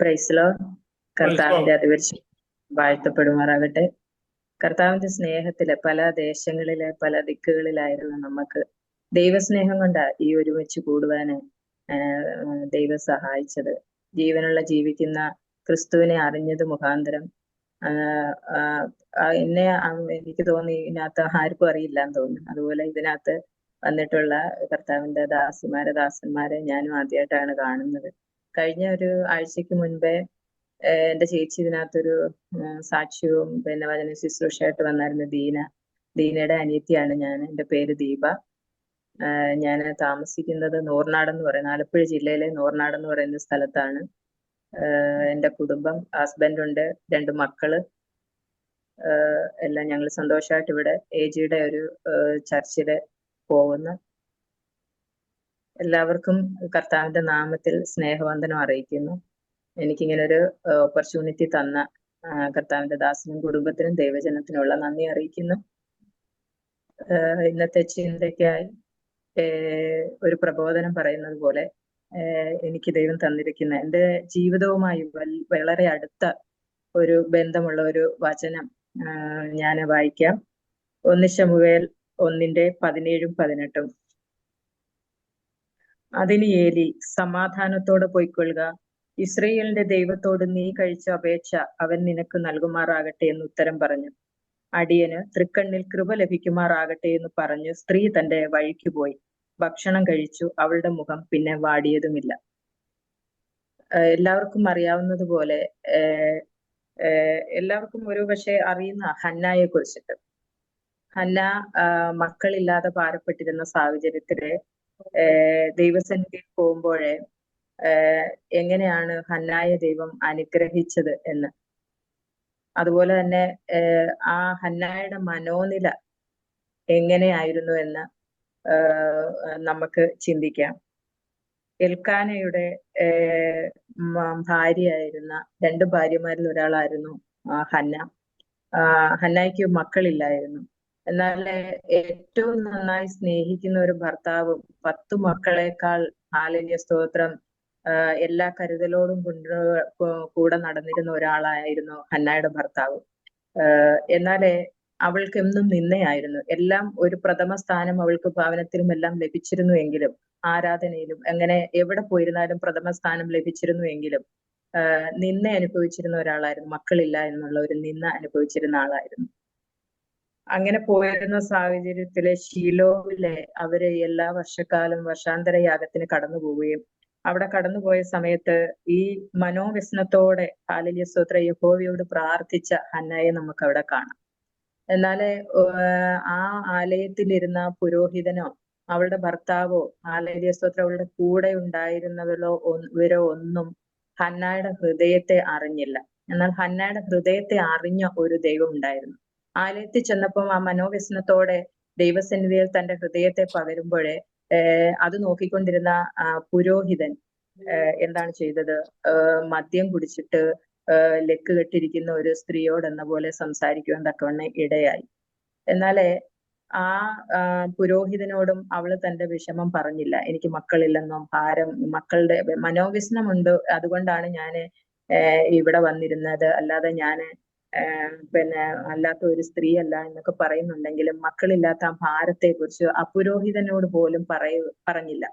പ്രൈസ്ലോ Praise God. കർത്താവിന്റെ അതിപരിശ വാഴ്ത്തപ്പെടുമാറാകട്ടെ. കർത്താവിന്റെ സ്നേഹത്തില് പല ദേശങ്ങളിലെ പല ദിക്കുകളിലായിരുന്നു നമുക്ക് ദൈവസ്നേഹം കൊണ്ടാ ഈ ഒരുമിച്ച് കൂടുവാന് ദൈവം സഹായിച്ചത്. ജീവനുള്ള ജീവിക്കുന്ന ക്രിസ്തുവിനെ അറിഞ്ഞത് മുഖാന്തരം എന്നെ എനിക്ക് തോന്നി ഇതിനകത്ത് ആർക്കും അറിയില്ലാന്ന് തോന്നുന്നു. അതുപോലെ ഇതിനകത്ത് വന്നിട്ടുള്ള കർത്താവിന്റെ ദാസന്മാരെ ഞാനും ആദ്യമായിട്ടാണ് കാണുന്നത്. കഴിഞ്ഞ ഒരു ആഴ്ചക്ക് മുൻപേ എന്റെ ചേച്ചി ഇതിനകത്തൊരു സാക്ഷ്യവും പിന്നെ വചന ശുശ്രൂഷയായിട്ട് വന്നായിരുന്നു. ദീനയുടെ അനിയത്തിയാണ് ഞാൻ. എൻ്റെ പേര് ദീപ. ഞാൻ താമസിക്കുന്നത് നോർനാടെന്ന് പറയുന്ന ആലപ്പുഴ ജില്ലയിലെ നോർനാടെന്ന് പറയുന്ന സ്ഥലത്താണ്. എൻ്റെ കുടുംബം, ഹസ്ബൻഡുണ്ട്, 2 മക്കള്, എല്ലാം ഞങ്ങൾ സന്തോഷമായിട്ട് ഇവിടെ AGയുടെ ഒരു ചർച്ചില് പോകുന്നു. എല്ലാവർക്കും കർത്താവിന്റെ നാമത്തിൽ സ്നേഹവന്ദനം അറിയിക്കുന്നു. എനിക്കിങ്ങനെ ഒരു ഓപ്പർച്യൂണിറ്റി തന്ന കർത്താവിന്റെ ദാസനും കുടുംബത്തിനും ദൈവജനത്തിനുള്ള നന്ദി അറിയിക്കുന്നു. ഇന്നത്തെ ചിന്തയ്ക്കായി ഒരു പ്രബോധനം പറയുന്നത് പോലെ എനിക്ക് ദൈവം തന്നിരിക്കുന്ന എൻ്റെ ജീവിതവുമായി വളരെ അടുത്ത ഒരു ബന്ധമുള്ള ഒരു വചനം ഞാൻ വായിക്കാം. 1 ശമൂവേൽ 1:17-18. അതിന് ഏലി, സമാധാനത്തോടെ പൊയ്ക്കൊള്ളുക, ഇസ്രയേലിന്റെ ദൈവത്തോട് നീ കഴിച്ച അപേക്ഷ അവൻ നിനക്ക് നൽകുമാറാകട്ടെ എന്ന് ഉത്തരം പറഞ്ഞു. അടിയന് തൃക്കണ്ണിൽ കൃപ ലഭിക്കുമാറാകട്ടെ എന്ന് പറഞ്ഞ് സ്ത്രീ തന്റെ വഴിക്ക് പോയി. ഭക്ഷണം കഴിച്ചു. അവളുടെ മുഖം പിന്നെ വാടിയതുമില്ല. എല്ലാവർക്കും അറിയാവുന്നതുപോലെ എല്ലാവർക്കും ഒരു പക്ഷെ അറിയുന്ന ഹന്നായെ കുറിച്ചിട്ട്. ഹന്ന മക്കളില്ലാതെ ഭാരപ്പെട്ടിരുന്ന സാഹചര്യത്തില് ദൈവസന്നിധിയിൽ പോകുമ്പോഴേ എങ്ങനെയാണ് ഹന്നായെ ദൈവം അനുഗ്രഹിച്ചത് എന്ന്, അതുപോലെ തന്നെ ആ ഹന്നായുടെ മനോനില എങ്ങനെയായിരുന്നു എന്ന് നമുക്ക് ചിന്തിക്കാം. എൽക്കാനയുടെ ഭാര്യയായിരുന്ന 2 ഭാര്യമാരിൽ ഒരാളായിരുന്നു ഹന്ന. ഹന്നായ്ക്ക് മക്കളില്ലായിരുന്നു. എന്നാൽ ഏറ്റവും നന്നായി സ്നേഹിക്കുന്ന ഒരു ഭർത്താവും 10 മക്കളെക്കാൾ ഹാലേലൂയ സ്തോത്രം എല്ലാ കരുതലോടും കൂടെ നടന്നിരുന്ന ഒരാളായിരുന്നു ഹന്നായുടെ ഭർത്താവ്. എന്നാലേ അവൾക്ക് എന്നും നിന്നയായിരുന്നു. എല്ലാം ഒരു പ്രഥമ സ്ഥാനം അവൾക്ക് ഭവനത്തിലും എല്ലാം ലഭിച്ചിരുന്നുവെങ്കിലും, ആരാധനയിലും അങ്ങനെ എവിടെ പോയിരുന്നാലും പ്രഥമ സ്ഥാനം ലഭിച്ചിരുന്നുവെങ്കിലും നിന്ന അനുഭവിച്ചിരുന്ന ഒരാളായിരുന്നു. മക്കളില്ല എന്നുള്ള ഒരു നിന്ന അനുഭവിച്ചിരുന്ന ആളായിരുന്നു. അങ്ങനെ പോയിരുന്ന സാഹചര്യത്തിലെ ശീലോവിലെ അവര് എല്ലാ വർഷാന്തര യാഗത്തിന് കടന്നു പോവുകയും അവിടെ കടന്നുപോയ സമയത്ത് ഈ മനോവ്യസനത്തോടെ ഹാലേലൂയ സ്തോത്രം യഹോവയോട് പ്രാർത്ഥിച്ച ഹന്നയെ നമുക്ക് അവിടെ കാണാം. എന്നാല് ആ ആലയത്തിലിരുന്ന പുരോഹിതനോ അവളുടെ ഭർത്താവോ ഹാലേലൂയ സ്തോത്രം അവളുടെ കൂടെ ഉണ്ടായിരുന്നവരോ ഒന്നും ഹന്നായുടെ ഹൃദയത്തെ അറിഞ്ഞില്ല. എന്നാൽ ഹന്നായുടെ ഹൃദയത്തെ അറിഞ്ഞ ഒരു ദൈവം ഉണ്ടായിരുന്നു. ആലയത്തിൽ ചെന്നപ്പം ആ മനോവ്യസനത്തോടെ ദൈവസന്നിധിയിൽ തന്റെ ഹൃദയത്തെ പകരുമ്പോഴേ അത് നോക്കിക്കൊണ്ടിരുന്ന പുരോഹിതൻ എന്താണ് ചെയ്തത്? മദ്യം കുടിച്ചിട്ട് ലെക്ക് കെട്ടിരിക്കുന്ന ഒരു സ്ത്രീയോട് എന്ന പോലെ സംസാരിക്കുവാൻ തക്കവണ്ണം ഇടയായി. എന്നാലേ ആ പുരോഹിതനോടും അവള് തന്റെ വിഷമം പറഞ്ഞില്ല. എനിക്ക് മക്കളില്ലെന്നോ മക്കളുടെ മനോവ്യസനമുണ്ട്, അതുകൊണ്ടാണ് ഞാൻ ഇവിടെ വന്നിരുന്നത്, അല്ലാതെ ഞാന് പിന്നെ അല്ലാത്ത ഒരു സ്ത്രീ അല്ല എന്നൊക്കെ പറയുന്നുണ്ടെങ്കിലും മക്കളില്ലാത്ത ആ ഭാരത്തെ കുറിച്ച് ആ പുരോഹിതനോട് പോലും പറഞ്ഞില്ല.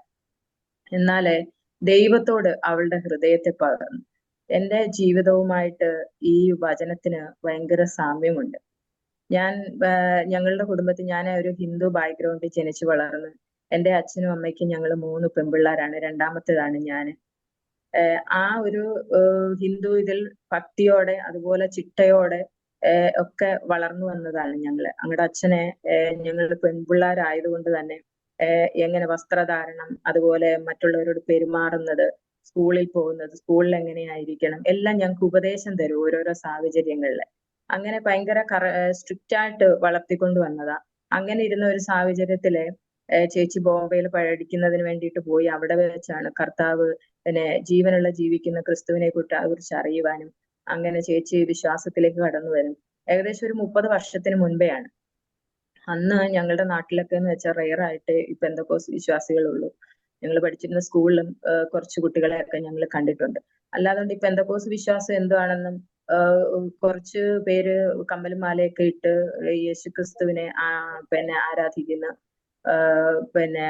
എന്നാല് ദൈവത്തോട് അവളുടെ ഹൃദയത്തെ പകർന്നു. എൻ്റെ ജീവിതവുമായിട്ട് ഈ വചനത്തിന് ഭയങ്കര സാമ്യമുണ്ട്. ഞങ്ങളുടെ കുടുംബത്തിൽ ഞാൻ ഒരു ഹിന്ദു ബാക്ക്ഗ്രൗണ്ടിൽ ജനിച്ചു വളർന്ന് എൻ്റെ അച്ഛനും അമ്മയ്ക്കും ഞങ്ങൾ 3 പെൺപിള്ളേരാണ്. രണ്ടാമത്തേതാണ് ഞാൻ. ആ ഒരു ഹിന്ദു ഇതിൽ ഭക്തിയോടെ അതുപോലെ ചിട്ടയോടെ ഒക്കെ വളർന്നു വന്നതാണ് ഞങ്ങള്. ഞങ്ങളുടെ അച്ഛനെ ഞങ്ങൾ പെൺപിള്ളേരായതുകൊണ്ട് തന്നെ എങ്ങനെ വസ്ത്രധാരണം, അതുപോലെ മറ്റുള്ളവരോട് പെരുമാറുന്നത്, സ്കൂളിൽ പോകുന്നത്, സ്കൂളിൽ എങ്ങനെയായിരിക്കണം എല്ലാം ഞങ്ങൾക്ക് ഉപദേശം തരും ഓരോരോ സാഹചര്യങ്ങളില്. അങ്ങനെ ഭയങ്കര സ്ട്രിക്റ്റ് ആയിട്ട് വളർത്തിക്കൊണ്ട് വന്നതാ. അങ്ങനെ ഇരുന്ന ഒരു സാഹചര്യത്തില് ചേച്ചി ബോംബെയിൽ പഠിക്കുന്നതിന് വേണ്ടിയിട്ട് പോയി. അവിടെ വെച്ചാണ് കർത്താവ് ജീവനുള്ള ജീവിക്കുന്ന ക്രിസ്തുവിനെ കുറിച്ച് അറിയുവാനും അങ്ങനെ ചേച്ചി വിശ്വാസത്തിലേക്ക് കടന്നു വരും. ഏകദേശം ഒരു 30 വർഷത്തിന് മുൻപെയാണ്. അന്ന് ഞങ്ങളുടെ നാട്ടിലൊക്കെ എന്ന് വെച്ചാൽ റെയർ ആയിട്ട് ഈ പെന്തക്കോസ് വിശ്വാസികളുള്ളൂ. ഞങ്ങൾ പഠിച്ചിരുന്ന സ്കൂളിലും കുറച്ച് കുട്ടികളെയൊക്കെ ഞങ്ങൾ കണ്ടിട്ടുണ്ട്. അല്ലാതെ ഈ പെന്തക്കോസ് വിശ്വാസം എന്താണെന്നും കുറച്ച് പേര് കമ്മലും മാലയൊക്കെ ഇട്ട് യേശുക്രിസ്തുവിനെ പിന്നെ ആരാധിക്കുന്ന പിന്നെ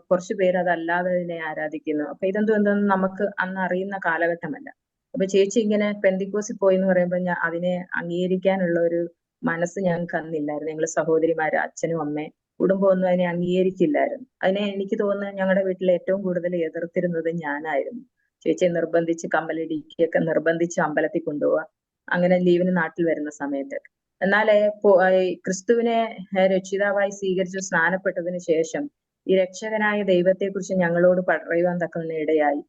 കുറച്ചു പേര് അതല്ലാതെ ഇതിനെ ആരാധിക്കുന്നു. അപ്പൊ ഇതെന്തെന്ന് നമുക്ക് അന്ന് അറിയുന്ന കാലഘട്ടമല്ല. അപ്പൊ ചേച്ചി ഇങ്ങനെ പെന്തിക്കോസിൽ പോയി എന്ന് പറയുമ്പോൾ അതിനെ അംഗീകരിക്കാനുള്ള ഒരു മനസ്സ് ഞങ്ങൾക്ക് അന്നില്ലായിരുന്നു. ഞങ്ങള് സഹോദരിമാര്, അച്ഛനും അമ്മയും കുടുംബമൊന്നും അതിനെ അംഗീകരിക്കില്ലായിരുന്നു. അതിനെ എനിക്ക് തോന്നുന്നത് ഞങ്ങളുടെ വീട്ടിൽ ഏറ്റവും കൂടുതൽ എതിർത്തിരുന്നത് ഞാനായിരുന്നു. ചേച്ചിയെ നിർബന്ധിച്ച് കമ്മലിടിക്കൊക്കെ നിർബന്ധിച്ച് അമ്പലത്തിൽ കൊണ്ടുപോവുക, അങ്ങനെ ലീവിന് നാട്ടിൽ വരുന്ന സമയത്ത്. എന്നാലേ ക്രിസ്തുവിനെ രക്ഷിതാവായി സ്വീകരിച്ച് സ്നാനപ്പെട്ടതിന് ശേഷം ഈ രക്ഷകനായ ദൈവത്തെക്കുറിച്ച് ഞങ്ങളോട് പറയുവാൻ തക്കവണ്ണം ഇടയായി.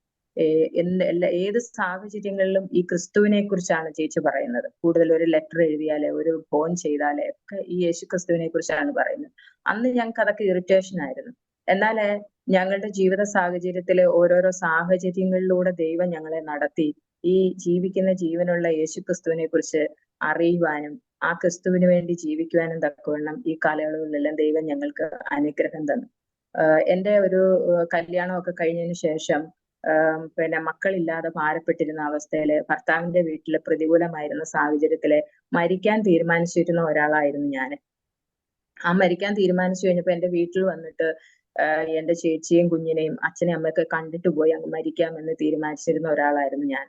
ഏത് സാഹചര്യങ്ങളിലും ഈ ക്രിസ്തുവിനെ കുറിച്ചാണ് ചേച്ചി പറയുന്നത്. കൂടുതൽ ഒരു ലെറ്റർ എഴുതിയാലേ, ഒരു ഫോൺ ചെയ്താലേ ഒക്കെ ഈ യേശു ക്രിസ്തുവിനെ കുറിച്ചാണ് പറയുന്നത്. അന്ന് ഞങ്ങൾക്ക് അതൊക്കെ ഇറിറ്റേഷൻ ആയിരുന്നു. എന്നാല് ഞങ്ങളുടെ ജീവിത സാഹചര്യത്തിലെ ഓരോരോ സാഹചര്യങ്ങളിലൂടെ ദൈവം ഞങ്ങളെ നടത്തി ഈ ജീവിക്കുന്ന ജീവനുള്ള യേശു ക്രിസ്തുവിനെ കുറിച്ച് അറിയുവാനും ആ ക്രിസ്തുവിന് വേണ്ടി ജീവിക്കുവാനും തക്കവണ്ണം ഈ കാലയളവിലെല്ലാം ദൈവം ഞങ്ങൾക്ക് അനുഗ്രഹം തന്നു. എന്റെ ഒരു കല്യാണമൊക്കെ കഴിഞ്ഞതിന് ശേഷം പിന്നെ മക്കളില്ലാതെ ഭാരപ്പെട്ടിരുന്ന അവസ്ഥയില്, ഭർത്താവിന്റെ വീട്ടില് പ്രതികൂലമായിരുന്ന സാഹചര്യത്തില് മരിക്കാൻ തീരുമാനിച്ചിരുന്ന ഒരാളായിരുന്നു ഞാൻ. ആ മരിക്കാൻ തീരുമാനിച്ചു കഴിഞ്ഞപ്പോ എന്റെ വീട്ടിൽ വന്നിട്ട് എന്റെ ചേച്ചിയും കുഞ്ഞിനെയും അച്ഛനെയും അമ്മയൊക്കെ കണ്ടിട്ട് പോയി അങ്ങ് മരിക്കാമെന്ന് തീരുമാനിച്ചിരുന്ന ഒരാളായിരുന്നു ഞാൻ.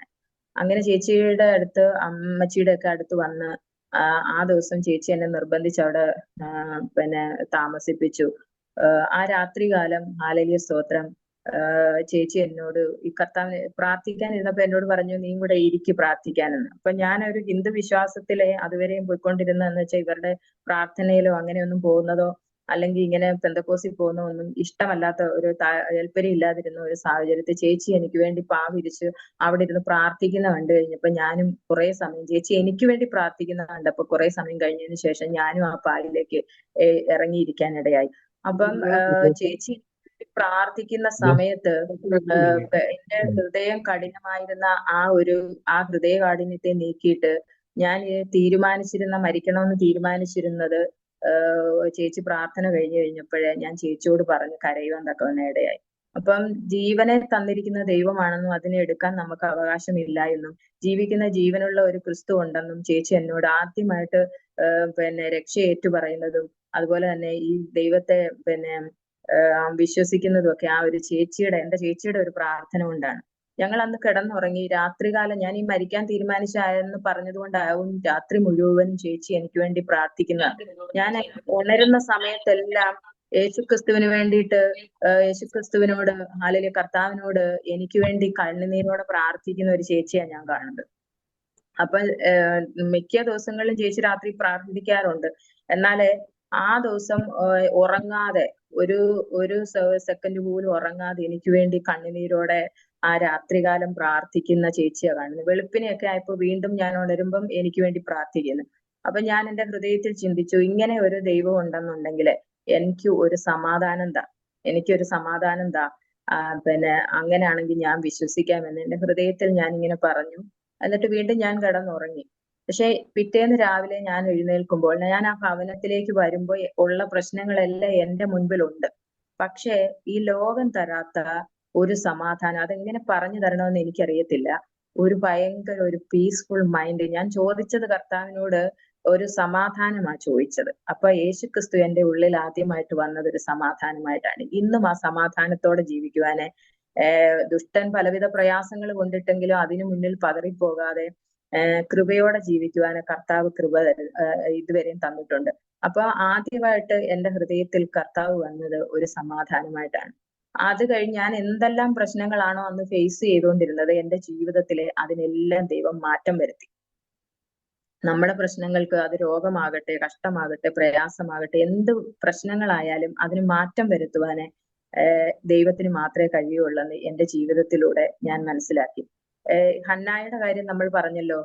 അങ്ങനെ ചേച്ചിയുടെ അടുത്ത്, അമ്മച്ചിയുടെ ഒക്കെ അടുത്ത് വന്ന് ആ ദിവസം ചേച്ചി എന്നെ നിർബന്ധിച്ച് അവിടെ പിന്നെ താമസിപ്പിച്ചു. ആ രാത്രികാലം ഹാലേലൂയ സ്തോത്രം, ചേച്ചി എന്നോട് ഈ കർത്താവിനെ പ്രാർത്ഥിക്കാൻ ഇരുന്നപ്പോ എന്നോട് പറഞ്ഞു, നീ കൂടെ ഇരിക്ക് പ്രാർത്ഥിക്കാനെന്ന്. അപ്പൊ ഞാനൊരു ഹിന്ദു വിശ്വാസത്തിലെ അതുവരെയും പോയിക്കൊണ്ടിരുന്നതെന്ന് വെച്ചാൽ ഇവരുടെ പ്രാർത്ഥനയിലോ അങ്ങനെയൊന്നും പോകുന്നതോ അല്ലെങ്കിൽ ഇങ്ങനെ പെന്തക്കോസിൽ പോകുന്ന ഒന്നും ഇഷ്ടമല്ലാത്ത ഒരു താല്പര്യം ഇല്ലാതിരുന്ന ഒരു സാഹചര്യത്തിൽ ചേച്ചി എനിക്ക് വേണ്ടി പാവിരിച്ച് അവിടെ ഇരുന്ന് പ്രാർത്ഥിക്കുന്ന കണ്ടു കഴിഞ്ഞപ്പോ ഞാനും കുറെ സമയം ചേച്ചി എനിക്ക് വേണ്ടി പ്രാർത്ഥിക്കുന്ന കണ്ടപ്പോ കുറെ സമയം കഴിഞ്ഞതിന് ശേഷം ഞാനും ആ പാലിലേക്ക് ഇറങ്ങിയിരിക്കാനിടയായി. അപ്പം ചേച്ചി പ്രാർത്ഥിക്കുന്ന സമയത്ത് എന്റെ ഹൃദയം കഠിനമായിരുന്ന ആ ഹൃദയ കാഠിന്യത്തെ നീക്കിയിട്ട് ഞാൻ മരിക്കണമെന്ന് തീരുമാനിച്ചിരുന്നത് ചേച്ചി പ്രാർത്ഥന കഴിഞ്ഞു കഴിഞ്ഞപ്പോഴേ ഞാൻ ചേച്ചിയോട് പറഞ്ഞു കരയുവാൻ തക്കവണ്ണം ഇടയായി. അപ്പം ജീവനെ തന്നിരിക്കുന്ന ദൈവമാണെന്നും അതിനെ എടുക്കാൻ നമുക്ക് അവകാശമില്ല എന്നും ജീവിക്കുന്ന ജീവനുള്ള ഒരു ക്രിസ്തു ഉണ്ടെന്നും ചേച്ചി എന്നോട് ആദ്യമായിട്ട് പിന്നെ രക്ഷ ഏറ്റു പറയുന്നതും അതുപോലെ തന്നെ ഈ ദൈവത്തെ പിന്നെ വിശ്വസിക്കുന്നതും ഒക്കെ ആ ഒരു എന്റെ ചേച്ചിയുടെ ഒരു പ്രാർത്ഥന കൊണ്ടാണ്. ഞങ്ങൾ അന്ന് കിടന്നുറങ്ങി. രാത്രികാലം ഞാൻ ഈ മരിക്കാൻ തീരുമാനിച്ചായെന്ന് പറഞ്ഞതുകൊണ്ടാവും രാത്രി മുഴുവൻ ചേച്ചി എനിക്ക് വേണ്ടി പ്രാർത്ഥിക്കുന്നത്. ഞാൻ ഉണരുന്ന സമയത്തെല്ലാം യേശുക്രിസ്തുവിന് വേണ്ടിയിട്ട് യേശുക്രിസ്തുവിനോട് അല്ലെങ്കിൽ കർത്താവിനോട് എനിക്ക് വേണ്ടി കണ്ണുനീരോടെ പ്രാർത്ഥിക്കുന്ന ഒരു ചേച്ചിയാണ് ഞാൻ കാണുന്നത്. അപ്പൊ മിക്ക ദിവസങ്ങളിലും ചേച്ചി രാത്രി പ്രാർത്ഥിക്കാറുണ്ട്. എന്നാലേ ആ ദിവസം ഉറങ്ങാതെ ഒരു സെക്കൻഡ് പോലും ഉറങ്ങാതെ എനിക്ക് വേണ്ടി കണ്ണുനീരോടെ ആ രാത്രികാലം പ്രാർത്ഥിക്കുന്ന ചേച്ചിയാണ് കാണുന്നത്. വെളുപ്പിനെയൊക്കെ ആയപ്പോ വീണ്ടും ഞാൻ ഉണരുമ്പം എനിക്ക് വേണ്ടി പ്രാർത്ഥിക്കുന്നു. അപ്പൊ ഞാൻ എന്റെ ഹൃദയത്തിൽ ചിന്തിച്ചു, ഇങ്ങനെ ഒരു ദൈവം ഉണ്ടെന്നുണ്ടെങ്കിൽ എനിക്കൊരു സമാധാനം താ, പിന്നെ അങ്ങനെയാണെങ്കിൽ ഞാൻ വിശ്വസിക്കാമെന്ന് എന്റെ ഹൃദയത്തിൽ ഞാൻ ഇങ്ങനെ പറഞ്ഞു. എന്നിട്ട് വീണ്ടും ഞാൻ കിടന്നുറങ്ങി. പക്ഷെ പിറ്റേന്ന് രാവിലെ ഞാൻ എഴുന്നേൽക്കുമ്പോൾ ഞാൻ ആ ഭവനത്തിലേക്ക് വരുമ്പോൾ ഉള്ള പ്രശ്നങ്ങളെല്ലാം എന്റെ മുൻപിലുണ്ട്. പക്ഷെ ഈ ലോകം തരാത്ത ഒരു സമാധാനം, അതെങ്ങനെ പറഞ്ഞു തരണമെന്ന് എനിക്കറിയത്തില്ല. ഭയങ്കര ഒരു പീസ്ഫുൾ മൈൻഡ്. ഞാൻ ചോദിച്ചത് കർത്താവിനോട് ഒരു സമാധാനമാ ചോദിച്ചത്. അപ്പൊ യേശുക്രിസ്തു എന്റെ ഉള്ളിൽ ആദ്യമായിട്ട് വന്നത് ഒരു സമാധാനമായിട്ടാണ്. ഇന്നും ആ സമാധാനത്തോടെ ജീവിക്കുവാന് ദുഷ്ടൻ പലവിധ പ്രയാസങ്ങൾ കൊണ്ടിട്ടെങ്കിലും അതിനു മുന്നിൽ പതറിപ്പോകാതെ കൃപയോടെ ജീവിക്കുവാന് കർത്താവ് ഇതുവരെയും തന്നിട്ടുണ്ട്. അപ്പൊ ആദ്യമായിട്ട് എന്റെ ഹൃദയത്തിൽ കർത്താവ് വന്നത് ഒരു സമാധാനമായിട്ടാണ്. അത് കഴിഞ്ഞ് ഞാൻ എന്തെല്ലാം പ്രശ്നങ്ങളാണോ അന്ന് ഫേസ് ചെയ്തുകൊണ്ടിരുന്നത് എന്റെ ജീവിതത്തിലെ അതിനെല്ലാം ദൈവം മാറ്റം വരുത്തി. നമ്മുടെ പ്രശ്നങ്ങൾക്ക്, അത് രോഗമാകട്ടെ, കഷ്ടമാകട്ടെ, പ്രയാസമാകട്ടെ, എന്ത് പ്രശ്നങ്ങളായാലും അതിന് മാറ്റം വരുത്തുവാന് ദൈവത്തിന് മാത്രമേ കഴിയുള്ളൂ എന്റെ ജീവിതത്തിലൂടെ ഞാൻ മനസ്സിലാക്കി. ഹന്നായുടെ കാര്യം നമ്മൾ പറഞ്ഞല്ലോ.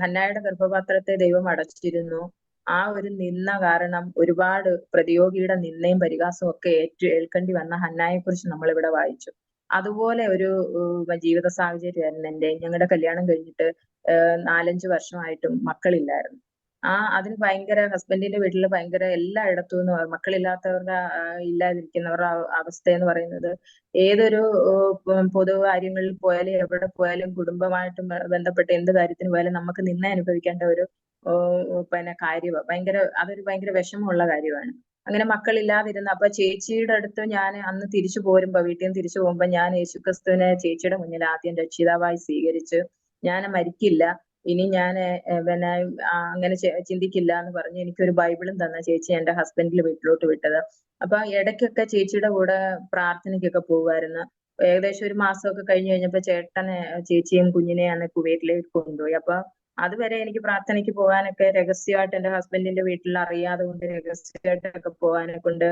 ഹന്നായുടെ ഗർഭപാത്രത്തെ ദൈവം അടച്ചിരുന്നു. ആ ഒരു നിന്ന കാരണം ഒരുപാട് പ്രതിയോഗിയുടെ നിന്നയും പരിഹാസവും ഒക്കെ ഏൽക്കേണ്ടി വന്ന ഹന്നായെ കുറിച്ച് നമ്മൾ ഇവിടെ വായിച്ചു. അതുപോലെ ഒരു ജീവിത സാഹചര്യമായിരുന്നു ഞങ്ങളുടെ കല്യാണം കഴിഞ്ഞിട്ട് 4-5 വർഷമായിട്ടും മക്കളില്ലായിരുന്നു. അതിന് ഭയങ്കര ഹസ്ബൻഡിന്റെ വീട്ടിൽ ഭയങ്കര എല്ലായിടത്തു നിന്നും മക്കളില്ലാത്തവരുടെ ഇല്ലാതിരിക്കുന്നവരുടെ അവസ്ഥ എന്ന് പറയുന്നത് ഏതൊരു പൊതു കാര്യങ്ങളിൽ പോയാലും എവിടെ പോയാലും കുടുംബമായിട്ട് ബന്ധപ്പെട്ട എന്ത് കാര്യത്തിന് പോയാലും നമുക്ക് നിന്നെ അനുഭവിക്കേണ്ട ഒരു പിന്നെ കാര്യമാണ്. അതൊരു ഭയങ്കര വിഷമമുള്ള കാര്യമാണ്. അങ്ങനെ മക്കളില്ലാതിരുന്ന അപ്പൊ ചേച്ചിയുടെ അടുത്ത് ഞാൻ അന്ന് തിരിച്ചു പോരുമ്പോ വീട്ടിൽ നിന്ന് തിരിച്ചു പോകുമ്പോ ഞാൻ യേശുക്രിസ്തുവിനെ ചേച്ചിയുടെ മുന്നിൽ ആദ്യം രക്ഷിതാവായി സ്വീകരിച്ച് ഞാൻ മരിക്കില്ല, ഇനി ഞാൻ പിന്നെ അങ്ങനെ ചിന്തിക്കില്ല എന്ന് പറഞ്ഞ് എനിക്കൊരു ബൈബിളും തന്ന ചേച്ചി എന്റെ ഹസ്ബൻഡിന്റെ വീട്ടിലോട്ട് വിട്ടത്. അപ്പൊ ഇടയ്ക്കൊക്കെ ചേച്ചിയുടെ കൂടെ പ്രാർത്ഥനയ്ക്കൊക്കെ പോകുമായിരുന്നു. ഏകദേശം ഒരു മാസമൊക്കെ കഴിഞ്ഞ് കഴിഞ്ഞപ്പോ ചേട്ടനെ ചേച്ചിയും കുഞ്ഞിനെയാണ് കുവൈറ്റിലേക്ക് കൊണ്ടുപോയി. അപ്പൊ അതുവരെ എനിക്ക് പ്രാർത്ഥനയ്ക്ക് പോകാനൊക്കെ രഹസ്യമായിട്ട് എന്റെ ഹസ്ബൻഡിന്റെ വീട്ടിൽ അറിയാതെ കൊണ്ട് രഹസ്യമായിട്ടൊക്കെ പോകാനെ കൊണ്ട്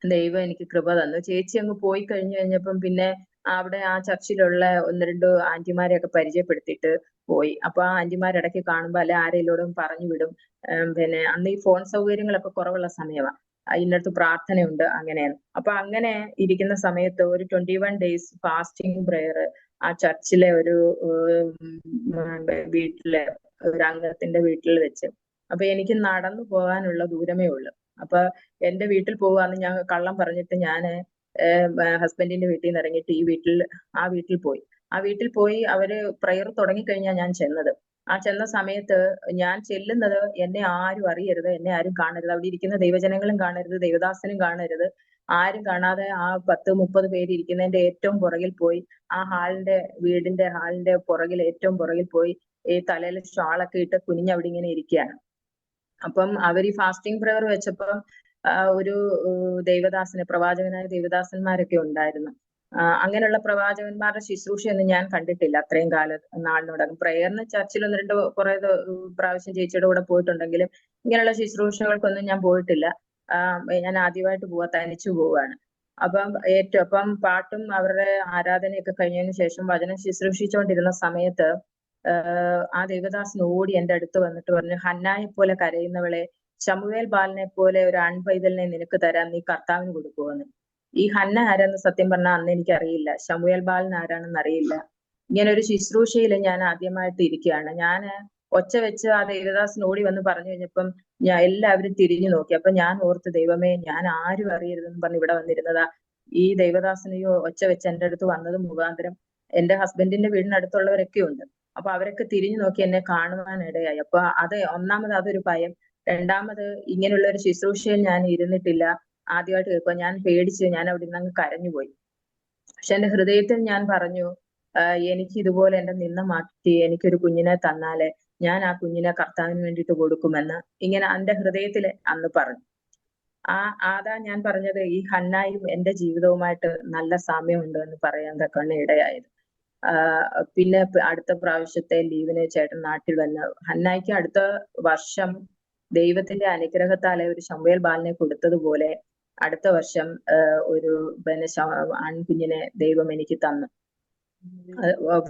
ദൈവം എനിക്ക് കൃപ തന്നു. ചേച്ചി അങ്ങ് പോയി കഴിഞ്ഞു കഴിഞ്ഞപ്പം പിന്നെ അവിടെ ആ ചർച്ചിലുള്ള ഒന്ന് രണ്ട് ആന്റിമാരെയൊക്കെ പരിചയപ്പെടുത്തിയിട്ട് പോയി. അപ്പൊ ആ ആന്റിമാർ ഇടയ്ക്ക് കാണുമ്പോ അല്ലെ ആരെങ്കിലും പറഞ്ഞു വിടും. പിന്നെ അന്ന് ഈ ഫോൺ സൗകര്യങ്ങളൊക്കെ കുറവുള്ള സമയമാണ്. ഇന്നടത്ത് പ്രാർത്ഥനയുണ്ട് അങ്ങനെയാണ്. അപ്പൊ അങ്ങനെ ഇരിക്കുന്ന സമയത്ത് ഒരു 21 ഡേയ്സ് ഫാസ്റ്റിംഗ് പ്രയർ ആ ചർച്ചിലെ ഒരു വീട്ടിലെ ഒരു അംഗത്തിന്റെ വീട്ടിൽ വെച്ച്. അപ്പൊ എനിക്ക് നടന്നു പോകാനുള്ള ദൂരമേ ഉള്ളൂ. അപ്പൊ എന്റെ വീട്ടിൽ പോവാന്ന് ഞാൻ കള്ളം പറഞ്ഞിട്ട് ഞാന് ഹസ്ബൻഡിന്റെ വീട്ടിൽ നിന്ന് ഇറങ്ങിയിട്ട് ആ വീട്ടിൽ പോയി. ആ വീട്ടിൽ പോയി അവര് പ്രയർ തുടങ്ങിക്കഴിഞ്ഞാൽ ഞാൻ ചെന്നത്. ആ ചെന്ന സമയത്ത് ഞാൻ ചെല്ലുന്നത് എന്നെ ആരും അറിയരുത്, എന്നെ ആരും കാണരുത്, അവിടെ ഇരിക്കുന്ന ദൈവജനങ്ങളും കാണരുത്, ദൈവദാസനും കാണരുത്, ആരും കാണാതെ ആ 10-30 പേര് ഇരിക്കുന്നതിന്റെ ഏറ്റവും പുറകിൽ പോയി ആ വീടിന്റെ ഹാളിന്റെ പുറകിൽ ഏറ്റവും പുറകിൽ പോയി ഈ തലയിൽ ഷാളൊക്കെ ഇട്ട് കുനിഞ്ഞ് അവിടെ ഇങ്ങനെ ഇരിക്കുകയാണ്. അപ്പം അവർ ഈ ഫാസ്റ്റിംഗ് പ്രയർ വെച്ചപ്പം ഒരു പ്രവാചകനായ ദേവദാസന്മാരൊക്കെ ഉണ്ടായിരുന്നു. അങ്ങനെയുള്ള പ്രവാചകന്മാരുടെ ശുശ്രൂഷയൊന്നും ഞാൻ കണ്ടിട്ടില്ല അത്രയും നാളിനോടകം. പ്രയറിന് ചർച്ചിൽ ഒന്ന് രണ്ട് കുറെ പ്രാവശ്യം ചേച്ചിയുടെ കൂടെ പോയിട്ടുണ്ടെങ്കിലും ഇങ്ങനെയുള്ള ശുശ്രൂഷകൾക്കൊന്നും ഞാൻ പോയിട്ടില്ല. ഞാൻ ആദ്യമായിട്ട് തനിച്ചു പോവാണ്. അപ്പം പാട്ടും അവരുടെ ആരാധനയൊക്കെ കഴിഞ്ഞതിന് ശേഷം വചനം ശുശ്രൂഷിച്ചുകൊണ്ടിരുന്ന സമയത്ത് ആ ദേവദാസൻ ഓടി എന്റെ അടുത്ത് വന്നിട്ട് പറഞ്ഞു, ഹന്നായെ പോലെ കരയുന്നവളെ, ശമൂവേൽ ബാലനെ പോലെ ഒരു ആൺപൈതലിനെ നിനക്ക് തരാൻ നീ കർത്താവിന് കൊടുക്കുമെന്ന്. ഈ ഹന്ന ആരാന്ന് സത്യം പറഞ്ഞാൽ അന്ന് എനിക്ക് അറിയില്ല. ശമൂവേൽ ബാലൻ ആരാണെന്ന് അറിയില്ല. ഇങ്ങനെ ഒരു ശുശ്രൂഷയിൽ ഞാൻ ആദ്യമായിട്ട് ഇരിക്കുകയാണ്. ഞാൻ ഒച്ച വെച്ച് ആ ദേവദാസൻ ഓടി വന്ന് പറഞ്ഞു കഴിഞ്ഞപ്പം എല്ലാവരും തിരിഞ്ഞു നോക്കി. അപ്പൊ ഞാൻ ഓർത്ത്, ദൈവമേ, ഞാൻ ആരും അറിയരുതെന്ന് പറഞ്ഞ് ഇവിടെ വന്നിരുന്നതാ. ഈ ദേവദാസനെയോ ഒച്ച വെച്ച് എന്റെ അടുത്ത് വന്നത് മുഖാന്തരം എന്റെ ഹസ്ബൻഡിന്റെ വീടിനടുത്തുള്ളവരൊക്കെ ഉണ്ട്. അപ്പൊ അവരൊക്കെ തിരിഞ്ഞു നോക്കി എന്നെ കാണുവാൻ ഇടയായി. അപ്പൊ ഒന്നാമത് അതൊരു ഭയം. രണ്ടാമത് ഇങ്ങനെയുള്ള ഒരു ശുശ്രൂഷയിൽ ഞാൻ ഇരുന്നിട്ടില്ല, ആദ്യമായിട്ട് കേൾക്കുക. ഞാൻ പേടിച്ച് ഞാൻ അവിടെ നിന്ന് അങ്ങ് കരഞ്ഞുപോയി. പക്ഷെ എന്റെ ഹൃദയത്തിൽ ഞാൻ പറഞ്ഞു, എനിക്ക് ഇതുപോലെ എന്റെ നിന്ന മാറ്റി എനിക്കൊരു കുഞ്ഞിനെ തന്നാല് ഞാൻ ആ കുഞ്ഞിനെ കർത്താവിന് വേണ്ടിയിട്ട് കൊടുക്കുമെന്ന് ഇങ്ങനെ എന്റെ ഹൃദയത്തിൽ അന്ന് പറഞ്ഞു. അതാ ഞാൻ പറഞ്ഞത്, ഈ ഹന്നായും എന്റെ ജീവിതവുമായിട്ട് നല്ല സാമ്യമുണ്ട് എന്ന് പറയാൻ തക്കവണ്ണം ഇടയായത്. പിന്നെ അടുത്ത പ്രാവശ്യത്തെ ലീവിന് ചേട്ടൻ നാട്ടിൽ വന്ന് ഹന്നായിക്ക് അടുത്ത വർഷം ദൈവത്തിന്റെ അനുഗ്രഹത്താലെ ഒരു ശമൂവേൽ ബാലനെ കൊടുത്തതുപോലെ അടുത്ത വർഷം ഒരു പിന്നെ ആൺകുഞ്ഞിനെ ദൈവം എനിക്ക് തന്നു.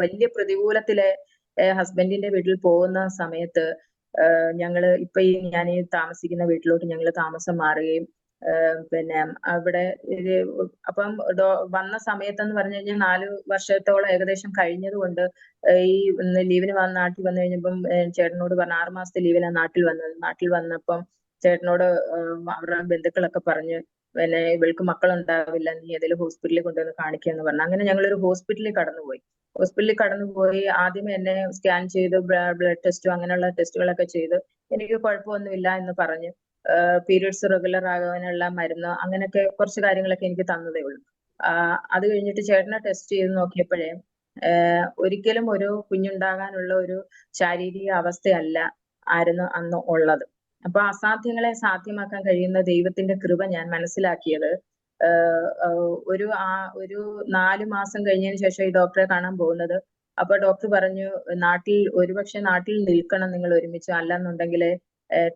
വലിയ പ്രതികൂലത്തിലെ ഹസ്ബൻഡിന്റെ വീട്ടിൽ പോകുന്ന സമയത്ത് ഞങ്ങള് ഇപ്പൊ ഞാൻ ഈ താമസിക്കുന്ന വീട്ടിലോട്ട് ഞങ്ങൾ താമസം മാറുകയും പിന്നെ അവിടെ അപ്പം വന്ന സമയത്തെന്ന് പറഞ്ഞു കഴിഞ്ഞാൽ 4 വർഷത്തോളം ഏകദേശം കഴിഞ്ഞത് കൊണ്ട് ഈ ലീവിന് നാട്ടിൽ വന്നു കഴിഞ്ഞപ്പം ചേട്ടനോട് പറഞ്ഞു, 6 മാസത്തെ ലീവിനാണ് നാട്ടിൽ വന്നത്. നാട്ടിൽ വന്നപ്പം ചേട്ടനോട് അവരുടെ ബന്ധുക്കളൊക്കെ പറഞ്ഞു, പിന്നെ ഇവൾക്ക് മക്കളുണ്ടാവില്ല, നീ ഏതെങ്കിലും ഹോസ്പിറ്റലിൽ കൊണ്ടുവന്ന് കാണിക്കുക എന്ന് പറഞ്ഞു. അങ്ങനെ ഞങ്ങളൊരു ഹോസ്പിറ്റലിൽ കടന്നുപോയി. ആദ്യമേ എന്നെ സ്കാൻ ചെയ്ത് ബ്ലഡ് ടെസ്റ്റും അങ്ങനെയുള്ള ടെസ്റ്റുകളൊക്കെ ചെയ്ത് എനിക്ക് കുഴപ്പമൊന്നുമില്ല എന്ന് പറഞ്ഞു. പീരിയഡ്സ് റെഗുലർ ആകാനുള്ള മരുന്ന് അങ്ങനെയൊക്കെ കുറച്ച് കാര്യങ്ങളൊക്കെ എനിക്ക് തന്നതേ ഉള്ളൂ. അത് കഴിഞ്ഞിട്ട് ചേട്ടനെ ടെസ്റ്റ് ചെയ്ത് നോക്കിയപ്പോഴേ ഒരിക്കലും ഒരു കുഞ്ഞുണ്ടാകാനുള്ള ഒരു ശാരീരിക അവസ്ഥയല്ല ആയിരുന്നു അന്ന് ഉള്ളത്. അപ്പൊ അസാധ്യങ്ങളെ സാധ്യമാക്കാൻ കഴിയുന്ന ദൈവത്തിന്റെ കൃപ ഞാൻ മനസ്സിലാക്കിയത് ഒരു 4 മാസം കഴിഞ്ഞതിന് ശേഷം ഈ ഡോക്ടറെ കാണാൻ പോകുന്നത്. അപ്പൊ ഡോക്ടർ പറഞ്ഞു, ഒരുപക്ഷെ നാട്ടിൽ നിൽക്കണം നിങ്ങൾ ഒരുമിച്ച്, അല്ലെന്നുണ്ടെങ്കിൽ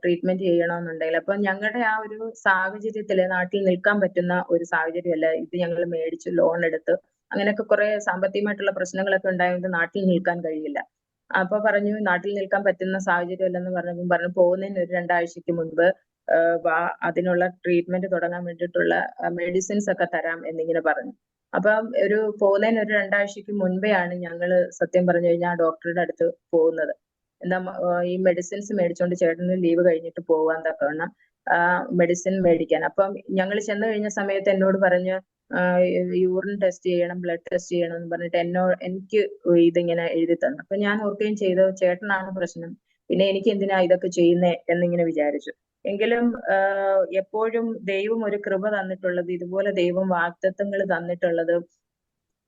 ട്രീറ്റ്മെന്റ് ചെയ്യണമെന്നുണ്ടെങ്കിൽ. അപ്പൊ ഞങ്ങളുടെ ആ ഒരു സാഹചര്യത്തില് നാട്ടിൽ നിൽക്കാൻ പറ്റുന്ന ഒരു സാഹചര്യമല്ല ഇത്. ഞങ്ങൾ മേടിച്ചു ലോൺ എടുത്ത് അങ്ങനെയൊക്കെ കുറെ സാമ്പത്തികമായിട്ടുള്ള പ്രശ്നങ്ങളൊക്കെ ഉണ്ടായതുകൊണ്ട് നാട്ടിൽ നിൽക്കാൻ കഴിയില്ല. അപ്പൊ പറഞ്ഞു നാട്ടിൽ നിൽക്കാൻ പറ്റുന്ന സാഹചര്യം അല്ലെന്ന് പറഞ്ഞു പോകുന്നതിന് ഒരു 2 ആഴ്ചക്ക് മുൻപ് അതിനുള്ള ട്രീറ്റ്മെന്റ് തുടങ്ങാൻ വേണ്ടിയിട്ടുള്ള മെഡിസിൻസ് ഒക്കെ തരാം എന്നിങ്ങനെ പറഞ്ഞു. അപ്പം പോകുന്നതിന് ഒരു 2 ആഴ്ചക്ക് മുൻപേ ആണ് ഞങ്ങള് സത്യം പറഞ്ഞു കഴിഞ്ഞാൽ ഡോക്ടറുടെ അടുത്ത് പോകുന്നത്. എന്താ ഈ മെഡിസിൻസ് മേടിച്ചോണ്ട് ചേട്ടന് ലീവ് കഴിഞ്ഞിട്ട് പോവാൻ തക്കവണ്ണം മെഡിസിൻ മേടിക്കാൻ. അപ്പം ഞങ്ങൾ ചെന്ന് കഴിഞ്ഞ സമയത്ത് എന്നോട് പറഞ്ഞു യൂറിൻ ടെസ്റ്റ് ചെയ്യണം, ബ്ലഡ് ടെസ്റ്റ് ചെയ്യണം എന്ന് പറഞ്ഞിട്ട് എനിക്ക് ഇതിങ്ങനെ എഴുതി തന്നു. അപ്പൊ ഞാൻ ഓർക്കുകയും ചെയ്തു, ചേട്ടനാണ് പ്രശ്നം, പിന്നെ എനിക്ക് എന്തിനാ ഇതൊക്കെ ചെയ്യുന്നേ എന്നിങ്ങനെ വിചാരിച്ചു. എങ്കിലും എപ്പോഴും ദൈവം ഒരു കൃപ തന്നിട്ടുള്ളത്, ഇതുപോലെ ദൈവം വാഗ്ദത്തങ്ങൾ തന്നിട്ടുള്ളത്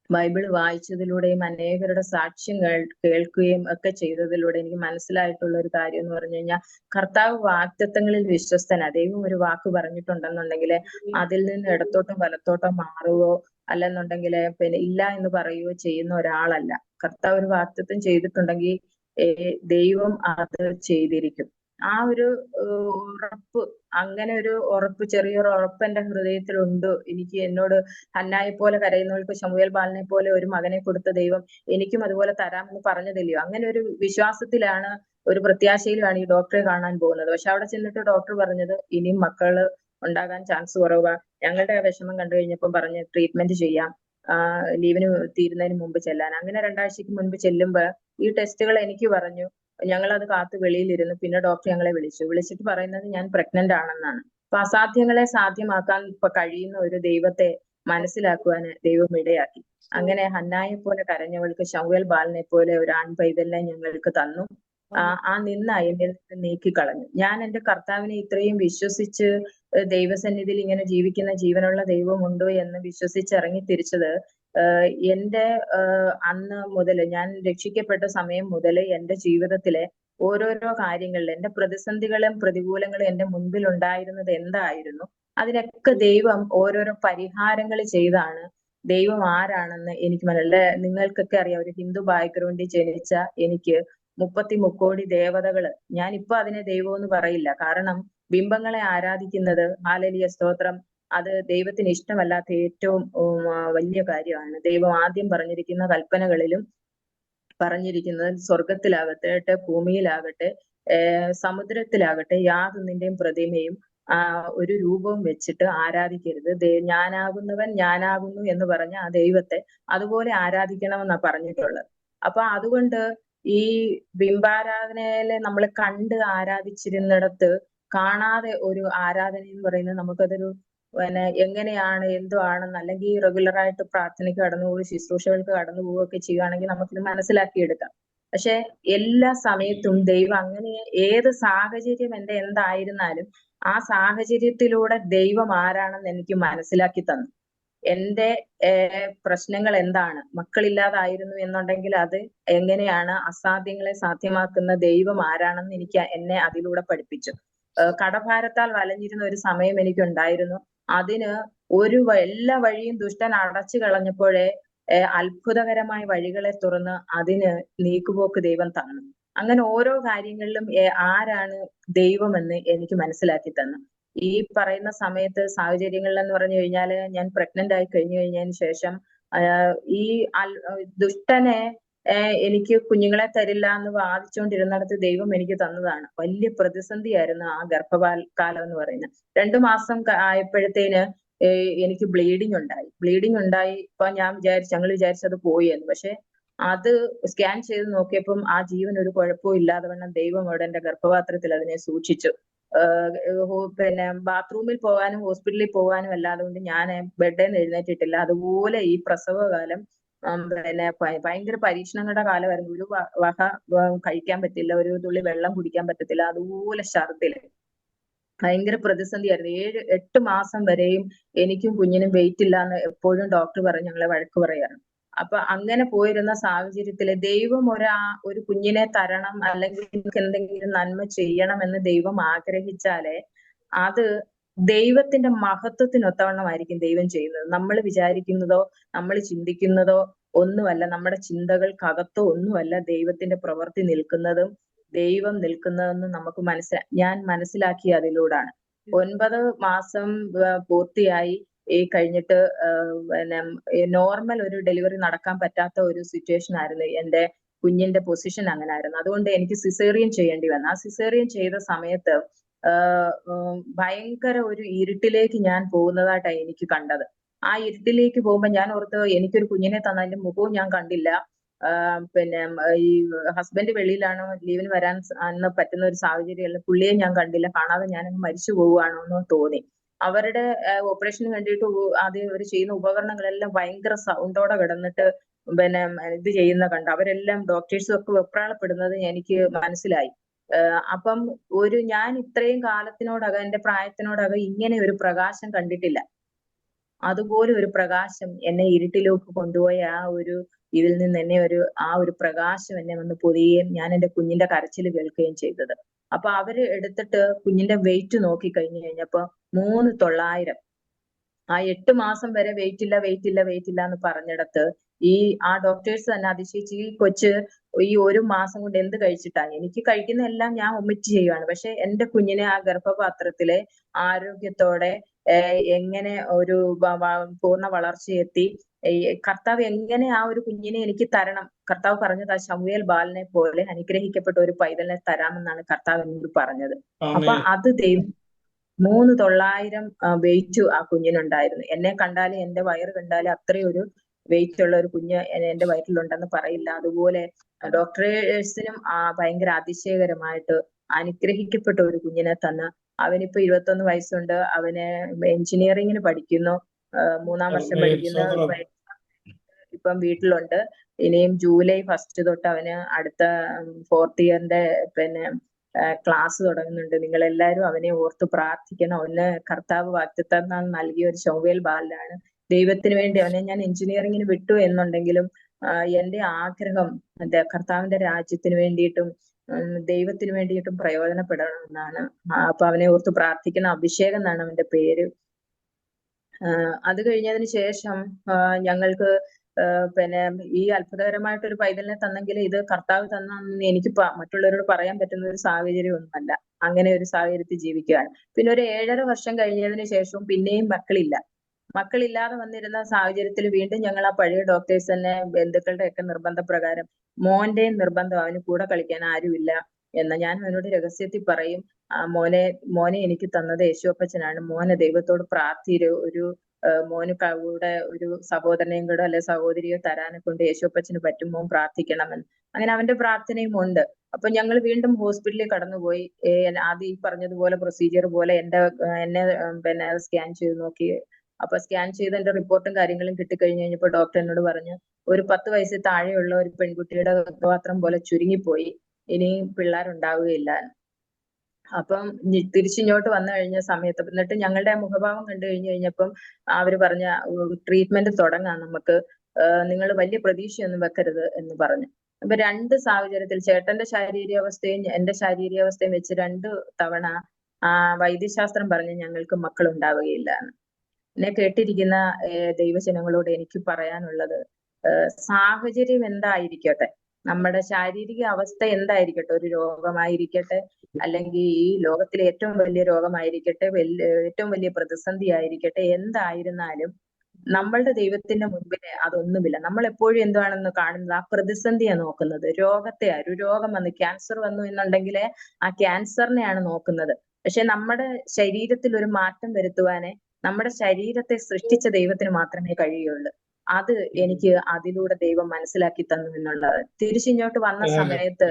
ബൈബിൾ വായിച്ചതിലൂടെയും അനേകരുടെ സാക്ഷ്യങ്ങൾ കേൾക്കുകയും ഒക്കെ ചെയ്തതിലൂടെ എനിക്ക് മനസ്സിലായിട്ടുള്ള ഒരു കാര്യം എന്ന് പറഞ്ഞു കഴിഞ്ഞാൽ, കർത്താവ് വാഗ്ദത്തങ്ങളിൽ വിശ്വസ്തനാ. ദൈവം ഒരു വാക്ക് പറഞ്ഞിട്ടുണ്ടെന്നുണ്ടെങ്കിൽ അതിൽ നിന്ന് ഇടത്തോട്ടോ വലത്തോട്ടോ മാറുകയോ അല്ലെന്നുണ്ടെങ്കിൽ പിന്നെ ഇല്ല എന്ന് പറയുകയോ ചെയ്യുന്ന ഒരാളല്ല. കർത്താവ് ഒരു വാഗ്ദത്തം ചെയ്തിട്ടുണ്ടെങ്കിൽ ദൈവം അത് ചെയ്തിരിക്കും. ആ ഒരു ഉറപ്പ്, അങ്ങനെ ഒരു ഉറപ്പ്, ചെറിയൊരു ഉറപ്പ് എന്റെ ഹൃദയത്തിലുണ്ട്. എനിക്ക് എന്നോട് ഹന്നായെ പോലെ കരയുന്നവൾക്ക് ശമൂവേൽ ബാലനെ പോലെ ഒരു മകനെ കൊടുത്ത ദൈവം എനിക്കും അതുപോലെ തരാമെന്ന് പറഞ്ഞതില്ലയോ. അങ്ങനെ ഒരു വിശ്വാസത്തിലാണ്, ഒരു പ്രത്യാശയിലാണ് ഈ ഡോക്ടറെ കാണാൻ പോകുന്നത്. പക്ഷെ അവിടെ ചെന്നിട്ട് ഡോക്ടർ പറഞ്ഞത് ഇനിയും മക്കള് ഉണ്ടാകാൻ ചാൻസ് കുറവാ. ഞങ്ങളുടെ ആ വിഷമം കണ്ടു കഴിഞ്ഞപ്പോൾ പറഞ്ഞ് ട്രീറ്റ്മെന്റ് ചെയ്യാം, ലീവിന് തീരുന്നതിന് മുമ്പ് ചെല്ലാൻ. അങ്ങനെ 2 ആഴ്ചക്ക് മുൻപ് ചെല്ലുമ്പോ ഈ ടെസ്റ്റുകൾ എനിക്ക് പറഞ്ഞു. ഞങ്ങളത് കാത്ത് വെളിയിലിരുന്നു. പിന്നെ ഡോക്ടർ ഞങ്ങളെ വിളിച്ചിട്ട് പറയുന്നത് ഞാൻ പ്രഗ്നന്റ് ആണെന്നാണ്. അപ്പൊ അസാധ്യങ്ങളെ സാധ്യമാക്കാൻ ഇപ്പൊ കഴിയുന്ന ഒരു ദൈവത്തെ മനസ്സിലാക്കുവാൻ ദൈവം ഇടയാക്കി. അങ്ങനെ ഹന്നായെ പോലെ കരഞ്ഞവൾക്ക് ശമൂവേൽ ബാലനെ പോലെ ഒരു ആൺ പൈതലിനെ ഞങ്ങൾക്ക് തന്നു. ആ നിന്ന എന്നിൽ നിന്ന് നീക്കിക്കളഞ്ഞു. ഞാൻ എന്റെ കർത്താവിനെ ഇത്രയും വിശ്വസിച്ച് ദൈവസന്നിധിയിൽ ഇങ്ങനെ ജീവിക്കുന്ന ജീവനുള്ള ദൈവമുണ്ടോ എന്ന് വിശ്വസിച്ച് ഇറങ്ങി തിരിച്ചത് എന്റെ അന്ന് മുതൽ, ഞാൻ രക്ഷിക്കപ്പെട്ട സമയം മുതൽ എന്റെ ജീവിതത്തിലെ ഓരോരോ കാര്യങ്ങളിൽ എന്റെ പ്രതിസന്ധികളും പ്രതികൂലങ്ങളും എന്റെ മുൻപിൽ ഉണ്ടായിരുന്നത് എന്തായിരുന്നു, അതിനൊക്കെ ദൈവം ഓരോരോ പരിഹാരങ്ങൾ ചെയ്താണ്. ദൈവം ആരാണെന്ന് എനിക്ക് നിങ്ങൾക്കൊക്കെ അറിയാം. ഒരു ഹിന്ദു ബാക്ക്ഗ്രൗണ്ടിൽ ജനിച്ച എനിക്ക് 30 ദേവതകള്, ഞാനിപ്പോ അതിനെ ദൈവം എന്ന് പറയില്ല. കാരണം ബിംബങ്ങളെ ആരാധിക്കുന്നത്, ഹാലേലൂയ സ്തോത്രം, അത് ദൈവത്തിന് ഇഷ്ടമല്ലാത്ത ഏറ്റവും വലിയ കാര്യമാണ്. ദൈവം ആദ്യം പറഞ്ഞിരിക്കുന്ന കൽപ്പനകളിലും പറഞ്ഞിരിക്കുന്നത് സ്വർഗത്തിലാകട്ടെ ഭൂമിയിലാകട്ടെ സമുദ്രത്തിലാകട്ടെ യാതൊന്നിന്റെയും പ്രതിമയും ഒരു രൂപവും വെച്ചിട്ട് ആരാധിക്കരുത്. ഞാനാകുന്നവൻ ഞാനാകുന്നു എന്ന് പറഞ്ഞ ആ ദൈവത്തെ അതുപോലെ ആരാധിക്കണമെന്നാ പറഞ്ഞിട്ടുള്ളത്. അപ്പൊ അതുകൊണ്ട് ഈ ബിംബാരാധനയിലെ നമ്മൾ കണ്ട് ആരാധിച്ചിരുന്നിടത്ത് കാണാതെ ഒരു ആരാധന എന്ന് പറയുന്നത് നമുക്കതൊരു പിന്നെ എങ്ങനെയാണ് എന്തോ ആണെന്ന്, അല്ലെങ്കിൽ റെഗുലർ ആയിട്ട് പ്രാർത്ഥനയ്ക്ക് കടന്നു പോവുക, ശുശ്രൂഷകൾക്ക് കടന്നു പോവുകയൊക്കെ ചെയ്യുകയാണെങ്കിൽ നമുക്കിത് മനസ്സിലാക്കിയെടുക്കാം. പക്ഷെ എല്ലാ സമയത്തും ദൈവം അങ്ങനെ ഏത് സാഹചര്യം എന്തായിരുന്നാലും ആ സാഹചര്യത്തിലൂടെ ദൈവം ആരാണെന്ന് എനിക്ക് മനസ്സിലാക്കി തന്നു. എന്റെ പ്രശ്നങ്ങൾ എന്താണ്, മക്കളില്ലാതായിരുന്നു എന്നുണ്ടെങ്കിൽ അത് എങ്ങനെയാണ് അസാധ്യങ്ങളെ സാധ്യമാക്കുന്ന ദൈവം ആരാണെന്ന് എന്നെ അതിലൂടെ പഠിപ്പിച്ചു. കടഭാരത്താൽ വലഞ്ഞിരുന്ന ഒരു സമയം എനിക്കുണ്ടായിരുന്നു. അതിന് എല്ലാ വഴിയും ദുഷ്ടൻ അടച്ചു കളഞ്ഞപ്പോഴേ അത്ഭുതകരമായ വഴികളെ തുറന്ന് അതിന് നീക്കുപോക്ക് ദൈവം തന്നു. അങ്ങനെ ഓരോ കാര്യങ്ങളിലും ആരാണ് ദൈവമെന്ന് എനിക്ക് മനസ്സിലാക്കി തന്നു. ഈ പറയുന്ന സമയത്ത് സാഹചര്യങ്ങളിലെന്ന് പറഞ്ഞു കഴിഞ്ഞാല് ഞാൻ പ്രഗ്നന്റ് ആയി കഴിഞ്ഞു കഴിഞ്ഞതിന് ശേഷം ഈ ദുഷ്ടനെ എനിക്ക് കുഞ്ഞുങ്ങളെ തരില്ല എന്ന് വാദിച്ചുകൊണ്ടിരുന്നിടത്ത് ദൈവം എനിക്ക് തന്നതാണ്. വലിയ പ്രതിസന്ധിയായിരുന്നു ആ ഗർഭകാലം എന്ന് പറയുന്നത്. 2 മാസം ആയപ്പോഴത്തേന് എനിക്ക് ബ്ലീഡിങ് ഉണ്ടായി. ഇപ്പൊ ഞങ്ങൾ വിചാരിച്ചത് പോയി എന്ന്. പക്ഷെ അത് സ്കാൻ ചെയ്ത് നോക്കിയപ്പം ആ ജീവൻ ഒരു കുഴപ്പവും ഇല്ലാതെ വണ്ണം ദൈവം അവിടെ എന്റെ ഗർഭപാത്രത്തിൽ അതിനെ സൂക്ഷിച്ചു. പിന്നെ ബാത്റൂമിൽ പോകാനും ഹോസ്പിറ്റലിൽ പോകാനും അല്ലാതെ കൊണ്ട് ഞാൻ ബെഡിൽ നിന്ന് എഴുന്നേറ്റിട്ടില്ല. അതുപോലെ ഈ പ്രസവകാലം പിന്നെ ഭയങ്കര പരീക്ഷണങ്ങളുടെ കാലമായിരുന്നു. ഒരു വക കഴിക്കാൻ പറ്റില്ല, ഒരു തുള്ളി വെള്ളം കുടിക്കാൻ പറ്റത്തില്ല, അതുപോലെ ഛർദ്ദില്. ഭയങ്കര പ്രതിസന്ധിയായിരുന്നു. 7-8 മാസം വരെയും എനിക്കും കുഞ്ഞിനും വെയിറ്റ് ഇല്ല എന്ന് എപ്പോഴും ഡോക്ടർ പറഞ്ഞ് ഞങ്ങളെ വഴക്ക് പറയാറ്. അപ്പൊ അങ്ങനെ പോയിരുന്ന സാഹചര്യത്തില് ദൈവം ഒരു കുഞ്ഞിനെ തരണം, അല്ലെങ്കിൽ എന്തെങ്കിലും നന്മ ചെയ്യണം എന്ന് ദൈവം ആഗ്രഹിച്ചാലേ അത് ദൈവത്തിന്റെ മഹത്വത്തിനൊത്തവണ്ണമായിരിക്കും ദൈവം ചെയ്യുന്നത്. നമ്മൾ വിചാരിക്കുന്നതോ നമ്മൾ ചിന്തിക്കുന്നതോ ഒന്നുമല്ല, നമ്മുടെ ചിന്തകൾക്കകത്തോ ഒന്നുമല്ല ദൈവത്തിന്റെ പ്രവൃത്തി നിൽക്കുന്നതും ദൈവം നിൽക്കുന്നതെന്ന് നമുക്ക് ഞാൻ മനസ്സിലാക്കി അതിലൂടാണ്. 9 മാസം പൂർത്തിയായി കഴിഞ്ഞിട്ട് പിന്നെ നോർമൽ ഒരു ഡെലിവറി നടക്കാൻ പറ്റാത്ത ഒരു സിറ്റുവേഷൻ ആയിരുന്നു. എന്റെ കുഞ്ഞിന്റെ പൊസിഷൻ അങ്ങനെ ആയിരുന്നു. അതുകൊണ്ട് എനിക്ക് സിസേറിയൻ ചെയ്യേണ്ടി വന്നു. ആ സിസേറിയൻ ചെയ്ത സമയത്ത് ഭയങ്കര ഒരു ഇരുട്ടിലേക്ക് ഞാൻ പോകുന്നതായിട്ടാണ് എനിക്ക് കണ്ടത്. ആ ഇരുട്ടിലേക്ക് പോകുമ്പോൾ ഞാൻ ഓർത്ത് എനിക്കൊരു കുഞ്ഞിനെ തന്നതിന്റെ മുഖവും ഞാൻ കണ്ടില്ല, പിന്നെ ഈ ഹസ്ബൻഡ് വെളിയിലാണോ, ലീവിന് വരാൻ അന്ന് പറ്റുന്ന ഒരു സാഹചര്യമല്ല, പുള്ളിയെ ഞാൻ കണ്ടില്ല, കാണാതെ ഞാനങ്ങ് മരിച്ചു പോവുകയാണോ എന്ന് തോന്നി. അവരുടെ ഓപ്പറേഷന് വേണ്ടിയിട്ട് ആദ്യം അവർ ചെയ്യുന്ന ഉപകരണങ്ങളെല്ലാം ഭയങ്കര സൗണ്ടോടെ കിടന്നിട്ട് പിന്നെ ഇത് ചെയ്യുന്ന കണ്ട് അവരെല്ലാം ഡോക്ടേഴ്സും ഒക്കെ വെപ്രാളപ്പെടുന്നത് എനിക്ക് മനസ്സിലായി. അപ്പം ഞാൻ ഇത്രയും കാലത്തിനോടകം, എന്റെ പ്രായത്തിനോടകം ഇങ്ങനെ ഒരു പ്രകാശം കണ്ടിട്ടില്ല. അതുപോലെ ഒരു പ്രകാശം എന്നെ ഇരുട്ടിലേക്ക് കൊണ്ടുപോയ ഇതിൽ നിന്ന് എന്നെ ഒരു പ്രകാശം എന്നെ വന്ന് പൊതിയുകയും ഞാൻ എന്റെ കുഞ്ഞിന്റെ കരച്ചിൽ കേൾക്കുകയും ചെയ്തത്. അപ്പൊ അവര് എടുത്തിട്ട് കുഞ്ഞിന്റെ വെയിറ്റ് നോക്കി കഴിഞ്ഞു കഴിഞ്ഞപ്പോ 3,900. ആ 8 മാസം വരെ വെയിറ്റ് ഇല്ല വെയിറ്റ് ഇല്ല വെയിറ്റ് ഇല്ല എന്ന് പറഞ്ഞിടത്ത് ആ ഡോക്ടേഴ്സ് തന്നെ അതിശയിച്ച്, ഈ കൊച്ച് ഈ 1 മാസം കൊണ്ട് എന്ത് കഴിച്ചിട്ടാ, എനിക്ക് കഴിക്കുന്ന എല്ലാം ഞാൻ ഒമിറ്റ് ചെയ്യുകയാണ്, പക്ഷെ എന്റെ കുഞ്ഞിനെ ആ ഗർഭപാത്രത്തിലെ ആരോഗ്യത്തോടെ എങ്ങനെ പൂർണ്ണ വളർച്ചയെത്തി, കർത്താവ് എങ്ങനെ ആ ഒരു കുഞ്ഞിനെ എനിക്ക് തരണം. കർത്താവ് പറഞ്ഞത് ആ ശമൂവേൽ ബാലനെ പോലെ അനുഗ്രഹിക്കപ്പെട്ട ഒരു പൈതലിനെ തരാമെന്നാണ് കർത്താവ് എന്നോട് പറഞ്ഞത്. അപ്പൊ അത് ദൈവം 3,900 വെയിറ്റ് ആ കുഞ്ഞിനുണ്ടായിരുന്നു. എന്നെ കണ്ടാലും എന്റെ വയറ് കണ്ടാലും അത്രയും ഒരു വെയിറ്റ് ഉള്ള ഒരു കുഞ്ഞ് എന്റെ വയറ്റിലുണ്ടെന്ന് പറയില്ല. അതുപോലെ ഡോക്ടേഴ്സിനും ഭയങ്കര അതിശയകരമായിട്ട് അനുഗ്രഹിക്കപ്പെട്ട ഒരു കുഞ്ഞിനെ തന്ന്. അവനിപ്പോ 21 വയസ്സുണ്ട്. അവന് എഞ്ചിനീയറിംഗിന് പഠിക്കുന്നു, 3-ാം വർഷം പഠിക്കുന്നു. ഇപ്പം വീട്ടിലുണ്ട്. ഇനിയും ജൂലൈ 1 തൊട്ട് അവന് അടുത്ത 4th ഇയറിന്റെ പിന്നെ ക്ലാസ് തുടങ്ങുന്നുണ്ട്. നിങ്ങൾ എല്ലാവരും അവനെ ഓർത്ത് പ്രാർത്ഥിക്കണം. അവന് കർത്താവ് വാഗ്ദത്തം നൽകിയ ഒരു ശമൂവേൽ ബാലനാണ്. ദൈവത്തിന് വേണ്ടി അവനെ ഞാൻ എഞ്ചിനീയറിംഗിന് വിട്ടു എന്നുണ്ടെങ്കിലും എന്റെ ആഗ്രഹം കർത്താവിന്റെ രാജ്യത്തിന് വേണ്ടിയിട്ടും ദൈവത്തിന് വേണ്ടിയിട്ടും പ്രയോജനപ്പെടണമെന്നാണ്. അപ്പൊ അവനെ ഓർത്ത് പ്രാർത്ഥിക്കണം. അഭിഷേകം എന്നാണ് അവന്റെ പേര്. അത് കഴിഞ്ഞതിന് ശേഷം ഞങ്ങൾക്ക് പിന്നെ ഈ അത്ഭുതകരമായിട്ടൊരു പൈതലിനെ തന്നെങ്കിൽ ഇത് കർത്താവ് തന്നെന്ന് എനിക്ക് മറ്റുള്ളവരോട് പറയാൻ പറ്റുന്ന ഒരു സാഹചര്യം ഒന്നുമല്ല. അങ്ങനെ ഒരു സാഹചര്യത്തിൽ ജീവിക്കുകയാണ്. പിന്നെ ഒരു 7.5 വർഷം കഴിഞ്ഞതിന് ശേഷവും പിന്നെയും മക്കളില്ലാതെ വന്നിരുന്ന സാഹചര്യത്തിൽ വീണ്ടും ഞങ്ങൾ ആ പഴയ ഡോക്ടേഴ്സ് തന്നെ, ബന്ധുക്കളുടെ ഒക്കെ നിർബന്ധപ്രകാരം, മോന്റെയും നിർബന്ധം, അവന് കൂടെ കളിക്കാൻ ആരുമില്ല എന്ന് ഞാൻ അവനോട് രഹസ്യത്തിൽ പറയും. മോനെ എനിക്ക് തന്നത് യേശുവപ്പച്ചനാണ്. മോനെ ദൈവത്തോട് ഒരു മോന് കൂടെ ഒരു സഹോദരനെയും കൂടെ അല്ലെ സഹോദരിയോ തരാനെ കൊണ്ട് യേശുവപ്പച്ചന് പറ്റും, മോൻ പ്രാർത്ഥിക്കണമെന്ന്. അങ്ങനെ അവന്റെ പ്രാർത്ഥനയും ഉണ്ട്. അപ്പൊ ഞങ്ങൾ വീണ്ടും ഹോസ്പിറ്റലിൽ കടന്നുപോയി. ആദ്യം ഈ പറഞ്ഞതുപോലെ പ്രൊസീജിയർ പോലെ എന്നെ പിന്നെ സ്കാൻ ചെയ്ത് നോക്കി. അപ്പൊ സ്കാൻ ചെയ്ത് എന്റെ റിപ്പോർട്ടും കാര്യങ്ങളും കിട്ടിക്കഴിഞ്ഞ് കഴിഞ്ഞപ്പോ ഡോക്ടർ എന്നോട് പറഞ്ഞു, ഒരു 10 വയസ്സിൽ താഴെയുള്ള ഒരു പെൺകുട്ടിയുടെ ഗർഭപാത്രം പോലെ ചുരുങ്ങിപ്പോയി, ഇനി പിള്ളേരുണ്ടാവുകയില്ല. അപ്പം തിരിച്ചിങ്ങോട്ട് വന്നു കഴിഞ്ഞ സമയത്ത്, എന്നിട്ട് ഞങ്ങളുടെ മുഖഭാവം കണ്ടു കഴിഞ്ഞപ്പം അവര് പറഞ്ഞ ട്രീറ്റ്മെന്റ് തുടങ്ങാം നമുക്ക്, നിങ്ങൾ വലിയ പ്രതീക്ഷയൊന്നും വെക്കരുത് എന്ന് പറഞ്ഞു. അപ്പൊ 2 സാഹചര്യത്തിൽ ചേട്ടന്റെ ശാരീരികാവസ്ഥയും എന്റെ ശാരീരികാവസ്ഥയും വെച്ച് 2 തവണ വൈദ്യശാസ്ത്രം പറഞ്ഞ് ഞങ്ങൾക്ക് മക്കൾ ഉണ്ടാവുകയില്ല. എന്നെ കേട്ടിരിക്കുന്ന ദൈവജനങ്ങളോട് എനിക്ക് പറയാനുള്ളത്, സാഹചര്യം എന്തായിരിക്കട്ടെ, നമ്മുടെ ശാരീരിക അവസ്ഥ എന്തായിരിക്കട്ടെ, ഒരു രോഗമായിരിക്കട്ടെ, അല്ലെങ്കിൽ ഈ ലോകത്തിലെ ഏറ്റവും വലിയ രോഗമായിരിക്കട്ടെ, ഏറ്റവും വലിയ പ്രതിസന്ധി ആയിരിക്കട്ടെ, എന്തായിരുന്നാലും നമ്മളുടെ ദൈവത്തിന്റെ മുൻപിൽ അതൊന്നുമില്ല. നമ്മൾ എപ്പോഴും എന്താണെന്ന് കാണുന്നത്, ആ പ്രതിസന്ധിയാണ് നോക്കുന്നത്. ഒരു രോഗം വന്നു, ക്യാൻസർ വന്നു എന്നുണ്ടെങ്കിൽ ആ ക്യാൻസറിനെയാണ് നോക്കുന്നത്. പക്ഷെ നമ്മുടെ ശരീരത്തിൽ ഒരു മാറ്റം വരുത്തുവാനേ നമ്മുടെ ശരീരത്തെ സൃഷ്ടിച്ച ദൈവത്തിന് മാത്രമേ കഴിയുള്ളൂ. അത് എനിക്ക് അതിലൂടെ ദൈവം മനസ്സിലാക്കി തന്നു എന്നുള്ളത്. തിരിച്ചിങ്ങോട്ട് വന്ന സമയത്ത്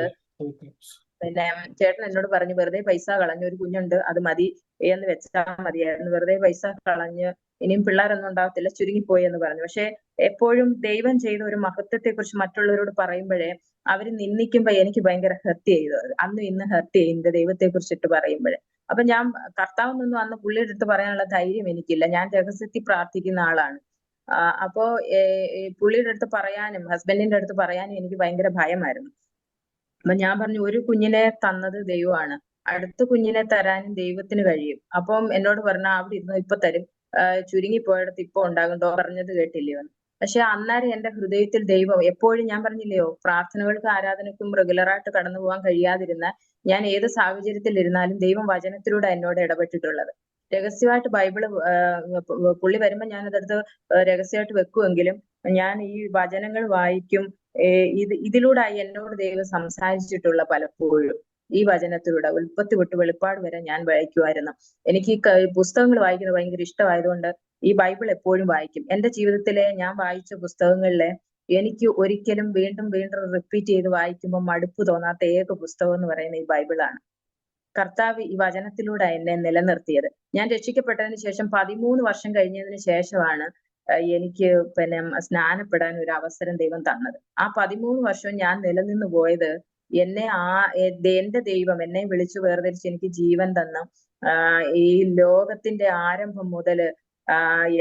പിന്നെ ചേട്ടൻ എന്നോട് പറഞ്ഞു, വെറുതെ പൈസ കളഞ്ഞു, ഒരു കുഞ്ഞുണ്ട് അത് മതി എന്ന് വെച്ചാൽ മതിയായിരുന്നു, വെറുതെ പൈസ കളഞ്ഞ് ഇനിയും പിള്ളേരൊന്നും ഉണ്ടാവത്തില്ല, ചുരുങ്ങിപ്പോയി എന്ന് പറഞ്ഞു. പക്ഷെ എപ്പോഴും ദൈവം ചെയ്ത ഒരു മഹത്വത്തെ കുറിച്ച് മറ്റുള്ളവരോട് പറയുമ്പോഴേ അവര് നിന്ദിക്കുമ്പോ എനിക്ക് ഭയങ്കര ഹെർട്ട് ചെയ്തു. അന്നും ഇന്ന് ഹെർട്ട് ചെയ്യും എന്റെ ദൈവത്തെ കുറിച്ചിട്ട് പറയുമ്പോഴേ. അപ്പൊ ഞാൻ കർത്താവിനൊന്നും അന്ന് പുള്ളിയുടെ അടുത്ത് പറയാനുള്ള ധൈര്യം എനിക്കില്ല. ഞാൻ രഹസ്യത്തിൽ പ്രാർത്ഥിക്കുന്ന ആളാണ്. അപ്പോ പുള്ളിയുടെ അടുത്ത് പറയാനും ഹസ്ബൻഡിന്റെ അടുത്ത് പറയാനും എനിക്ക് ഭയങ്കര ഭയമായിരുന്നു. അപ്പൊ ഞാൻ പറഞ്ഞു, ഒരു കുഞ്ഞിനെ തന്നത് ദൈവമാണ്, അടുത്ത കുഞ്ഞിനെ തരാനും ദൈവത്തിന് കഴിയും. അപ്പം എന്നോട് പറഞ്ഞ അവിടെ ഇരുന്നു ഇപ്പൊ തരും, ചുരുങ്ങിപ്പോയിടത്ത് ഇപ്പൊ ഉണ്ടാകും, പറഞ്ഞത് കേട്ടില്ലയോ. പക്ഷെ അന്നേരം എന്റെ ഹൃദയത്തിൽ ദൈവം എപ്പോഴും, ഞാൻ പറഞ്ഞില്ലയോ, പ്രാർത്ഥനകൾക്കും ആരാധനയ്ക്കും റെഗുലറായിട്ട് കടന്നു പോകാൻ കഴിയാതിരുന്ന ഞാൻ ഏത് സാഹചര്യത്തിൽ ഇരുന്നാലും ദൈവം വചനത്തിലൂടെ എന്നോട് ഇടപെട്ടിട്ടുള്ളത്. രഹസ്യമായിട്ട് ബൈബിള് പുള്ളി വരുമ്പോ ഞാനതെടുത്ത് രഹസ്യമായിട്ട് വെക്കുമെങ്കിലും ഞാൻ ഈ വചനങ്ങൾ വായിക്കും. ഇതിലൂടെ എന്നോട് ദൈവം സംസാരിച്ചിട്ടുള്ള പലപ്പോഴും ഈ വചനത്തിലൂടെ ഉൽപ്പത്തി തൊട്ട് വെളിപ്പാട് വരെ ഞാൻ വായിക്കുമായിരുന്നു. എനിക്ക് ഈ പുസ്തകങ്ങൾ വായിക്കുന്നത് ഭയങ്കര ഇഷ്ടമായതുകൊണ്ട് ഈ ബൈബിൾ എപ്പോഴും വായിക്കും. എന്റെ ജീവിതത്തിലെ ഞാൻ വായിച്ച പുസ്തകങ്ങളിലെ എനിക്ക് ഒരിക്കലും വീണ്ടും വീണ്ടും റിപ്പീറ്റ് ചെയ്ത് വായിക്കുമ്പോൾ മടുപ്പ് തോന്നാത്ത ഏക പുസ്തകം എന്ന് പറയുന്നത് ഈ ബൈബിളാണ്. കർത്താവ് ഈ വചനത്തിലൂടെ എന്നെ നിലനിർത്തിയത്. ഞാൻ രക്ഷിക്കപ്പെട്ടതിന് ശേഷം 13 വർഷം കഴിഞ്ഞതിന് ശേഷമാണ് എനിക്ക് പിന്നെ സ്നാനപ്പെടാൻ ഒരു അവസരം ദൈവം തന്നത്. ആ 13 വർഷം ഞാൻ നിലനിന്ന് പോയത് എന്നെ എന്റെ ദൈവം എന്നെ വിളിച്ചു വേർതിരിച്ച് എനിക്ക് ജീവൻ തന്ന ഈ ലോകത്തിന്റെ ആരംഭം മുതല്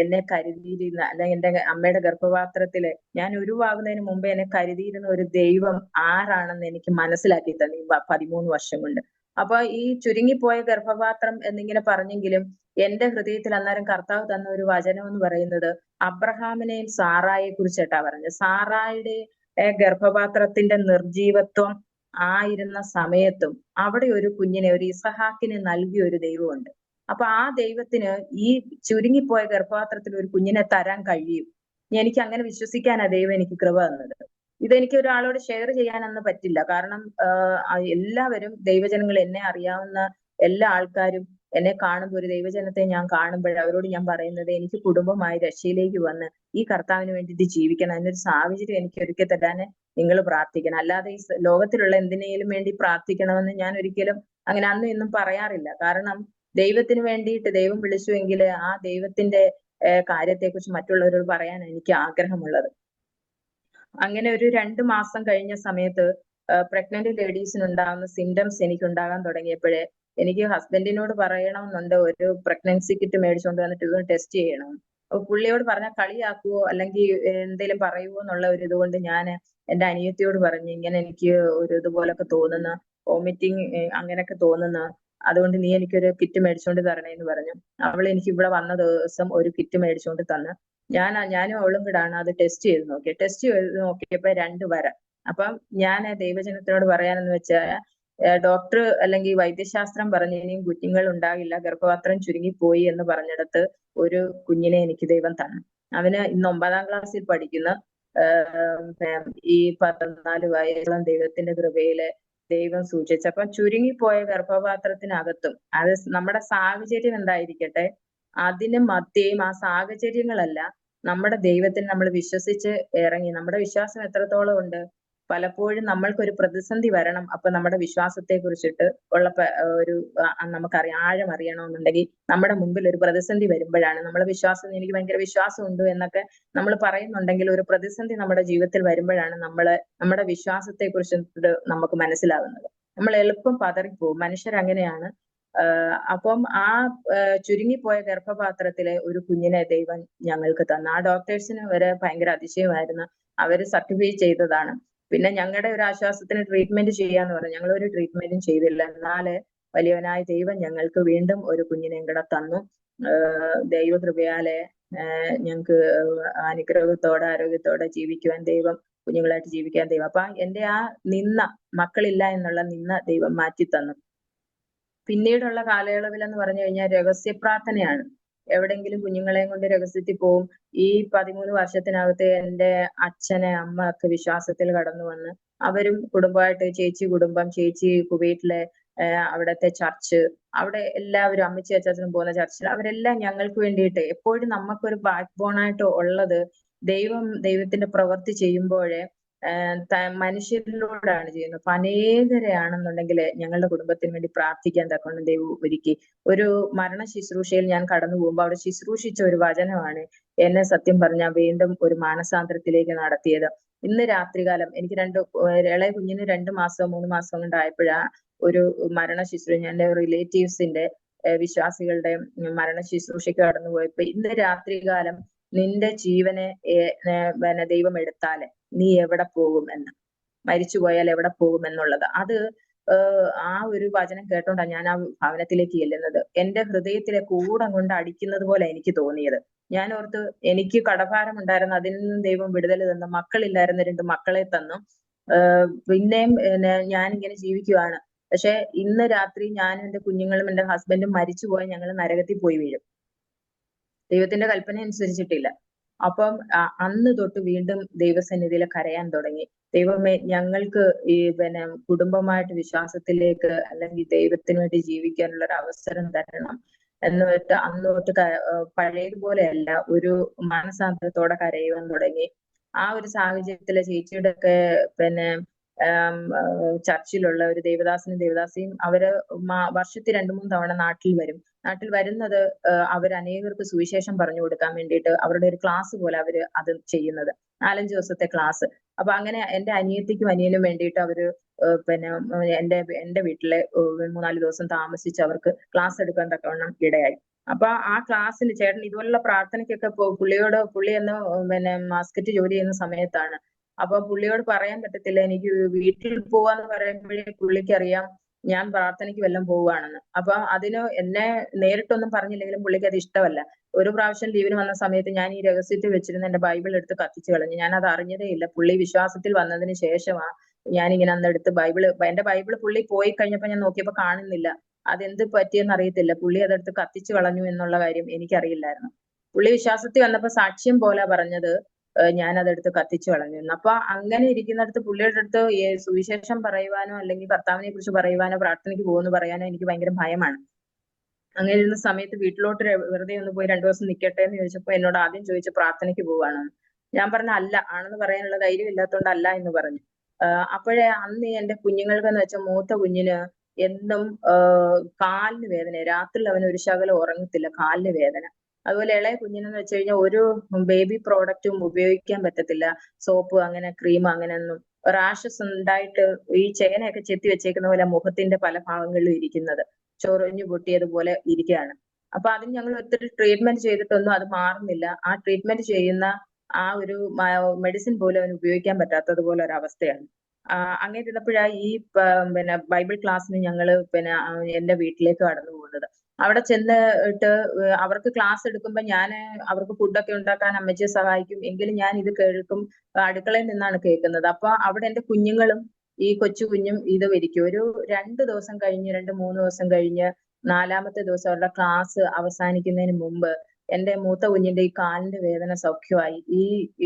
എന്നെ കരുതിയിരുന്ന, അല്ലെങ്കിൽ എന്റെ അമ്മയുടെ ഗർഭപാത്രത്തില് ഞാൻ ഉരുവാകുന്നതിന് മുമ്പ് എന്നെ കരുതിയിരുന്ന ഒരു ദൈവം ആരാണെന്ന് എനിക്ക് മനസ്സിലാക്കി തന്നെ ഈ 13 വർഷം കൊണ്ട്. അപ്പൊ ഈ ചുരുങ്ങിപ്പോയ ഗർഭപാത്രം എന്നിങ്ങനെ പറഞ്ഞെങ്കിലും എന്റെ ഹൃദയത്തിൽ അന്നേരം കർത്താവ് തന്ന ഒരു വചനം എന്ന് പറയുന്നത് അബ്രഹാമിനെയും സാറായെ കുറിച്ചിട്ടാ പറഞ്ഞത്. സാറായുടെ ഗർഭപാത്രത്തിന്റെ നിർജീവത്വം ആയിരുന്ന സമയത്തും അവിടെ ഒരു കുഞ്ഞിനെ, ഒരു ഇസഹാക്കിനെ നൽകിയ ഒരു ദൈവമുണ്ട്. അപ്പൊ ആ ദൈവത്തിന് ഈ ചുരുങ്ങിപ്പോയ ഗർഭപാത്രത്തിൽ ഒരു കുഞ്ഞിനെ തരാൻ കഴിയും. എനിക്ക് അങ്ങനെ വിശ്വസിക്കാനാ ദൈവം എനിക്ക് കൃപ തന്നത്. ഇതെനിക്ക് ഒരാളോട് ഷെയർ ചെയ്യാനൊന്നും പറ്റില്ല. കാരണം എല്ലാവരും ദൈവജനങ്ങൾ, എന്നെ അറിയാവുന്ന എല്ലാ ആൾക്കാരും എന്നെ കാണുമ്പോൾ, ഒരു ദൈവജനത്തെ ഞാൻ കാണുമ്പോൾ അവരോട് ഞാൻ പറയുന്നത് എനിക്ക് കുടുംബമായി രക്ഷയിലേക്ക് വന്ന് ഈ കർത്താവിന് വേണ്ടിയിട്ട് ജീവിക്കണം. അതിനൊരു സാഹചര്യം എനിക്ക് ഒരുക്കി തരാൻ നിങ്ങൾ പ്രാർത്ഥിക്കണം. അല്ലാതെ ഈ ലോകത്തിലുള്ള എന്തിനേലും വേണ്ടി പ്രാർത്ഥിക്കണമെന്ന് ഞാൻ ഒരിക്കലും അങ്ങനെ അന്നും ഇന്നും പറയാറില്ല. കാരണം ദൈവത്തിന് വേണ്ടിയിട്ട് ദൈവം വിളിച്ചുവെങ്കിൽ ആ ദൈവത്തിന്റെ കാര്യത്തെക്കുറിച്ച് മറ്റുള്ളവരോട് പറയാൻ എനിക്ക് ആഗ്രഹമുള്ളത്. അങ്ങനെ ഒരു 2 മാസം കഴിഞ്ഞ സമയത്ത് പ്രഗ്നന്റ് ലേഡീസിന് ഉണ്ടാകുന്ന സിംറ്റംസ് എനിക്ക് ഉണ്ടാകാൻ തുടങ്ങിയപ്പോഴേ എനിക്ക് ഹസ്ബൻഡിനോട് പറയണമെന്നുണ്ട്, ഒരു പ്രഗ്നൻസി കിറ്റ് മേടിച്ചുകൊണ്ട് വന്നിട്ട് ഇതൊന്ന് ടെസ്റ്റ് ചെയ്യണം. അപ്പൊ പുള്ളിയോട് പറഞ്ഞാൽ കളിയാക്കുവോ അല്ലെങ്കിൽ എന്തെങ്കിലും പറയുവോ എന്നുള്ള ഒരു ഇതുകൊണ്ട് ഞാൻ എന്റെ അനിയത്തിയോട് പറഞ്ഞു, ഇങ്ങനെ എനിക്ക് ഒരു ഇതുപോലൊക്കെ തോന്നുന്ന, വോമിറ്റിങ് അങ്ങനെയൊക്കെ തോന്നുന്ന, അതുകൊണ്ട് നീ എനിക്കൊരു കിറ്റ് മേടിച്ചുകൊണ്ട് തരണേന്ന് പറഞ്ഞു. അവൾ എനിക്ക് ഇവിടെ വന്ന ദിവസം ഒരു കിറ്റ് മേടിച്ചുകൊണ്ട് തന്ന് ഞാനും അവളും കൂടാണ് അത് ടെസ്റ്റ് ചെയ്ത് നോക്കി. ടെസ്റ്റ് ചെയ്ത് നോക്കിയപ്പോ 2 വര. അപ്പം ഞാൻ ദൈവജനത്തിനോട് പറയാനെന്ന് വെച്ചാൽ ഡോക്ടർ അല്ലെങ്കിൽ വൈദ്യശാസ്ത്രം പറഞ്ഞു ഇനിയും കുഞ്ഞുങ്ങൾ ഉണ്ടാകില്ല, ഗർഭപാത്രം ചുരുങ്ങിപ്പോയി എന്ന് പറഞ്ഞിടത്ത് ഒരു കുഞ്ഞിനെ എനിക്ക് ദൈവം തന്നു. അവന് ഇന്ന് 9ാം ക്ലാസ്സിൽ പഠിക്കുന്ന ഈ 14 വയസ്സുള്ള ദൈവത്തിന്റെ കൃപയില് ദൈവം സൂക്ഷിച്ചപ്പം ചുരുങ്ങിപ്പോയ ഗർഭപാത്രത്തിനകത്തും അത് നമ്മുടെ സാഹചര്യം എന്തായിരിക്കട്ടെ അതിന് മധ്യേയും ആ സാഹചര്യങ്ങളല്ല, നമ്മുടെ ദൈവത്തിന് നമ്മൾ വിശ്വസിച്ച് ഇറങ്ങി. നമ്മുടെ വിശ്വാസം എത്രത്തോളം ഉണ്ട്? പലപ്പോഴും നമ്മൾക്കൊരു പ്രതിസന്ധി വരണം. അപ്പൊ നമ്മുടെ വിശ്വാസത്തെ കുറിച്ചിട്ട് ഉള്ള ഒരു നമുക്കറിയാം, ആഴം അറിയണമെന്നുണ്ടെങ്കിൽ നമ്മുടെ മുമ്പിൽ ഒരു പ്രതിസന്ധി വരുമ്പോഴാണ് നമ്മളെ വിശ്വാസം, എനിക്ക് ഭയങ്കര വിശ്വാസമുണ്ട് എന്നൊക്കെ നമ്മൾ പറയുന്നുണ്ടെങ്കിൽ ഒരു പ്രതിസന്ധി നമ്മുടെ ജീവിതത്തിൽ വരുമ്പോഴാണ് നമ്മുടെ വിശ്വാസത്തെ കുറിച്ചിട്ട് നമുക്ക് മനസ്സിലാവുന്നത്. നമ്മൾ എളുപ്പം പതറിപ്പോവും. മനുഷ്യരങ്ങനെയാണ്. അപ്പം ആ ചുരുങ്ങിപ്പോയ ഗർഭപാത്രത്തിലെ ഒരു കുഞ്ഞിനെ ദൈവം ഞങ്ങൾക്ക് തന്നു. ആ ഡോക്ടേഴ്സിന് വരെ ഭയങ്കര അതിശയമായിരുന്നു. അവര് സർട്ടിഫൈ ചെയ്തതാണ്. പിന്നെ ഞങ്ങളുടെ ഒരു ആശ്വാസത്തിന് ട്രീറ്റ്മെന്റ് ചെയ്യാന്ന് പറഞ്ഞു. ഞങ്ങൾ ഒരു ട്രീറ്റ്മെന്റും ചെയ്തില്ല. എന്നാല് വലിയവനായ ദൈവം ഞങ്ങൾക്ക് വീണ്ടും ഒരു കുഞ്ഞിനെയും കൂടെ തന്നു. ദൈവകൃപയാലെ ഞങ്ങൾക്ക് അനുഗ്രഹത്തോടെ ആരോഗ്യത്തോടെ ജീവിക്കുവാൻ ദൈവം, കുഞ്ഞുങ്ങളായിട്ട് ജീവിക്കാൻ ദൈവം. അപ്പൊ എന്റെ ആ മക്കളില്ല എന്നുള്ള ദൈവം മാറ്റി തന്നു. പിന്നീടുള്ള കാലയളവിൽ എന്ന് പറഞ്ഞു കഴിഞ്ഞാൽ രഹസ്യ പ്രാർത്ഥനയാണ്. എവിടെങ്കിലും കുഞ്ഞുങ്ങളെയും കൊണ്ട് രഹസ്യത്തിൽ പോവും. ഈ 13 വർഷത്തിനകത്ത് എന്റെ അച്ഛനെ അമ്മ ഒക്കെ വിശ്വാസത്തിൽ കടന്നു വന്ന് അവരും കുടുംബമായിട്ട്, ചേച്ചി കുടുംബം, ചേച്ചി കുവൈറ്റിലെ അവിടത്തെ ചർച്ച്, അവിടെ എല്ലാവരും അമ്മച്ചി അച്ചാച്ചനും പോകുന്ന ചർച്ചിൽ അവരെല്ലാം ഞങ്ങൾക്ക് വേണ്ടിയിട്ട് എപ്പോഴും നമുക്കൊരു ബാക്ക് ബോണായിട്ട് ഉള്ളത് ദൈവത്തിന്റെ പ്രവൃത്തി ചെയ്യുമ്പോഴേ മനുഷ്യരിലൂടെയാണ് ചെയ്യുന്നത്. അപ്പൊ അനേകരെയാണെന്നുണ്ടെങ്കിൽ ഞങ്ങളുടെ കുടുംബത്തിന് വേണ്ടി പ്രാർത്ഥിക്കാൻ തക്കൊണ്ട് ദൈവം ഒരുക്കി. ഒരു മരണ ശുശ്രൂഷയിൽ ഞാൻ കടന്നു പോകുമ്പോൾ അവിടെ ശുശ്രൂഷിച്ച ഒരു വചനമാണ് എന്നെ സത്യം പറഞ്ഞാൽ വീണ്ടും ഒരു മാനസാന്തരത്തിലേക്ക് നടത്തിയത്. ഇന്ന് രാത്രികാലം എനിക്ക് ഇളയ കുഞ്ഞിന് 2 മാസം 3 മാസം കൊണ്ടായപ്പോഴാ ഒരു മരണ ശുശ്രൂഷ, എന്റെ റിലേറ്റീവ്സിന്റെ വിശ്വാസികളുടെ മരണ ശുശ്രൂഷയ്ക്ക് കടന്നു പോയപ്പോ ഇന്ന് രാത്രികാലം നിന്റെ ജീവനെ ദൈവം എടുത്താല് നീ എവിടെ പോകും എന്ന്, മരിച്ചുപോയാൽ എവിടെ പോകും എന്നുള്ളത്. അത് ആ ഒരു വചനം കേട്ടോണ്ടാണ് ഞാൻ ആ ഭവനത്തിലേക്ക് ചെല്ലുന്നത്. എന്റെ ഹൃദയത്തിലെ കൂടം കൊണ്ട് അടിക്കുന്നത് പോലെ എനിക്ക് തോന്നിയത്. ഞാൻ ഓർത്ത് എനിക്ക് കടഭാരം ഉണ്ടായിരുന്നു, അതിൽ നിന്നും ദൈവം വിടുതൽ തന്നു. മക്കളില്ലായിരുന്ന 2 മക്കളെ തന്നു. പിന്നെയും ഞാൻ ഇങ്ങനെ ജീവിക്കുവാണ്. പക്ഷെ ഇന്ന് രാത്രി ഞാനും എന്റെ കുഞ്ഞുങ്ങളും എന്റെ ഹസ്ബൻഡും മരിച്ചുപോയി ഞങ്ങൾ നരകത്തിൽ പോയി വീഴും. ദൈവത്തിന്റെ കൽപ്പന അനുസരിച്ചിട്ടില്ല. അപ്പം അന്ന് തൊട്ട് വീണ്ടും ദൈവസന്നിധിയിൽ കരയാൻ തുടങ്ങി. ദൈവമേ, ഞങ്ങൾക്ക് ഈ കുടുംബമായിട്ട് വിശ്വാസത്തിലേക്ക് അല്ലെങ്കിൽ ദൈവത്തിന് വേണ്ടി ജീവിക്കാനുള്ള ഒരു അവസരം തരണം എന്നിട്ട് അന്ന് തൊട്ട് പഴയതുപോലെയല്ല, ഒരു മാനസാന്തരത്തോടെ കരയുവാൻ തുടങ്ങി. ആ ഒരു സാഹചര്യത്തില് ചേച്ചിയുടെ ഒക്കെ പിന്നെ ചർച്ചിലുള്ള ഒരു ദേവദാസിയും അവര് വർഷത്തിൽ 2-3 തവണ നാട്ടിൽ വരും. നാട്ടിൽ വരുന്നത് അവർ അനേകർക്ക് സുവിശേഷം പറഞ്ഞു കൊടുക്കാൻ വേണ്ടിയിട്ട് അവരുടെ ഒരു ക്ലാസ് പോലെ അവര് അത് ചെയ്യുന്നത്. 4-5 ദിവസത്തെ ക്ലാസ്. അപ്പൊ അങ്ങനെ എന്റെ അനിയത്തിക്കും അനിയനും വേണ്ടിയിട്ട് അവര് പിന്നെ എന്റെ വീട്ടിലെ 3-4 ദിവസം താമസിച്ച് അവർക്ക് ക്ലാസ് എടുക്കാൻ തക്കവണ്ണം ഇടയായി. അപ്പൊ ആ ക്ലാസ്സിന് ചേട്ടൻ ഇതുപോലുള്ള പ്രാർത്ഥനയ്ക്കൊക്കെ പുള്ളി എന്ന് പിന്നെ മാസ്കറ്റ് ജോലി ചെയ്യുന്ന സമയത്താണ്. അപ്പൊ പുള്ളിയോട് പറയാൻ പറ്റത്തില്ല, എനിക്ക് വീട്ടിൽ പോവാന്ന് പറയുമ്പോഴേ പുള്ളിക്കറിയാം ഞാൻ പ്രാർത്ഥനയ്ക്ക് വല്ലതും പോവുകയാണെന്ന്. അപ്പൊ അതിന് എന്നെ നേരിട്ടൊന്നും പറഞ്ഞില്ലെങ്കിലും പുള്ളിക്ക് അത് ഇഷ്ടമല്ല. ഒരു പ്രാവശ്യം ലീവിന് വന്ന സമയത്ത് ഞാൻ ഈ രഹസ്യത്തിൽ വെച്ചിരുന്ന എന്റെ ബൈബിൾ എടുത്ത് കത്തിച്ചു കളഞ്ഞു. ഞാൻ അത് അറിഞ്ഞതേ ഇല്ല. പുള്ളി വിശ്വാസത്തിൽ വന്നതിന് ശേഷമാ ഞാനിങ്ങനെ അന്ന് എടുത്ത് എന്റെ ബൈബിള് പുള്ളി പോയി കഴിഞ്ഞപ്പോ ഞാൻ നോക്കിയപ്പോ കാണുന്നില്ല. അതെന്ത് പറ്റിയെന്ന് അറിയത്തില്ല. പുള്ളി അതെടുത്ത് കത്തിച്ചു കളഞ്ഞു എന്നുള്ള കാര്യം എനിക്കറിയില്ലായിരുന്നു. പുള്ളി വിശ്വാസത്തിൽ വന്നപ്പോ സാക്ഷ്യം പോലെ പറഞ്ഞത് ഞാൻ അതെടുത്ത് കത്തിച്ചു കളഞ്ഞു എന്ന്. അപ്പൊ അങ്ങനെ ഇരിക്കുന്നിടത്ത് പുള്ളിയുടെ അടുത്ത് സുവിശേഷം പറയുവാനോ അല്ലെങ്കിൽ കർത്താവിനെ കുറിച്ച് പറയുവാനോ പ്രാർത്ഥനയ്ക്ക് പോകുന്നു പറയാനോ എനിക്ക് ഭയങ്കര ഭയമാണ്. അങ്ങനെ ഇരുന്ന സമയത്ത് വീട്ടിലോട്ട് വെറുതെ ഒന്ന് പോയി 2 ദിവസം നിൽക്കട്ടെ എന്ന് ചോദിച്ചപ്പോ എന്നോട് ആദ്യം ചോദിച്ചു പ്രാർത്ഥനയ്ക്ക് പോവാണെന്ന്. ഞാൻ പറഞ്ഞ അല്ല, ആണെന്ന് പറയാനുള്ള ധൈര്യം ഇല്ലാത്തതുകൊണ്ട് അല്ല എന്ന് പറഞ്ഞു. അപ്പോഴേ അന്ന് എന്റെ കുഞ്ഞുങ്ങൾക്കെന്ന് വെച്ചാൽ മൂത്ത കുഞ്ഞിന് എന്നും കാലിന് വേദന, രാത്രിയിൽ അവന് ഒരു ശകലം ഉറങ്ങത്തില്ല, കാലിന് വേദന. അതുപോലെ ഇളയ കുഞ്ഞിനെന്ന് വെച്ച് കഴിഞ്ഞാൽ ഒരു ബേബി പ്രോഡക്റ്റും ഉപയോഗിക്കാൻ പറ്റത്തില്ല. സോപ്പ് അങ്ങനെ ക്രീം അങ്ങനെയൊന്നും. റാഷസ് ഉണ്ടായിട്ട് ഈ ചേനയൊക്കെ ചെത്തി വെച്ചേക്കുന്ന പോലെ മുഖത്തിന്റെ പല ഭാഗങ്ങളിലും ഇരിക്കുന്നത്, ചൊറിഞ്ഞു പൊട്ടിയതുപോലെ ഇരിക്കുകയാണ്. അപ്പൊ അതിന് ഞങ്ങൾ ഒത്തിരി ട്രീറ്റ്മെന്റ് ചെയ്തിട്ടൊന്നും അത് മാറുന്നില്ല. ആ ട്രീറ്റ്മെന്റ് ചെയ്യുന്ന ആ ഒരു മെഡിസിൻ പോലും അവന് ഉപയോഗിക്കാൻ പറ്റാത്തതുപോലെ ഒരു അവസ്ഥയാണ്. അങ്ങനെ ഇരുന്നപ്പോഴാ ഈ പിന്നെ ബൈബിൾ ക്ലാസ്സിന് ഞങ്ങള് പിന്നെ എന്റെ വീട്ടിലേക്ക് കടന്നു പോകുന്നത്. അവിടെ ചെന്നിട്ട് അവർക്ക് ക്ലാസ് എടുക്കുമ്പോ ഞാന് അവർക്ക് ഫുഡൊക്കെ ഉണ്ടാക്കാൻ അമ്മച്ചിയെ സഹായിക്കും. എങ്കിലും ഞാൻ ഇത് കേൾക്കും, അടുക്കളയിൽ നിന്നാണ് കേൾക്കുന്നത്. അപ്പൊ അവിടെ എന്റെ കുഞ്ഞുങ്ങളും ഈ കൊച്ചു കുഞ്ഞും ഇത് ഇരിക്കും. ഒരു 2 ദിവസം കഴിഞ്ഞ് 2-3 ദിവസം കഴിഞ്ഞ് 4-മത്തെ ദിവസം അവരുടെ ക്ലാസ് അവസാനിക്കുന്നതിന് മുമ്പ് എന്റെ മൂത്ത കുഞ്ഞിന്റെ ഈ കാലിന്റെ വേദന സൗഖ്യമായി.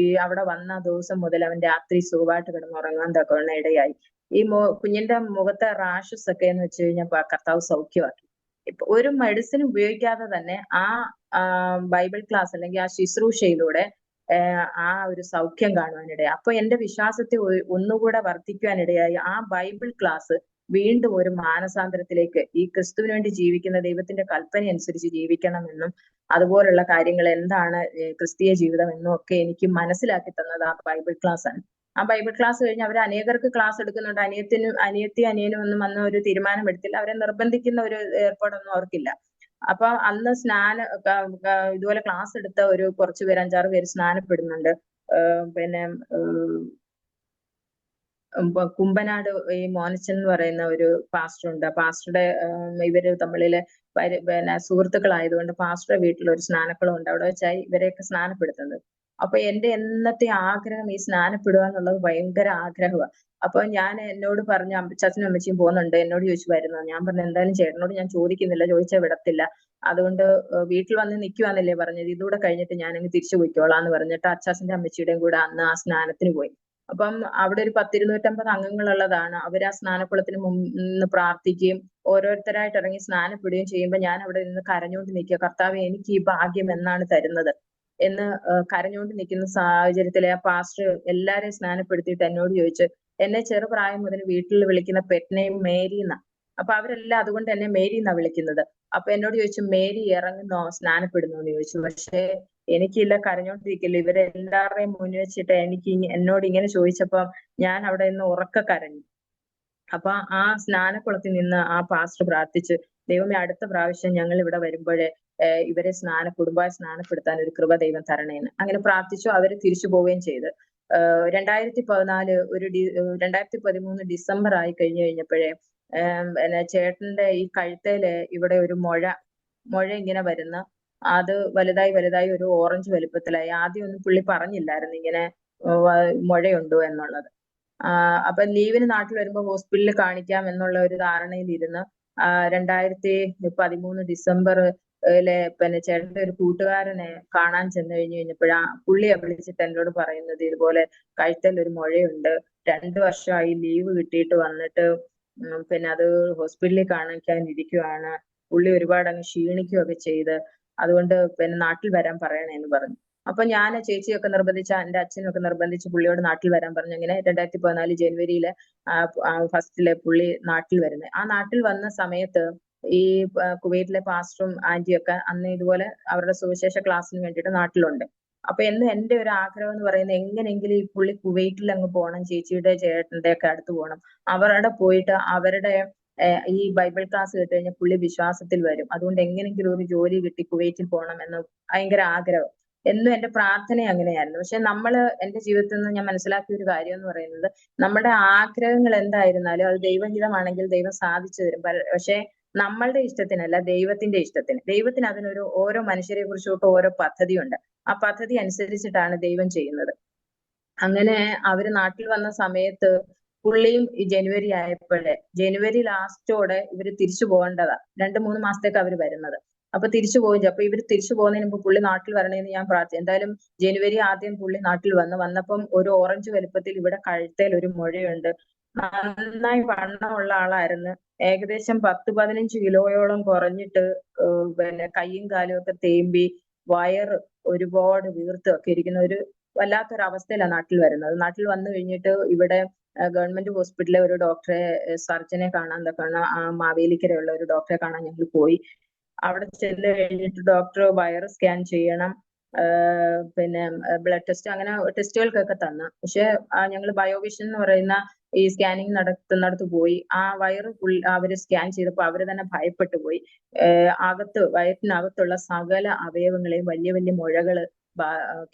ഈ അവിടെ വന്ന ദിവസം മുതൽ അവൻ രാത്രി സുഖമായിട്ട് കിടന്നുറങ്ങാൻ തക്കവണ്ണം ഇടയായി. ഈ കുഞ്ഞിന്റെ മുഖത്തെ റാഷസ് ഒക്കെ എന്ന് വെച്ച് കഴിഞ്ഞാൽ കർത്താവ് സൗഖ്യമാക്കി. ഇപ്പൊ ഒരു മെഡിസിൻ ഉപയോഗിക്കാതെ തന്നെ ആ ബൈബിൾ ക്ലാസ് അല്ലെങ്കിൽ ആ ശുശ്രൂഷയിലൂടെ ആ ഒരു സൗഖ്യം കാണുവാനിടയായി. അപ്പൊ എന്റെ വിശ്വാസത്തെ ഒന്നുകൂടെ വർദ്ധിക്കുവാനിടയായി. ആ ബൈബിൾ ക്ലാസ് വീണ്ടും ഒരു മാനസാന്തരത്തിലേക്ക്, ഈ ക്രിസ്തുവിന് വേണ്ടി ജീവിക്കുന്ന ദൈവത്തിന്റെ കൽപ്പന അനുസരിച്ച് ജീവിക്കണമെന്നും അതുപോലുള്ള കാര്യങ്ങൾ എന്താണ് ക്രിസ്തീയ ജീവിതം എന്നും ഒക്കെ എനിക്ക് മനസ്സിലാക്കി തന്നത് ആ ബൈബിൾ ക്ലാസ് ആണ്. ആ ബൈബിൾ ക്ലാസ് കഴിഞ്ഞ് അവർ അനേകർക്ക് ക്ലാസ് എടുക്കുന്നുണ്ട്. അനിയനും ഒന്നും വന്ന ഒരു തീരുമാനം എടുത്തില്ല. അവരെ നിർബന്ധിക്കുന്ന ഒരു ഏർപ്പാടൊന്നും അവർക്കില്ല. അപ്പൊ അന്ന് ഇതുപോലെ ക്ലാസ് എടുത്ത ഒരു കുറച്ചു പേര് 5-6 പേര് സ്നാനപ്പെടുന്നുണ്ട്. പിന്നെ കുമ്പനാട് ഈ മോനച്ചൻ എന്ന് പറയുന്ന ഒരു പാസ്റ്റർ ഉണ്ട്. ആ പാസ്റ്ററുടെ ഇവര് തമ്മിലെ പിന്നെ സുഹൃത്തുക്കളായതുകൊണ്ട് പാസ്റ്ററുടെ വീട്ടിൽ ഒരു സ്നാനക്കുളം ഉണ്ട്. അവിടെ വെച്ചായി ഇവരെയൊക്കെ സ്നാനപ്പെടുത്തുന്നത്. അപ്പൊ എന്റെ എന്നത്തെ ആഗ്രഹം ഈ സ്നാനപ്പെടുക എന്നുള്ളത് ഭയങ്കര ആഗ്രഹമാണ്. അപ്പൊ ഞാൻ എന്നോട് പറഞ്ഞു അച്ഛനും അമ്മച്ചിയും പോകുന്നുണ്ട്, എന്നോട് ചോദിച്ചു വരുന്നോ. ഞാൻ പറഞ്ഞു എന്തായാലും ചേട്ടനോട് ഞാൻ ചോദിക്കുന്നില്ല, ചോദിച്ചാൽ വിടത്തില്ല. അതുകൊണ്ട് വീട്ടിൽ വന്ന് നിൽക്കുവാന്നല്ലേ പറഞ്ഞത്, ഇതൂടെ കഴിഞ്ഞിട്ട് ഞാൻ അങ്ങ് തിരിച്ചു പോയിക്കോളാം എന്ന് പറഞ്ഞിട്ട് അച്ചാച്ചന്റെ അമ്മച്ചിയുടെയും കൂടെ അന്ന് ആ സ്നാനത്തിന് പോയി. അപ്പം അവിടെ ഒരു 10-250 അംഗങ്ങളുള്ളതാണ്. അവർ ആ സ്നാനക്കുളത്തിന് നിന്ന് പ്രാർത്ഥിക്കുകയും ഓരോരുത്തരായിട്ട് ഇറങ്ങി സ്നാനപ്പെടുകയും ചെയ്യുമ്പോൾ ഞാൻ അവിടെ നിന്ന് കരഞ്ഞുകൊണ്ട് നിൽക്കുക, കർത്താവേ എനിക്ക് ഈ ഭാഗ്യം എന്നാണ് തരുന്നത് എന്ന് കരഞ്ഞുകൊണ്ട് നിൽക്കുന്ന സാഹചര്യത്തിലെ ആ പാസ്റ്റർ എല്ലാരെയും സ്നാനപ്പെടുത്തിയിട്ട് എന്നോട് ചോദിച്ചു, എന്നെ ചെറുപ്രായം മുതൽ വീട്ടിൽ വിളിക്കുന്ന പെറ്റ് നെയിം മേരി എന്നാ. അപ്പൊ അവരെല്ലാം അതുകൊണ്ട് എന്നെ മേരി എന്നാ വിളിക്കുന്നത്. അപ്പൊ എന്നോട് ചോദിച്ചു മേരി ഇറങ്ങുന്നോ സ്നാനപ്പെടുന്നോ എന്ന് ചോദിച്ചു. പക്ഷേ എനിക്കില്ല, കരഞ്ഞോണ്ടിരിക്കില്ല. ഇവരെല്ലാവരുടെയും മുന്നിൽ വെച്ചിട്ട് എന്നോട് ഇങ്ങനെ ചോദിച്ചപ്പം ഞാൻ അവിടെ നിന്ന് ഉറക്കെ കരഞ്ഞു. അപ്പൊ ആ സ്നാനക്കുളത്തിൽ നിന്ന് ആ പാസ്റ്റർ പ്രാർത്ഥിച്ച്, ദൈവമേ അടുത്ത പ്രാവശ്യം ഞങ്ങൾ ഇവിടെ വരുമ്പോഴേ ഇവരെ കുടുംബമായി സ്നാനപ്പെടുത്താൻ ഒരു കൃപ ദൈവം തരണേന്ന് അങ്ങനെ പ്രാർത്ഥിച്ചു. അവര് തിരിച്ചു പോവുകയും ചെയ്ത് 2013 ഡിസംബർ ആയി കഴിഞ്ഞപ്പോഴേ പിന്നെ ചേട്ടന്റെ ഈ കഴുത്തേല് ഇവിടെ ഒരു മുഴ ഇങ്ങനെ വരുന്ന, അത് വലുതായി ഒരു ഓറഞ്ച് വലുപ്പത്തിലായി. ആദ്യം ഒന്നും പുള്ളി പറഞ്ഞില്ലായിരുന്നു ഇങ്ങനെ മുഴയുണ്ടോ എന്നുള്ളത്. അപ്പൊ ലീവിന് നാട്ടിൽ വരുമ്പോ ഹോസ്പിറ്റലിൽ കാണിക്കാം എന്നുള്ള ഒരു ധാരണയിൽ ഇരുന്ന് 2013 ഡിസംബറിലെ പിന്നെ ചേട്ടന്റെ ഒരു കൂട്ടുകാരനെ കാണാൻ ചെന്ന് കഴിഞ്ഞപ്പോഴാ പുള്ളിയെ വിളിച്ചിട്ട് എന്നോട് പറയുന്നത് ഇതുപോലെ കഴുത്തിൽ ഒരു മുഴയുണ്ട്, 2 വർഷമായി ലീവ് കിട്ടിയിട്ട് വന്നിട്ട് പിന്നെ അത് ഹോസ്പിറ്റലിൽ കാണിക്കാൻ ഇരിക്കുവാണ്. പുള്ളി ഒരുപാട് അങ്ങ് ക്ഷീണിക്കുകയൊക്കെ ചെയ്ത്, അതുകൊണ്ട് പിന്നെ നാട്ടിൽ വരാൻ പറയണേന്ന് പറഞ്ഞു. അപ്പൊ ഞാൻ ചേച്ചിയൊക്കെ എന്റെ അച്ഛനും ഒക്കെ നിർബന്ധിച്ച് പുള്ളിയോട് നാട്ടിൽ വരാൻ പറഞ്ഞു. അങ്ങനെ 2014 ജനുവരിയില് ഫസ്റ്റിലെ പുള്ളി നാട്ടിൽ വരുന്നത്. ആ നാട്ടിൽ വന്ന സമയത്ത് ഈ കുവൈറ്റിലെ പാസ്റ്ററും ആന്റിയും ഒക്കെ അന്ന് ഇതുപോലെ അവരുടെ സുവിശേഷ ക്ലാസ്സിന് വേണ്ടിയിട്ട് നാട്ടിലുണ്ട്. അപ്പൊ എന്റെ ഒരു ആഗ്രഹം എന്ന് പറയുന്നത് എങ്ങനെയെങ്കിലും ഈ പുള്ളി കുവൈറ്റിൽ അങ്ങ് പോകണം, ചേച്ചിയുടെ ചേട്ടന്റെ ഒക്കെ അടുത്ത് പോകണം. അവരുടെ പോയിട്ട് അവരുടെ ഈ ബൈബിൾ ക്ലാസ് കേട്ട് കഴിഞ്ഞാൽ പുള്ളി വിശ്വാസത്തിൽ വരും. അതുകൊണ്ട് എങ്ങനെയെങ്കിലും ഒരു ജോലി കിട്ടി കുവൈറ്റിൽ പോകണം എന്ന് ഭയങ്കര ആഗ്രഹം. എന്നും എന്റെ പ്രാർത്ഥന അങ്ങനെയായിരുന്നു. പക്ഷെ എന്റെ ജീവിതത്തിൽ നിന്ന് ഞാൻ മനസ്സിലാക്കിയ ഒരു കാര്യം എന്ന് പറയുന്നത്, നമ്മുടെ ആഗ്രഹങ്ങൾ എന്തായിരുന്നാലും അത് ദൈവഹിതമാണെങ്കിൽ ദൈവം സാധിച്ചു തരും. പക്ഷെ നമ്മളുടെ ഇഷ്ടത്തിനല്ല, ദൈവത്തിന്റെ ഇഷ്ടത്തിന്. ദൈവത്തിന് അതിനൊരു ഓരോ മനുഷ്യരെ കുറിച്ചൊക്കെ ഓരോ പദ്ധതിയുണ്ട്. ആ പദ്ധതി അനുസരിച്ചിട്ടാണ് ദൈവം ചെയ്യുന്നത്. അങ്ങനെ അവര് നാട്ടിൽ വന്ന സമയത്ത് പുള്ളിയും ഈ ജനുവരി ലാസ്റ്റോടെ ഇവര് തിരിച്ചു പോകേണ്ടതാ. 2-3 മാസത്തേക്ക് അവര് വരുന്നത്. അപ്പൊ തിരിച്ചു പോയില്ല. അപ്പൊ ഇവര് തിരിച്ചു പോകുന്നതിന് മുമ്പ് പുള്ളി നാട്ടിൽ വരണമെന്ന് ഞാൻ പ്രാർത്ഥിച്ചു. എന്തായാലും ജനുവരി ആദ്യം പുള്ളി നാട്ടിൽ വന്നപ്പം ഒരു ഓറഞ്ച് വലുപ്പത്തിൽ ഇവിടെ കഴുത്തേൽ ഒരു മുഴയുണ്ട്. നന്നായി വണ്ണമുള്ള ആളായിരുന്നു. ഏകദേശം 10-15 കിലോയോളം കുറഞ്ഞിട്ട് പിന്നെ കൈയും കാലും ഒക്കെ തേമ്പി വയറ് ഒരുപാട് വീർത്തൊക്കെ ഇരിക്കുന്ന ഒരു വല്ലാത്തൊരു അവസ്ഥയിലാണ് നാട്ടിൽ വരുന്നത്. നാട്ടിൽ വന്നു കഴിഞ്ഞിട്ട് ഇവിടെ ഗവൺമെന്റ് ഹോസ്പിറ്റലിലെ ഒരു ഡോക്ടറെ, സർജനെ കാണാൻ മാവേലിക്കരയുള്ള ഒരു ഡോക്ടറെ കാണാൻ ഞങ്ങൾ പോയി. അവിടെ ചെന്ന് കഴിഞ്ഞിട്ട് ഡോക്ടർ വയറ് സ്കാൻ ചെയ്യണം, പിന്നെ ബ്ലഡ് ടെസ്റ്റ്, അങ്ങനെ ടെസ്റ്റുകൾക്കൊക്കെ തന്നു. പക്ഷെ ഞങ്ങൾ ബയോവിഷൻ എന്ന് പറയുന്ന ഈ സ്കാനിങ് നടത്തുന്നിടത്ത് പോയി. ആ വയറ് അവര് സ്കാൻ ചെയ്തപ്പോൾ അവര് തന്നെ ഭയപ്പെട്ടു പോയി. വയറ്റിനകത്തുള്ള സകല അവയവങ്ങളെയും വലിയ വലിയ മുഴകള്,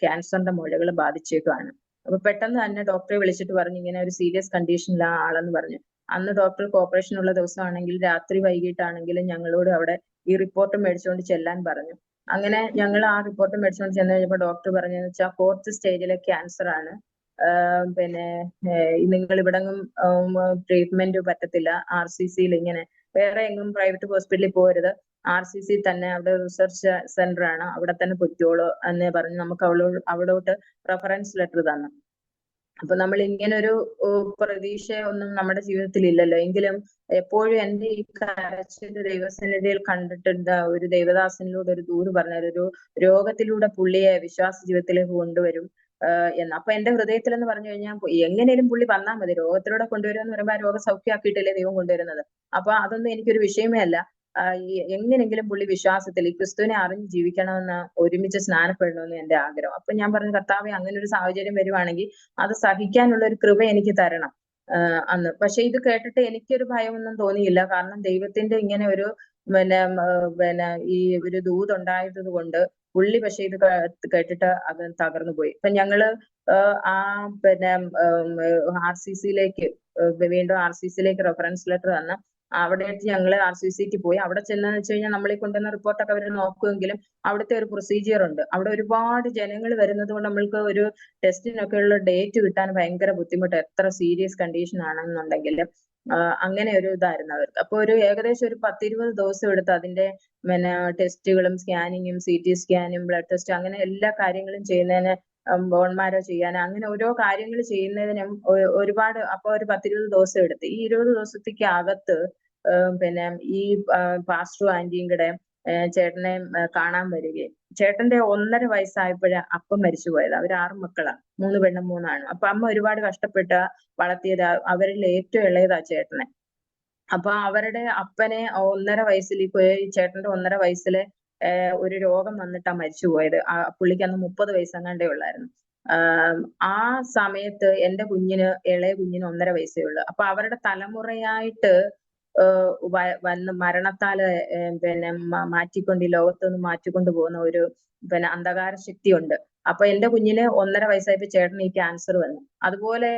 ക്യാൻസറിന്റെ മുഴകൾ ബാധിച്ചേക്കാണ്. അപ്പൊ പെട്ടെന്ന് തന്നെ ഡോക്ടറെ വിളിച്ചിട്ട് പറഞ്ഞു ഇങ്ങനെ ഒരു സീരിയസ് കണ്ടീഷനിലാണ് ആളെന്ന് പറഞ്ഞു. അന്ന് ഡോക്ടർക്ക് ഓപ്പറേഷൻ ഉള്ള ദിവസമാണെങ്കിൽ രാത്രി വൈകിട്ടാണെങ്കിലും ഞങ്ങളോട് അവിടെ ഈ റിപ്പോർട്ട് മേടിച്ചുകൊണ്ട് ചെല്ലാൻ പറഞ്ഞു. അങ്ങനെ ഞങ്ങൾ ആ റിപ്പോർട്ട് മേടിച്ചുകൊണ്ട് ചെന്ന് കഴിഞ്ഞപ്പോൾ ഡോക്ടർ പറഞ്ഞതെന്ന് വെച്ചാൽ 4th സ്റ്റേജിലെ ക്യാൻസർ ആണ്. പിന്നെ നിങ്ങൾ ഇവിടെങ്ങും ട്രീറ്റ്മെന്റ് പറ്റത്തില്ല. RCCയിൽ ഇങ്ങനെ വേറെ എങ്ങും പ്രൈവറ്റ് ഹോസ്പിറ്റലിൽ പോകരുത്, RCC തന്നെ അവിടെ റിസർച്ച് സെന്റർ ആണ്, അവിടെ തന്നെ പൊയ്ക്കോളൂ എന്ന് പറഞ്ഞ് നമുക്ക് അവിടോട്ട് റെഫറൻസ് ലെറ്റർ തന്നു. അപ്പൊ നമ്മൾ ഇങ്ങനെ ഒരു പ്രതീക്ഷ ഒന്നും നമ്മുടെ ജീവിതത്തിൽ ഇല്ലല്ലോ. എങ്കിലും എപ്പോഴും എന്റെ ഈ കരച്ചില് ദൈവസന്നിധിയിൽ കണ്ടിട്ടുണ്ട്. ഒരു ദൈവദാസനിലൂടെ ഒരു ദൂത് പറഞ്ഞ ഒരു രോഗത്തിലൂടെ പുള്ളിയെ വിശ്വാസ ജീവിതത്തിലേക്ക് കൊണ്ടുവരും എന്ന്. അപ്പൊ എന്റെ ഹൃദയത്തിൽ എന്ന് പറഞ്ഞു കഴിഞ്ഞാൽ എങ്ങനെയും പുള്ളി വന്നാൽ മതി. രോഗത്തിലൂടെ കൊണ്ടുവരിക എന്ന് പറയുമ്പോൾ ആ രോഗം സൗഖ്യമാക്കിയിട്ടല്ലേ ദൈവം കൊണ്ടുവരുന്നത്. അപ്പൊ അതൊന്നും എനിക്കൊരു വിഷയമേ അല്ല. എങ്ങനെങ്കിലും പുള്ളി വിശ്വാസത്തിൽ ഈ ക്രിസ്തുവിനെ അറിഞ്ഞ് ജീവിക്കണമെന്ന്, ഒരുമിച്ച് സ്നാനപ്പെടണമെന്ന് എന്റെ ആഗ്രഹം. അപ്പൊ ഞാൻ പറഞ്ഞു, കർത്താവേ അങ്ങനെ ഒരു സാഹചര്യം വരുവാണെങ്കിൽ അത് സഹിക്കാനുള്ള ഒരു കൃപ എനിക്ക് തരണം അന്ന്. പക്ഷെ ഇത് കേട്ടിട്ട് എനിക്കൊരു ഭയമൊന്നും തോന്നിയില്ല. കാരണം ദൈവത്തിന്റെ ഇങ്ങനെ ഒരു പിന്നെ ഈ ഒരു ദൂതുണ്ടായത് കൊണ്ട് പുള്ളി പക്ഷെ ഇത് കേട്ടിട്ട് അത് തകർന്നു പോയി. ഇപ്പൊ ഞങ്ങള് ആ പിന്നെ RCCയിലേക്ക് വീണ്ടും RCCയിലേക്ക് റെഫറൻസ് ലെറ്റർ തന്ന അവിടെ ഞങ്ങൾ RCCക്ക് പോയി. അവിടെ ചെന്നെന്ന് വെച്ച് കഴിഞ്ഞാൽ നമ്മളീ കൊണ്ടുവന്ന റിപ്പോർട്ടൊക്കെ അവർ നോക്കുമെങ്കിലും അവിടുത്തെ ഒരു പ്രൊസീജിയർ ഉണ്ട്. അവിടെ ഒരുപാട് ജനങ്ങൾ വരുന്നത് കൊണ്ട് നമ്മൾക്ക് ഒരു ടെസ്റ്റിനൊക്കെ ഉള്ള ഡേറ്റ് കിട്ടാൻ ഭയങ്കര ബുദ്ധിമുട്ട്, എത്ര സീരിയസ് കണ്ടീഷൻ ആണെന്നുണ്ടെങ്കിലും. അങ്ങനെ ഒരു ഇതായിരുന്നു അവർക്ക്. അപ്പൊ ഒരു ഏകദേശം ഒരു 10-20 ദിവസം എടുത്ത് അതിന്റെ പിന്നെ ടെസ്റ്റുകളും സ്കാനിങ്ങും CT സ്കാനും ബ്ലഡ് ടെസ്റ്റ് അങ്ങനെ എല്ലാ കാര്യങ്ങളും ചെയ്യുന്നതിന്, ബോൺമാരോ ചെയ്യാൻ, അങ്ങനെ ഓരോ കാര്യങ്ങൾ ചെയ്യുന്നതിനും ഒരുപാട്. അപ്പൊ ഒരു 10-20 ദിവസം എടുത്ത് ഈ 20 ദിവസത്തേക്ക് അകത്ത് പിന്നെ ഈ പാസ്റ്ററും ആന്റിയും കൂടെ ചേട്ടനെ കാണാൻ വരികയും, ചേട്ടന്റെ 1.5 വയസ്സായപ്പോഴേ അപ്പം മരിച്ചുപോയത്. അവർ 6 മക്കളാണ്, 3 പെണ്ണും 3 ആണും. അപ്പൊ അമ്മ ഒരുപാട് കഷ്ടപ്പെട്ട് വളർത്തിയത്. അവരിൽ ഏറ്റവും ഇളയതാ ചേട്ടനെ. അപ്പൊ അവരുടെ അപ്പനെ 1.5 വയസ്സിൽ, ഈ ചേട്ടന്റെ 1.5 വയസ്സില് ഒരു രോഗം വന്നിട്ടാ മരിച്ചുപോയത്. പുള്ളിക്ക് അന്ന് 30 വയസ്സെങ്ങാണ്ടേ ഉള്ളായിരുന്നു. ആ സമയത്ത് എന്റെ ഇളയ കുഞ്ഞിന് 1.5 വയസ്സേ ഉള്ളൂ. അപ്പൊ അവരുടെ തലമുറയായിട്ട് വന്ന് മരണത്താല് പിന്നെ മാറ്റിക്കൊണ്ട്, ഈ ലോകത്തുനിന്ന് മാറ്റിക്കൊണ്ട് പോകുന്ന ഒരു പിന്നെ അന്ധകാര ശക്തിയുണ്ട്. അപ്പൊ എന്റെ കുഞ്ഞിന് 1.5 വയസ്സായപ്പോ ചേട്ടന് ഈ ക്യാൻസർ വന്നു. അതുപോലെ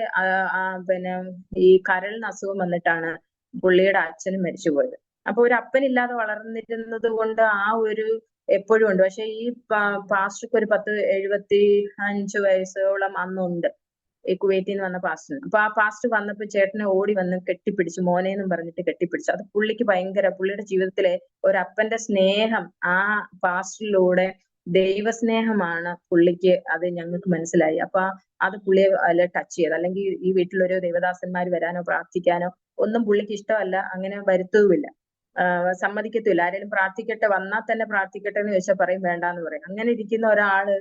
പിന്നെ ഈ കരളിന് അസുഖം വന്നിട്ടാണ് പുള്ളിയുടെ അച്ഛനും മരിച്ചുപോയത്. അപ്പൊ ഒരു അപ്പനില്ലാതെ വളർന്നിരുന്നത് കൊണ്ട് ആ ഒരു എപ്പോഴും ഉണ്ട്. പക്ഷെ ഈ പാസ്റ്റർക്ക് ഒരു 10-75 വയസ്സോളം അന്നുണ്ട്, ഈ കുവൈറ്റിൽ നിന്ന് വന്ന പാസ്റ്റർ. അപ്പൊ ആ പാസ്റ്റർ വന്നപ്പോ ചേട്ടനെ ഓടി വന്ന് കെട്ടിപ്പിടിച്ചു, മോനേന്നും പറഞ്ഞിട്ട് കെട്ടിപ്പിടിച്ചു. അത് പുള്ളിക്ക് പുള്ളിയുടെ ജീവിതത്തിലെ ഒരപ്പന്റെ സ്നേഹം, ആ പാസ്റ്ററിലൂടെ ദൈവസ്നേഹമാണ് പുള്ളിക്ക്, അത് ഞങ്ങൾക്ക് മനസ്സിലായി. അപ്പൊ അത് പുള്ളിയെ ടച്ച് ചെയ്ത്. അല്ലെങ്കിൽ ഈ വീട്ടിലൊരു ദൈവദാസന്മാർ വരാനോ പ്രാർത്ഥിക്കാനോ ഒന്നും പുള്ളിക്ക് ഇഷ്ടമല്ല, അങ്ങനെ വരുത്തുമില്ല, സമ്മതിക്കത്തില്ല. ആരെങ്കിലും പ്രാർത്ഥിക്കട്ടെ, വന്നാൽ തന്നെ പ്രാർത്ഥിക്കട്ടെ എന്ന് ചോദിച്ചാൽ പറയും വേണ്ടാന്ന് പറയും. അങ്ങനെ ഇരിക്കുന്ന ഒരാള്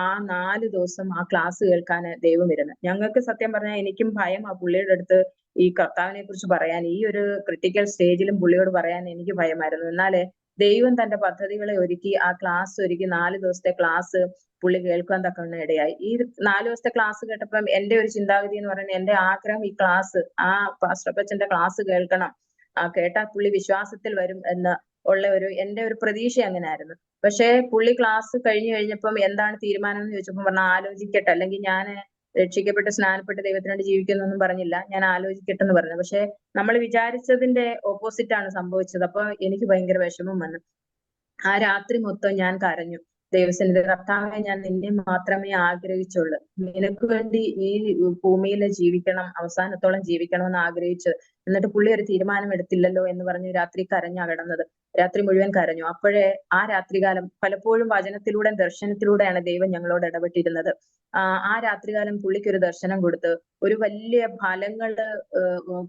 ആ 4 ദിവസം ആ ക്ലാസ് കേൾക്കാൻ ദൈവം ഇരുന്ന്. ഞങ്ങൾക്ക് സത്യം പറഞ്ഞാൽ എനിക്കും ഭയം ആ പുള്ളിയുടെ അടുത്ത് ഈ കർത്താവിനെ കുറിച്ച് പറയാൻ, ഈ ഒരു ക്രിട്ടിക്കൽ സ്റ്റേജിലും പുള്ളിയോട് പറയാൻ എനിക്ക് ഭയമായിരുന്നു. എന്നാല് ദൈവം തന്റെ പദ്ധതികളെ ഒരുക്കി ആ ക്ലാസ് ഒരുക്കി 4 ദിവസത്തെ ക്ലാസ് പുള്ളി കേൾക്കാൻ തക്കവണ്ണം ഇടയായി. ഈ 4 ദിവസത്തെ ക്ലാസ് കേട്ടപ്പം എന്റെ ഒരു ചിന്താഗതി എന്ന് പറയുന്നത്, എന്റെ ആഗ്രഹം ഈ ക്ലാസ്, ആ പാസ്റ്റർ അപ്പച്ചന്റെ ക്ലാസ് കേൾക്കണം, കേട്ടാൽ പുള്ളി വിശ്വാസത്തിൽ വരും എന്ന് ഉള്ള എന്റെ ഒരു പ്രതീക്ഷ അങ്ങനെയായിരുന്നു. പക്ഷേ പുള്ളി ക്ലാസ് കഴിഞ്ഞപ്പം എന്താണ് തീരുമാനം എന്ന് ചോദിച്ചപ്പോൾ പറഞ്ഞു ആലോചിക്കട്ടെ, അല്ലെങ്കിൽ ഞാൻ രക്ഷിക്കപ്പെട്ട് സ്നാനപ്പെട്ട് ദൈവത്തിന് വേണ്ടി ജീവിക്കുന്നൊന്നും പറഞ്ഞില്ല, ഞാൻ ആലോചിക്കട്ടെ എന്ന് പറഞ്ഞു. പക്ഷെ നമ്മൾ വിചാരിച്ചതിന്റെ ഓപ്പോസിറ്റ് ആണ് സംഭവിച്ചത്. അപ്പൊ എനിക്ക് ഭയങ്കര വിഷമം വന്നു. ആ രാത്രി മൊത്തം ഞാൻ കരഞ്ഞു. ദൈവസന്നിധി, കർത്താവെ, ഞാൻ നിന്നെ മാത്രമേ ആഗ്രഹിച്ചുള്ളൂ. നിനക്ക് വേണ്ടി ഈ ഭൂമിയിൽ ജീവിക്കണം, അവസാനത്തോളം ജീവിക്കണമെന്ന് ആഗ്രഹിച്ചു. എന്നിട്ട് പുള്ളി ഒരു തീരുമാനം എടുത്തില്ലല്ലോ എന്ന് പറഞ്ഞ് രാത്രി കരഞ്ഞാ കിടന്നത്. രാത്രി മുഴുവൻ കരഞ്ഞു. അപ്പോഴേ ആ രാത്രികാലം പലപ്പോഴും വചനത്തിലൂടെ ദർശനത്തിലൂടെയാണ് ദൈവം ഞങ്ങളോട് ഇടപെട്ടിരുന്നത്. ആ രാത്രികാലം പുള്ളിക്ക് ഒരു ദർശനം കൊടുത്ത് ഒരു വലിയ ഫലങ്ങള്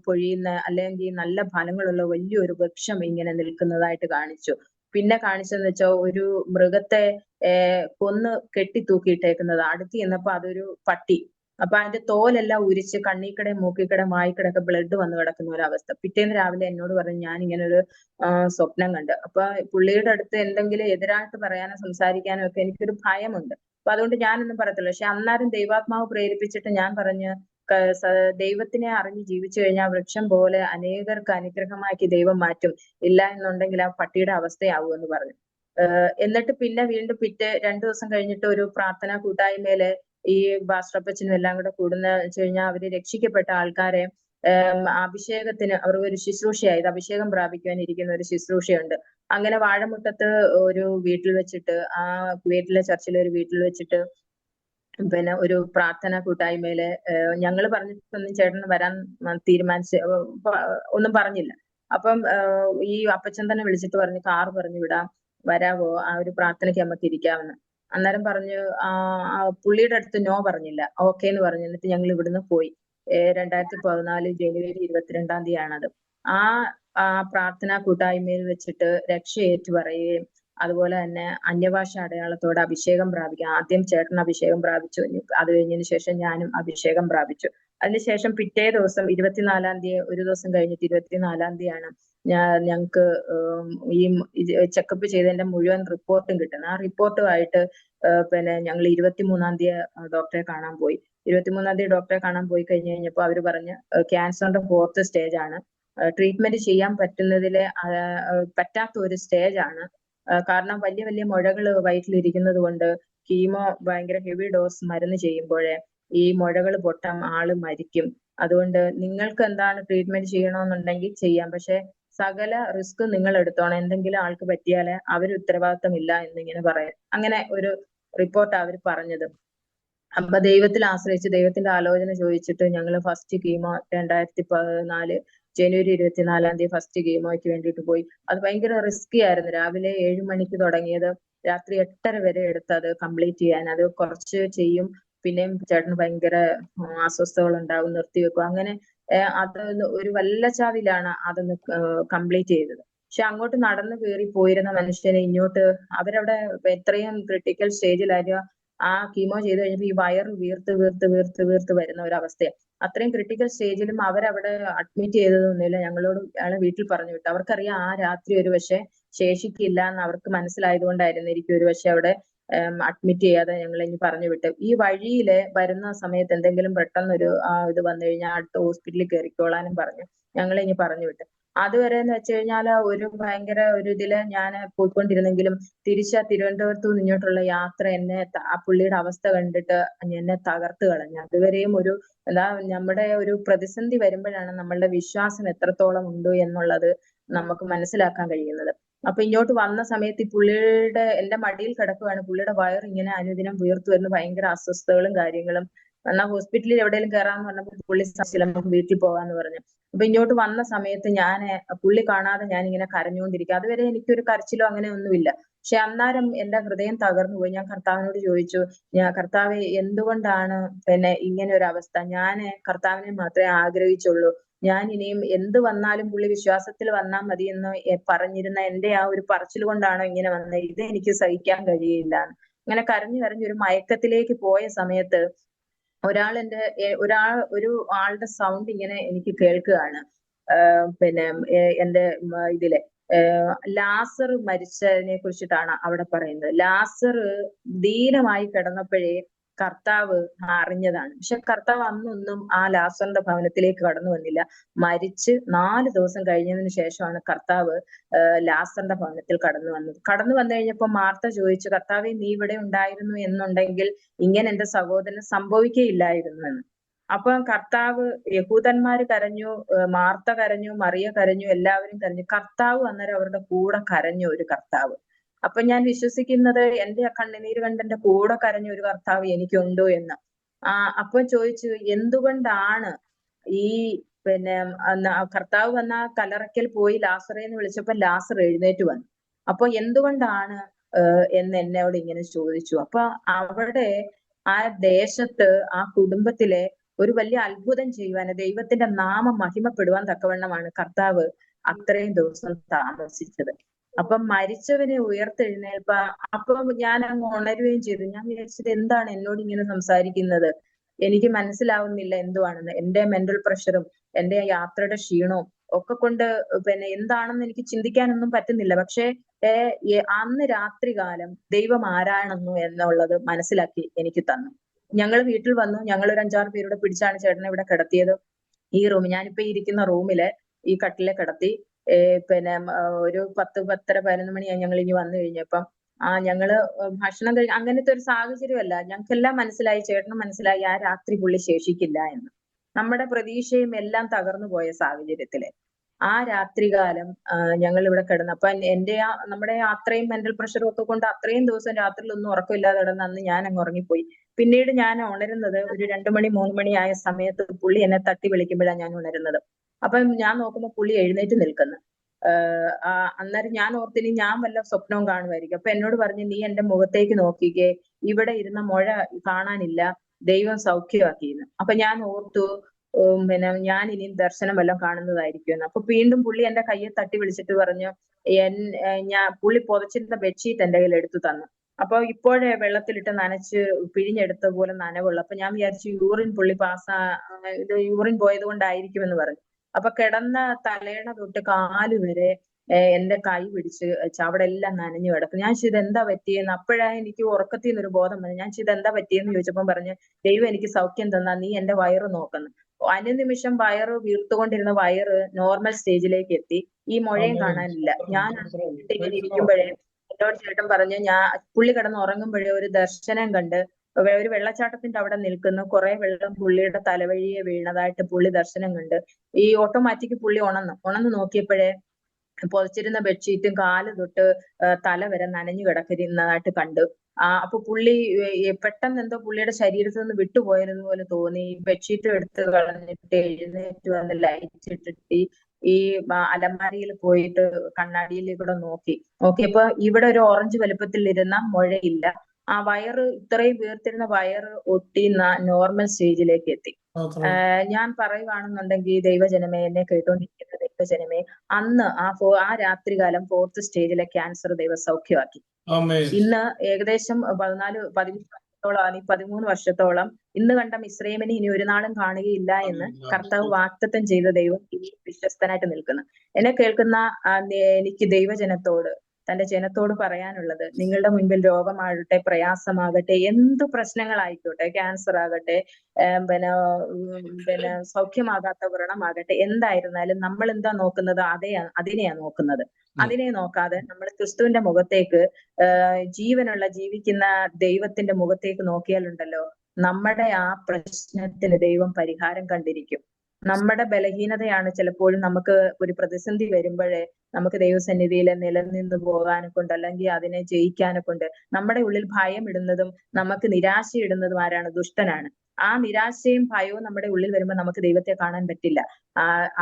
പൊഴിയുന്ന, അല്ലെങ്കിൽ നല്ല ഫലങ്ങളുള്ള വലിയൊരു വൃക്ഷം ഇങ്ങനെ നിൽക്കുന്നതായിട്ട് കാണിച്ചു. പിന്നെ കാണിച്ചതെന്ന് വെച്ചാൽ ഒരു മൃഗത്തെ കൊന്ന് കെട്ടിത്തൂക്കിയിട്ടേക്കുന്നത്. അടുത്ത് ചെന്നപ്പോ അതൊരു പട്ടി. അപ്പൊ അതിന്റെ തോലെല്ലാം ഉരിച്ച് കണ്ണീക്കടെ മൂക്കിക്കടെ വായിക്കടെ ഒക്കെ ബ്ലഡ് വന്ന് കിടക്കുന്ന ഒരവസ്ഥ. പിറ്റേന്ന് രാവിലെ എന്നോട് പറഞ്ഞു, ഞാൻ ഇങ്ങനെ ഒരു സ്വപ്നം കണ്ട്. അപ്പൊ പുള്ളിയുടെ അടുത്ത് എന്തെങ്കിലും എതിരായിട്ട് പറയാനോ സംസാരിക്കാനോ ഒക്കെ എനിക്കൊരു ഭയമുണ്ട്. അപ്പൊ അതുകൊണ്ട് ഞാനൊന്നും പറയത്തില്ല. പക്ഷെ അന്നേരം ദൈവാത്മാവ് പ്രേരിപ്പിച്ചിട്ട് ഞാൻ പറഞ്ഞു, ദൈവത്തിനെ അറിഞ്ഞ് ജീവിച്ചു കഴിഞ്ഞാൽ വൃക്ഷം പോലെ അനേകർക്ക് അനുഗ്രഹമാക്കി ദൈവം മാറ്റും. ഇല്ല എന്നുണ്ടെങ്കിൽ ആ പട്ടിയുടെ അവസ്ഥയാവും എന്ന് പറഞ്ഞു. എന്നിട്ട് പിന്നെ വീണ്ടും 2 ദിവസം കഴിഞ്ഞിട്ട് ഒരു പ്രാർത്ഥനാ കൂട്ടായ്മയില് ഈ പാസ്റ്ററപ്പച്ചനും എല്ലാം കൂടെ കൂടുന്ന വെച്ച് കഴിഞ്ഞാൽ അവര് രക്ഷിക്കപ്പെട്ട ആൾക്കാരെ അഭിഷേകത്തിന് അവർക്ക് ഒരു ശുശ്രൂഷയായത്, അഭിഷേകം പ്രാപിക്കുവാൻ ഇരിക്കുന്ന ഒരു ശുശ്രൂഷയുണ്ട്. അങ്ങനെ വാഴമുട്ടത്ത് ഒരു വീട്ടിൽ വെച്ചിട്ട്, ആ വീട്ടിലെ ചർച്ചിലെ ഒരു വീട്ടിൽ വെച്ചിട്ട് പിന്നെ ഒരു പ്രാർത്ഥന കൂട്ടായ്മയില് ഞങ്ങള് പറഞ്ഞിട്ടൊന്നും ചേട്ടന് വരാൻ തീരുമാനിച്ച് ഒന്നും പറഞ്ഞില്ല. അപ്പം ഈ അപ്പച്ചൻ തന്നെ വിളിച്ചിട്ട് പറഞ്ഞു, കാറ് പറഞ്ഞു വിടാം, വരാവോ, ആ ഒരു പ്രാർത്ഥനയ്ക്ക് നമുക്ക് ഇരിക്കാമെന്ന്. അന്നേരം പറഞ്ഞു, പുള്ളിയുടെ അടുത്ത് നോ പറഞ്ഞില്ല, ഓക്കെ എന്ന് പറഞ്ഞു. എന്നിട്ട് ഞങ്ങൾ ഇവിടുന്ന് പോയി. 2014 ജനുവരി 22-ാണത്. ആ പ്രാർത്ഥനാ കൂട്ടായ്മയിൽ വെച്ചിട്ട് രക്ഷ ഏറ്റു പറയുകയും അതുപോലെ തന്നെ അന്യഭാഷ അടയാളത്തോടെ അഭിഷേകം പ്രാപിക്കുക. ആദ്യം ചേട്ടൻ അഭിഷേകം പ്രാപിച്ചു. അത് കഴിഞ്ഞതിന് ശേഷം ഞാനും അഭിഷേകം പ്രാപിച്ചു. അതിനുശേഷം പിറ്റേ ദിവസം 24-ാം തീയതി, ഒരു ദിവസം കഴിഞ്ഞിട്ട് 24-ാം തീയതിയാണ് ഞങ്ങൾക്ക് ഈ ചെക്കപ്പ് ചെയ്തതിന്റെ മുഴുവൻ റിപ്പോർട്ടും കിട്ടുന്നത്. ആ റിപ്പോർട്ടുമായിട്ട് പിന്നെ ഞങ്ങൾ 23-ാം തീയതി ഡോക്ടറെ കാണാൻ പോയി. 23-ാം തീയതി ഡോക്ടറെ കാണാൻ പോയി കഴിഞ്ഞപ്പോൾ അവര് പറഞ്ഞ് ക്യാൻസറിന്റെ 4th സ്റ്റേജ് ആണ്. ട്രീറ്റ്മെന്റ് ചെയ്യാൻ പറ്റാത്ത ഒരു സ്റ്റേജ് ആണ്. കാരണം വലിയ വലിയ മുഴകൾ വയറ്റിലിരിക്കുന്നത് കൊണ്ട് കീമോ ഭയങ്കര ഹെവി ഡോസ് മരുന്ന് ചെയ്യുമ്പോഴേ ഈ മുഴകൾ പൊട്ടാൻ ആള് മരിക്കും. അതുകൊണ്ട് നിങ്ങൾക്ക് എന്താണ് ട്രീറ്റ്മെന്റ് ചെയ്യണമെന്നുണ്ടെങ്കിൽ ചെയ്യാം, പക്ഷെ സകല റിസ്ക് നിങ്ങൾ എടുത്തോണം, എന്തെങ്കിലും ആൾക്ക് പറ്റിയാല് അവര് ഉത്തരവാദിത്തമില്ല എന്നിങ്ങനെ പറയാം. അങ്ങനെ ഒരു റിപ്പോർട്ട് അവർ പറഞ്ഞത്. അപ്പൊ ദൈവത്തിൽ ആശ്രയിച്ച് ദൈവത്തിന്റെ ആലോചന ചോദിച്ചിട്ട് ഞങ്ങൾ ഫസ്റ്റ് കീമോ 2014 ജനുവരി 24-ാം തീയതി ഫസ്റ്റ് കീമോയ്ക്ക് വേണ്ടിയിട്ട് പോയി. അത് ഭയങ്കര റിസ്കി ആയിരുന്നു. രാവിലെ 7 മണിക്ക് തുടങ്ങിയത് രാത്രി 8:30 വരെ എടുത്ത് അത് കംപ്ലീറ്റ് ചെയ്യാൻ. അത് കുറച്ച് ചെയ്യും, പിന്നെയും ചേട്ടന് ഭയങ്കര അസ്വസ്ഥതകൾ ഉണ്ടാവും, നിർത്തിവെക്കും. അങ്ങനെ അത് ഒരു വല്ലച്ചാവിലാണ് അതൊന്ന് കംപ്ലീറ്റ് ചെയ്തത്. പക്ഷെ അങ്ങോട്ട് നടന്നു കയറി പോയിരുന്ന മനുഷ്യനെ ഇങ്ങോട്ട് അവരവിടെ എത്രയും ക്രിട്ടിക്കൽ സ്റ്റേജിലായിരുന്നു. ആ കീമോ ചെയ്ത് കഴിഞ്ഞപ്പോൾ ഈ വയറ് വീർത്ത് വീർത്ത് വീർത്ത് വീർത്ത് വരുന്ന ഒരു അവസ്ഥയാണ്. അത്രയും ക്രിട്ടിക്കൽ സ്റ്റേജിലും അവരവിടെ അഡ്മിറ്റ് ചെയ്തതൊന്നുമില്ല. ഞങ്ങളോട് അയാളെ വീട്ടിൽ പറഞ്ഞു വിട്ടു. അവർക്കറിയാം ആ രാത്രി ഒരു പക്ഷെ ശേഷിക്കില്ല എന്ന് അവർക്ക് മനസ്സിലായത് കൊണ്ടായിരുന്നിരിക്കും ഒരു പക്ഷെ അവിടെ അഡ്മിറ്റ് ചെയ്യാതെ ഞങ്ങളെ ഇനി പറഞ്ഞു വിട്ടു. ഈ വഴിയില് വരുന്ന സമയത്ത് എന്തെങ്കിലും പെട്ടെന്നൊരു ഇത് വന്നു കഴിഞ്ഞാൽ അടുത്ത ഹോസ്പിറ്റലിൽ കയറിക്കോളാനും പറഞ്ഞു ഞങ്ങളെ ഇനി പറഞ്ഞു വിട്ടു. അതുവരെ എന്ന് വെച്ച് കഴിഞ്ഞാൽ ഒരു ഭയങ്കര ഒരു ഇതില് ഞാൻ പോയിക്കൊണ്ടിരുന്നെങ്കിലും തിരുവനന്തപുരത്തു നിന്ന് ഇങ്ങോട്ടുള്ള യാത്ര എന്നെ ആ പുള്ളിയുടെ അവസ്ഥ കണ്ടിട്ട് എന്നെ തകർത്ത് കളഞ്ഞു. അതുവരെയും ഒരു നമ്മുടെ ഒരു പ്രതിസന്ധി വരുമ്പോഴാണ് നമ്മളുടെ വിശ്വാസം എത്രത്തോളം ഉണ്ട് എന്നുള്ളത് നമുക്ക് മനസ്സിലാക്കാൻ കഴിയുന്നത്. അപ്പൊ ഇങ്ങോട്ട് വന്ന സമയത്ത് ഈ പുള്ളിയുടെ എന്റെ മടിയിൽ കിടക്കുകയാണ്. പുള്ളിയുടെ വയർ ഇങ്ങനെ അനുദിനം വീർത്തു വരുന്ന ഭയങ്കര അസ്വസ്ഥതകളും കാര്യങ്ങളും. എന്നാൽ ഹോസ്പിറ്റലിൽ എവിടെയെങ്കിലും കയറാന്ന് പറഞ്ഞപ്പോൾ പുള്ളി നമുക്ക് വീട്ടിൽ പോകാന്ന് പറഞ്ഞു. അപ്പൊ ഇങ്ങോട്ട് വന്ന സമയത്ത് പുള്ളി കാണാതെ ഞാൻ ഇങ്ങനെ കരഞ്ഞുകൊണ്ടിരിക്കുക. അതുവരെ എനിക്കൊരു കരച്ചിലോ അങ്ങനെ ഒന്നുമില്ല. പക്ഷെ അന്നേരം എന്റെ ഹൃദയം തകർന്നു പോയി. ഞാൻ കർത്താവിനോട് ചോദിച്ചു, കർത്താവെ, എന്തുകൊണ്ടാണ് പിന്നെ ഇങ്ങനെ ഒരു അവസ്ഥ? ഞാൻ കർത്താവിനെ മാത്രമേ ആഗ്രഹിച്ചുള്ളൂ. ഞാൻ ഇനിയും എന്ത് വന്നാലും പുള്ളി വിശ്വാസത്തിൽ വന്നാൽ മതി എന്ന് പറഞ്ഞിരുന്ന എന്റെ ആ ഒരു പറച്ചിൽ കൊണ്ടാണോ ഇങ്ങനെ വന്നത്? ഇത് എനിക്ക് സഹിക്കാൻ കഴിയില്ല. ഇങ്ങനെ കരഞ്ഞു കരഞ്ഞ് ഒരു മയക്കത്തിലേക്ക് പോയ സമയത്ത് ഒരു ആളുടെ സൗണ്ട് ഇങ്ങനെ എനിക്ക് കേൾക്കുകയാണ്. പിന്നെ എന്റെ ഇതിലെ ലാസർ മരിച്ചതിനെ കുറിച്ചിട്ടാണ് അവിടെ പറയുന്നത്. ലാസർ ദീനമായി കിടന്നപ്പോഴേ കർത്താവ് അറിഞ്ഞതാണ്. പക്ഷെ കർത്താവ് അന്നൊന്നും ആ ലാസറിന്റെ ഭവനത്തിലേക്ക് കടന്നു വന്നില്ല. മരിച്ച് 4 ദിവസം കഴിഞ്ഞതിന് ശേഷമാണ് കർത്താവ് ലാസറിന്റെ ഭവനത്തിൽ കടന്നു വന്നത്. കടന്നു വന്നു കഴിഞ്ഞപ്പോ മാർത്ത ചോദിച്ചു, കർത്താവേ നീ ഇവിടെ ഉണ്ടായിരുന്നു എന്നുണ്ടെങ്കിൽ ഇങ്ങനെ എന്റെ സഹോദരന് സംഭവിക്കുകയില്ലായിരുന്നു എന്ന്. അപ്പൊ കർത്താവ്, യഹൂദന്മാര് കരഞ്ഞു, മാർത്ത കരഞ്ഞു, മറിയ കരഞ്ഞു, എല്ലാവരും കരഞ്ഞു. കർത്താവ് അന്നേരം അവരുടെ കൂടെ കരഞ്ഞു ഒരു കർത്താവ്. അപ്പൊ ഞാൻ വിശ്വസിക്കുന്നത് എന്റെ കണ്ണുനീര് കണ്ട് എന്റെ കൂടെ കരഞ്ഞ ഒരു കർത്താവ് എനിക്കുണ്ടോ എന്ന്. അപ്പൊ ചോദിച്ചു, എന്തുകൊണ്ടാണ് ഈ പിന്നെ കർത്താവ് വന്ന കല്ലറയ്ക്കൽ പോയി ലാസറേന്ന് വിളിച്ചപ്പോ ലാസർ എഴുന്നേറ്റ് വന്നു. അപ്പൊ എന്തുകൊണ്ടാണ് എന്ന് എന്നോട് ഇങ്ങനെ ചോദിച്ചു. അപ്പൊ അവിടെ ആ ദേശത്ത് ആ കുടുംബത്തിലെ ഒരു വലിയ അത്ഭുതം ചെയ്യുവാന്, ദൈവത്തിന്റെ നാമം മഹിമപ്പെടുവാൻ തക്കവണ്ണമാണ് കർത്താവ് അത്രയും ദിവസം താമസിച്ചത്. അപ്പൊ മരിച്ചവനെ ഉയർത്തെഴുന്നേൽപ്പ. അപ്പൊ ഞാൻ അങ്ങ് ഉണരുകയും ചെയ്തു. ഞാൻ വിചാരിച്ചത് എന്താണ് എന്നോട് ഇങ്ങനെ സംസാരിക്കുന്നത്, എനിക്ക് മനസ്സിലാവുന്നില്ല എന്തുവാണെന്ന്. എന്റെ മെന്റൽ പ്രഷറും എന്റെ യാത്രയുടെ ക്ഷീണവും ഒക്കെ കൊണ്ട് പിന്നെ എന്താണെന്ന് എനിക്ക് ചിന്തിക്കാനൊന്നും പറ്റുന്നില്ല. പക്ഷെ അന്ന് രാത്രികാലം ദൈവം ആരാണെന്നു എന്നുള്ളത് മനസ്സിലാക്കി എനിക്ക് തന്നു. ഞങ്ങൾ വീട്ടിൽ വന്നു. ഞങ്ങൾ ഒരു 5-6 പേരുടെ പിടിച്ചാണ് ചേട്ടനെ ഇവിടെ കിടത്തിയത്. ഈ റൂം, ഞാനിപ്പോ ഇരിക്കുന്ന റൂമില് ഈ കട്ടിലെ കിടത്തി. പിന്നെ ഒരു 10-10:30-11 മണിയായി ഞങ്ങൾ ഇനി വന്നു കഴിഞ്ഞപ്പം. ഞങ്ങള് ഭക്ഷണം അങ്ങനത്തെ ഒരു സാഹചര്യമല്ല. ഞങ്ങൾക്കെല്ലാം മനസ്സിലായി, ചേട്ടനും മനസ്സിലായി ആ രാത്രി പുള്ളി ശേഷിക്കില്ല എന്ന്. നമ്മുടെ പ്രതീക്ഷയും എല്ലാം തകർന്നു പോയ സാഹചര്യത്തില് ആ രാത്രികാലം ഞങ്ങൾ ഇവിടെ കിടന്നു. അപ്പൊ നമ്മുടെ അത്രയും മെന്റൽ പ്രഷറും ഒക്കെ കൊണ്ട് അത്രയും ദിവസം രാത്രിയിലൊന്നും ഉറക്കമില്ലാതെ കിടന്ന് അന്ന് ഞാൻ അങ്ങ് ഉറങ്ങിപ്പോയി. പിന്നീട് ഞാൻ ഉണരുന്നത് ഒരു 2 മണി 3 മണി ആയ സമയത്ത് പുള്ളി എന്നെ തട്ടി വിളിക്കുമ്പോഴാണ് ഞാൻ ഉണരുന്നത്. അപ്പൊ ഞാൻ നോക്കുമ്പോൾ പുള്ളി എഴുന്നേറ്റ് നിൽക്കുന്നു. അന്നേരം ഞാൻ ഓർത്തിനി ഞാൻ വല്ല സ്വപ്നവും കാണുമായിരിക്കും. അപ്പൊ എന്നോട് പറഞ്ഞു, നീ എന്റെ മുഖത്തേക്ക് നോക്കിക്കേ, ഇവിടെ ഇരുന്ന മുഴ കാണാനില്ല, ദൈവം സൗഖ്യമാക്കിയെന്ന്. അപ്പൊ ഞാൻ ഓർത്തു, പിന്നെ ഞാൻ ഇനിയും ദർശനം വല്ലതും കാണുന്നതായിരിക്കുമെന്ന്. അപ്പൊ വീണ്ടും പുള്ളി എന്റെ കയ്യെ തട്ടി വിളിച്ചിട്ട് പറഞ്ഞു, പുള്ളി പുതച്ചിരുന്ന ബെഡ്ഷീറ്റ് എന്റെ കയ്യിൽ എടുത്തു തന്നു. അപ്പൊ ഇപ്പോഴേ വെള്ളത്തിലിട്ട് നനച്ച് പിഴിഞ്ഞെടുത്ത പോലെ നനവുള്ള. അപ്പൊ ഞാൻ വിചാരിച്ചു യൂറിൻ പുള്ളി യൂറിൻ പോയത് കൊണ്ടായിരിക്കുമെന്ന് പറഞ്ഞു. അപ്പൊ കിടന്ന തലയണ തൊട്ട് കാല് വരെ എന്റെ കൈ പിടിച്ച് അവിടെ എല്ലാം നനഞ്ഞു കിടക്കും. ഞാൻ ഇതെന്താ പറ്റിയെന്ന് അപ്പോഴാണ് എനിക്ക് ഉറക്കത്തിൽ നിന്നൊരു ബോധം വന്നു. ഞാൻ ഇതെന്താ പറ്റിയെന്ന് ചോദിച്ചപ്പം പറഞ്ഞു, ദൈവം എനിക്ക് സൗഖ്യം തന്നാ, നീ എന്റെ വയറ് നോക്കുന്നു. അനുനിമിഷം വയറ് വീർത്തുകൊണ്ടിരുന്ന വയറ് നോർമൽ സ്റ്റേജിലേക്ക് എത്തി. ഈ മുഴയും കാണാനില്ല. ഞാൻ ഇങ്ങനെ ഇരിക്കുമ്പോഴേ എന്നോട് ചേട്ടൻ പറഞ്ഞു, പുള്ളി കിടന്ന് ഉറങ്ങുമ്പോഴേ ഒരു ദർശനം കണ്ട് ഒരു വെള്ളച്ചാട്ടത്തിന്റെ അവിടെ നിൽക്കുന്നു. കുറെ വെള്ളം പുള്ളിയുടെ തലവഴിയെ വീണതായിട്ട് പുള്ളി ദർശനം കണ്ട്. ഈ ഓട്ടോമാറ്റിക് പുള്ളി ഉണർന്നു നോക്കിയപ്പോഴേ പുതച്ചിരുന്ന ബെഡ്ഷീറ്റും കാല് തൊട്ട് തല വരെ നനഞ്ഞു കിടക്കുന്നതായിട്ട് കണ്ടു. അപ്പൊ പുള്ളി പെട്ടെന്ന് എന്തോ പുള്ളിയുടെ ശരീരത്തിൽ നിന്ന് വിട്ടുപോയതെന്ന് പോലെ തോന്നി. ബെഡ്ഷീറ്റ് എടുത്ത് കളഞ്ഞിട്ട് എഴുന്നേറ്റ് വന്ന് ലൈറ്റ് ഇട്ടിട്ട് ഈ അലമാരിയിൽ പോയിട്ട് കണ്ണാടിയിൽ കൂടെ നോക്കിയപ്പോ ഇവിടെ ഒരു ഓറഞ്ച് വലുപ്പത്തിൽ ഇരുന്ന മുഴയില്ല. ആ വയറ്, ഇത്രയും വീർത്തിരുന്ന വയറ് ഒട്ടി നോർമൽ സ്റ്റേജിലേക്ക് എത്തി. ഞാൻ പറയുവാണെന്നുണ്ടെങ്കിൽ ദൈവജനമേ, എന്നെ കേട്ടോണ്ടിരിക്കുന്ന ദൈവജനമേ, അന്ന് ആ രാത്രികാലം 4th സ്റ്റേജിലെ ക്യാൻസർ ദൈവ സൗഖ്യമാക്കി. ഇന്ന് ഏകദേശം 13 വർഷത്തോളം ഇന്ന് കണ്ട മിസ്രൈമിനെ ഇനി ഒരു നാളും കാണുകയില്ല എന്ന് കർത്താവ് വാഗ്ദത്തം ചെയ്ത ദൈവം ഇനി വിശ്വസ്തനായിട്ട് നിൽക്കുന്നു. എന്നെ കേൾക്കുന്ന എനിക്ക് ദൈവജനത്തോട്, തന്റെ ജനത്തോട് പറയാനുള്ളത്, നിങ്ങളുടെ മുൻപിൽ രോഗമാകട്ടെ, പ്രയാസമാകട്ടെ, എന്ത് പ്രശ്നങ്ങളായിക്കോട്ടെ, ക്യാൻസർ ആകട്ടെ, പിന്നെ സൗഖ്യമാകാത്ത വ്രണമാകട്ടെ, എന്തായിരുന്നാലും നമ്മൾ എന്താ നോക്കുന്നത്? അതിനെയാ നോക്കുന്നത്. അതിനെ നോക്കാതെ നമ്മൾ ക്രിസ്തുവിന്റെ മുഖത്തേക്ക്, ജീവിക്കുന്ന ദൈവത്തിന്റെ മുഖത്തേക്ക് നോക്കിയാലുണ്ടല്ലോ, നമ്മുടെ ആ പ്രശ്നത്തിന് ദൈവം പരിഹാരം കണ്ടിരിക്കും. നമ്മുടെ ബലഹീനതയാണ് ചിലപ്പോഴും നമുക്ക് ഒരു പ്രതിസന്ധി വരുമ്പോഴേ നമുക്ക് ദൈവസന്നിധിയിൽ നിലനിന്ന് പോകാനെ കൊണ്ട്, അല്ലെങ്കിൽ അതിനെ ജയിക്കാനെ കൊണ്ട്. നമ്മുടെ ഉള്ളിൽ ഭയം ഇടുന്നതും നമുക്ക് നിരാശ ഇടുന്നതും ആരാണ്? ദുഷ്ടനാണ്. ആ നിരാശയും ഭയവും നമ്മുടെ ഉള്ളിൽ വരുമ്പോൾ നമുക്ക് ദൈവത്തെ കാണാൻ പറ്റില്ല.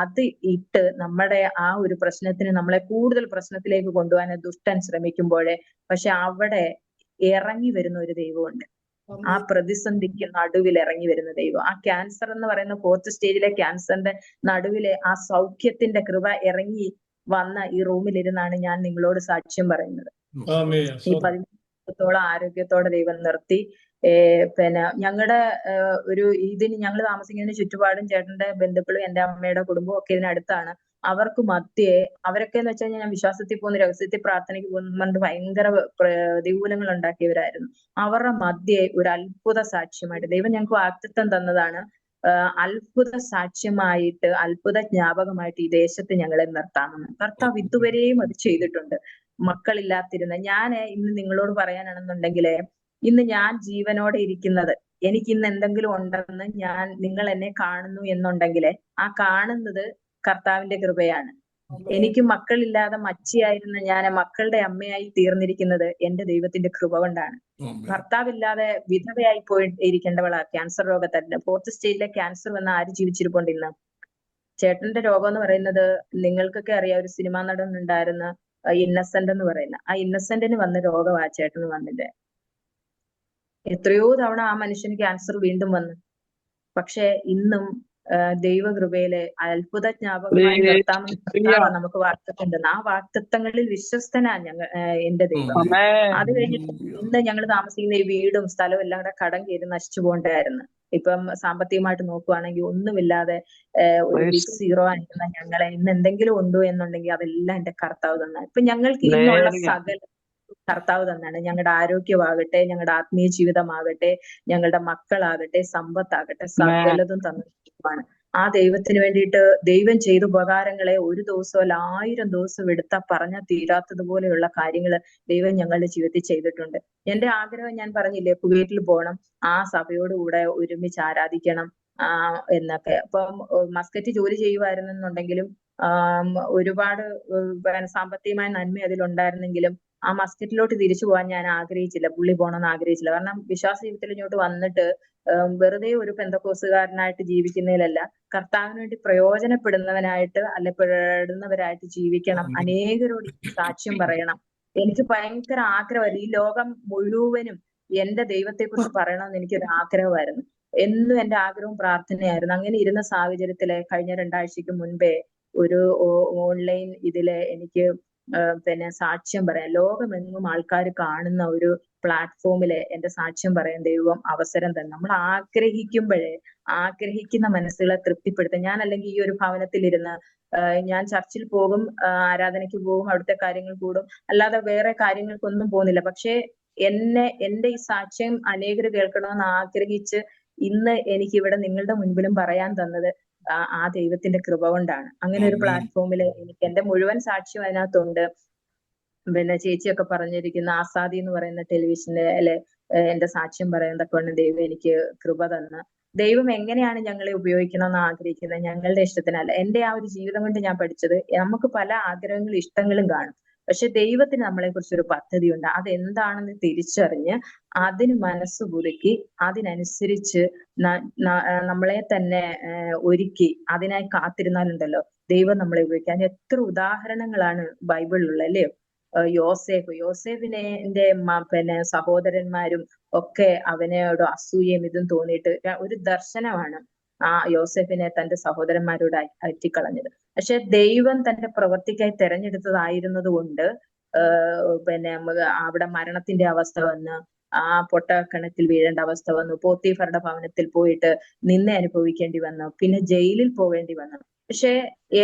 അത് ഇട്ട് നമ്മുടെ ആ ഒരു പ്രശ്നത്തിന് നമ്മളെ കൂടുതൽ പ്രശ്നത്തിലേക്ക് കൊണ്ടുപോകാൻ ദുഷ്ടൻ ശ്രമിക്കുമ്പോഴേ, പക്ഷെ അവിടെ ഇറങ്ങി വരുന്ന ഒരു ദൈവമുണ്ട്. ആ പ്രതിസന്ധിക്ക് നടുവിൽ ഇറങ്ങി വരുന്ന ദൈവം. ആ ക്യാൻസർ എന്ന് പറയുന്ന 4th സ്റ്റേജിലെ ക്യാൻസറിന്റെ നടുവിലെ ആ സൗഖ്യത്തിന്റെ കൃപ ഇറങ്ങി വന്ന ഈ റൂമിലിരുന്നാണ് ഞാൻ നിങ്ങളോട് സാക്ഷ്യം പറയുന്നത്. ഈ ത്തോളം ആരോഗ്യത്തോടെ ദൈവം നിർത്തി. പിന്നെ ഞങ്ങളുടെ ഒരു ഇതിന് ഞങ്ങൾ താമസിക്കുന്നതിന് ചുറ്റുപാടും ചേട്ടന്റെ ബന്ധുക്കളും എന്റെ അമ്മയുടെ കുടുംബവും ഒക്കെ ഇതിനടുത്താണ്. അവർക്ക് മധ്യേ അവരൊക്കെ എന്ന് വെച്ച് കഴിഞ്ഞാൽ ഞാൻ വിശ്വാസത്തിൽ പോകുന്ന രഹസ്യത്തിൽ പ്രാർത്ഥനയ്ക്ക് പോകുന്നുണ്ട് ഭയങ്കര പ്രതികൂലങ്ങൾ ഉണ്ടാക്കിയവരായിരുന്നു. അവരുടെ മധ്യേ ഒരു അത്ഭുത സാക്ഷ്യമായിട്ട് ദൈവം ഞങ്ങൾക്ക് വാഗ്ദത്തം തന്നതാണ്. അത്ഭുത സാക്ഷ്യമായിട്ട് അത്ഭുത ജ്ഞാപകമായിട്ട് ഈ ദേശത്ത് ഞങ്ങളെ നിർത്താമെന്ന്. കർത്താവ് ഇതുവരെയും അത് ചെയ്തിട്ടുണ്ട്. മക്കളില്ലാതിരുന്ന ഇന്ന് നിങ്ങളോട് പറയാനാണെന്നുണ്ടെങ്കില് ഇന്ന് ഞാൻ ജീവനോടെ ഇരിക്കുന്നത് എനിക്ക് ഇന്ന് എന്തെങ്കിലും ഉണ്ടെന്ന് നിങ്ങൾ എന്നെ കാണുന്നു എന്നുണ്ടെങ്കില് ആ കാണുന്നത് കർത്താവിന്റെ കൃപയാണ്. എനിക്ക് മക്കളില്ലാതെ മച്ചിയായിരുന്ന ഞാൻ മക്കളുടെ അമ്മയായി തീർന്നിരിക്കുന്നത് എന്റെ ദൈവത്തിന്റെ കൃപ കൊണ്ടാണ്. ഭർത്താവില്ലാതെ വിധവയായി പോയി ഇരിക്കേണ്ടവളാ ക്യാൻസർ രോഗത്തന്നെ 4th സ്റ്റേജിലെ ക്യാൻസർ വന്ന ആര് ജീവിച്ചിരിപ്പുണ്ട് ഇന്ന്? ചേട്ടന്റെ രോഗം എന്ന് പറയുന്നത് നിങ്ങൾക്കൊക്കെ അറിയാം, ഒരു സിനിമാ നടൻ ഉണ്ടായിരുന്ന ഇന്നസെന്റ് എന്ന് പറയുന്ന ആ ഇന്നസെന്റിന് വന്ന രോഗമാ ചേട്ടന് വന്നിട്ട്. എത്രയോ തവണ ആ മനുഷ്യന് ക്യാൻസർ വീണ്ടും വന്നു. പക്ഷെ ഇന്നും ദൈവകൃപയിലെ അത്ഭുത ജ്ഞാപകമായി നിർത്താമെന്ന് നമുക്ക് വാക്തത്വം. ആ വാക്തത്വങ്ങളിൽ വിശ്വസ്തനാ എന്റെ ദൈവം. അത് കഴിഞ്ഞിട്ട് ഇന്ന് ഞങ്ങൾ താമസിക്കുന്ന ഈ വീടും സ്ഥലവും എല്ലാം കൂടെ കടം കയറി നശിച്ചു പോകണ്ടായിരുന്നു. ഇപ്പം സാമ്പത്തികമായിട്ട് നോക്കുവാണെങ്കിൽ ഒന്നുമില്ലാതെ ഒരു ബിഗ് സീറോ ആയിരിക്കുന്ന ഞങ്ങളെ ഇന്ന് എന്തെങ്കിലും ഉണ്ടോ എന്നുണ്ടെങ്കിൽ അതെല്ലാം എന്റെ കർത്താവ് തന്നെ. ഇപ്പൊ ഞങ്ങൾക്ക് ഇന്നുള്ള സകല കർത്താവ് തന്നാണ്. ഞങ്ങളുടെ ആരോഗ്യമാകട്ടെ, ഞങ്ങളുടെ ആത്മീയ ജീവിതമാകട്ടെ, ഞങ്ങളുടെ മക്കളാകട്ടെ, സമ്പത്താകട്ടെ, സകലതും തന്നിരിക്കുകയാണ്. ആ ദൈവത്തിന് വേണ്ടിയിട്ട് ദൈവം ചെയ്ത ഉപകാരങ്ങളെ ഒരു ദിവസമോ 1000 ദിവസം എടുത്താൽ പറഞ്ഞാൽ തീരാത്തതുപോലെയുള്ള കാര്യങ്ങൾ ദൈവം ഞങ്ങളുടെ ജീവിതത്തിൽ ചെയ്തിട്ടുണ്ട്. എന്റെ ആഗ്രഹം ഞാൻ പറഞ്ഞില്ലേ, കുവൈറ്റിൽ പോകണം, ആ സഭയോട് കൂടെ ഒരുമിച്ച് ആരാധിക്കണം എന്നൊക്കെ. അപ്പം മസ്കറ്റ് ജോലി ചെയ്യുമായിരുന്നെന്നുണ്ടെങ്കിലും ഒരുപാട് സാമ്പത്തികമായ നന്മ അതിലുണ്ടായിരുന്നെങ്കിലും ആ മസ്കറ്റിലോട്ട് തിരിച്ചു പോകാൻ ഞാൻ ആഗ്രഹിച്ചില്ല. പുള്ളി പോകണമെന്ന് ആഗ്രഹിച്ചില്ല. കാരണം വിശ്വാസ ജീവിതത്തിൽ ഇങ്ങോട്ട് വന്നിട്ട് വെറുതെ ഒരു പെന്തക്കോസുകാരനായിട്ട് ജീവിക്കുന്നതിലല്ല, കർത്താവിന് വേണ്ടി പ്രയോജനപ്പെടുന്നവനായിട്ട് പെടുന്നവരായിട്ട് ജീവിക്കണം. അനേകരോട് സാക്ഷ്യം പറയണം. എനിക്ക് ഭയങ്കര ആഗ്രഹമായിരുന്നു. ഈ ലോകം മുഴുവനും എന്റെ ദൈവത്തെ കുറിച്ച് പറയണമെന്ന് എനിക്കൊരു ആഗ്രഹമായിരുന്നു. എന്നും എന്റെ ആഗ്രഹവും പ്രാർത്ഥനയായിരുന്നു. അങ്ങനെ ഇരുന്ന സാഹചര്യത്തില് കഴിഞ്ഞ 2 ആഴ്ചക്ക് മുൻപേ ഒരു ഓൺലൈൻ ഇതില് എനിക്ക് പിന്നെ സാക്ഷ്യം പറയാം, ലോകമെങ്ങും ആൾക്കാർ കാണുന്ന ഒരു പ്ലാറ്റ്ഫോമില് എന്റെ സാക്ഷ്യം പറയാൻ ദൈവം അവസരം തന്നെ. നമ്മൾ ആഗ്രഹിക്കുന്ന മനസ്സുകളെ തൃപ്തിപ്പെടുത്താൻ. ഞാൻ അല്ലെങ്കിൽ ഈ ഒരു ഭവനത്തിലിരുന്ന് ഞാൻ ചർച്ചിൽ പോകും, ആരാധനയ്ക്ക് പോകും, അവിടുത്തെ കാര്യങ്ങൾ കൂടും, അല്ലാതെ വേറെ കാര്യങ്ങൾക്കൊന്നും പോകുന്നില്ല. പക്ഷെ എന്റെ ഈ സാക്ഷ്യം അനേകർ കേൾക്കണമെന്ന് ആഗ്രഹിച്ച് ഇന്ന് എനിക്ക് ഇവിടെ നിങ്ങളുടെ മുൻപിലും പറയാൻ തന്നത് ആ ദൈവത്തിന്റെ കൃപ കൊണ്ടാണ്. അങ്ങനെ ഒരു പ്ലാറ്റ്ഫോമിൽ എനിക്ക് എന്റെ മുഴുവൻ സാക്ഷ്യം അതിനകത്തുണ്ട്. പിന്നെ ചേച്ചിയൊക്കെ പറഞ്ഞിരിക്കുന്ന ആസാദി എന്ന് പറയുന്ന ടെലിവിഷനിലെ എന്റെ സാക്ഷ്യം പറയുന്നതൊക്കെ ദൈവം എനിക്ക് കൃപ തന്ന്. ദൈവം എങ്ങനെയാണ് ഞങ്ങളെ ഉപയോഗിക്കണമെന്ന് ആഗ്രഹിക്കുന്നത് ഞങ്ങളുടെ ഇഷ്ടത്തിനല്ല. എന്റെ ആ ഒരു ജീവിതം കൊണ്ട് ഞാൻ പഠിച്ചത് നമുക്ക് പല ആഗ്രഹങ്ങളും ഇഷ്ടങ്ങളും കാണും. പക്ഷെ ദൈവത്തിന് നമ്മളെ കുറിച്ചൊരു പദ്ധതിയുണ്ട്. അതെന്താണെന്ന് തിരിച്ചറിഞ്ഞ് അതിന് മനസ്സ് പുതുക്കി അതിനനുസരിച്ച് നമ്മളെ തന്നെ ഒരുക്കി അതിനായി കാത്തിരുന്നാലുണ്ടല്ലോ ദൈവം നമ്മളെ ഉപയോഗിക്കാൻ. എത്ര ഉദാഹരണങ്ങളാണ് ബൈബിളിലുള്ള, അല്ലയോ? യോസേഫിനെ പിന്നെ സഹോദരന്മാരും ഒക്കെ അവനോട് അസൂയയും ഇതും തോന്നിയിട്ട് ഒരു ദർശനമാണ് ആ യോസേഫിനെ തന്റെ സഹോദരന്മാരോട് അയറ്റിക്കളഞ്ഞത്. പക്ഷെ ദൈവം തന്റെ പ്രവൃത്തിക്കായി തെരഞ്ഞെടുത്തതായിരുന്നത് കൊണ്ട് പിന്നെ അവിടെ മരണത്തിന്റെ അവസ്ഥ വന്ന് ആ പൊട്ടക്കിണറ്റിൽ വീഴേണ്ട അവസ്ഥ വന്നു. പോത്തീഫറുടെ ഭവനത്തിൽ പോയിട്ട് നിന്ന അനുഭവിക്കേണ്ടി വന്നു. പിന്നെ ജയിലിൽ പോവേണ്ടി വന്നു. പക്ഷെ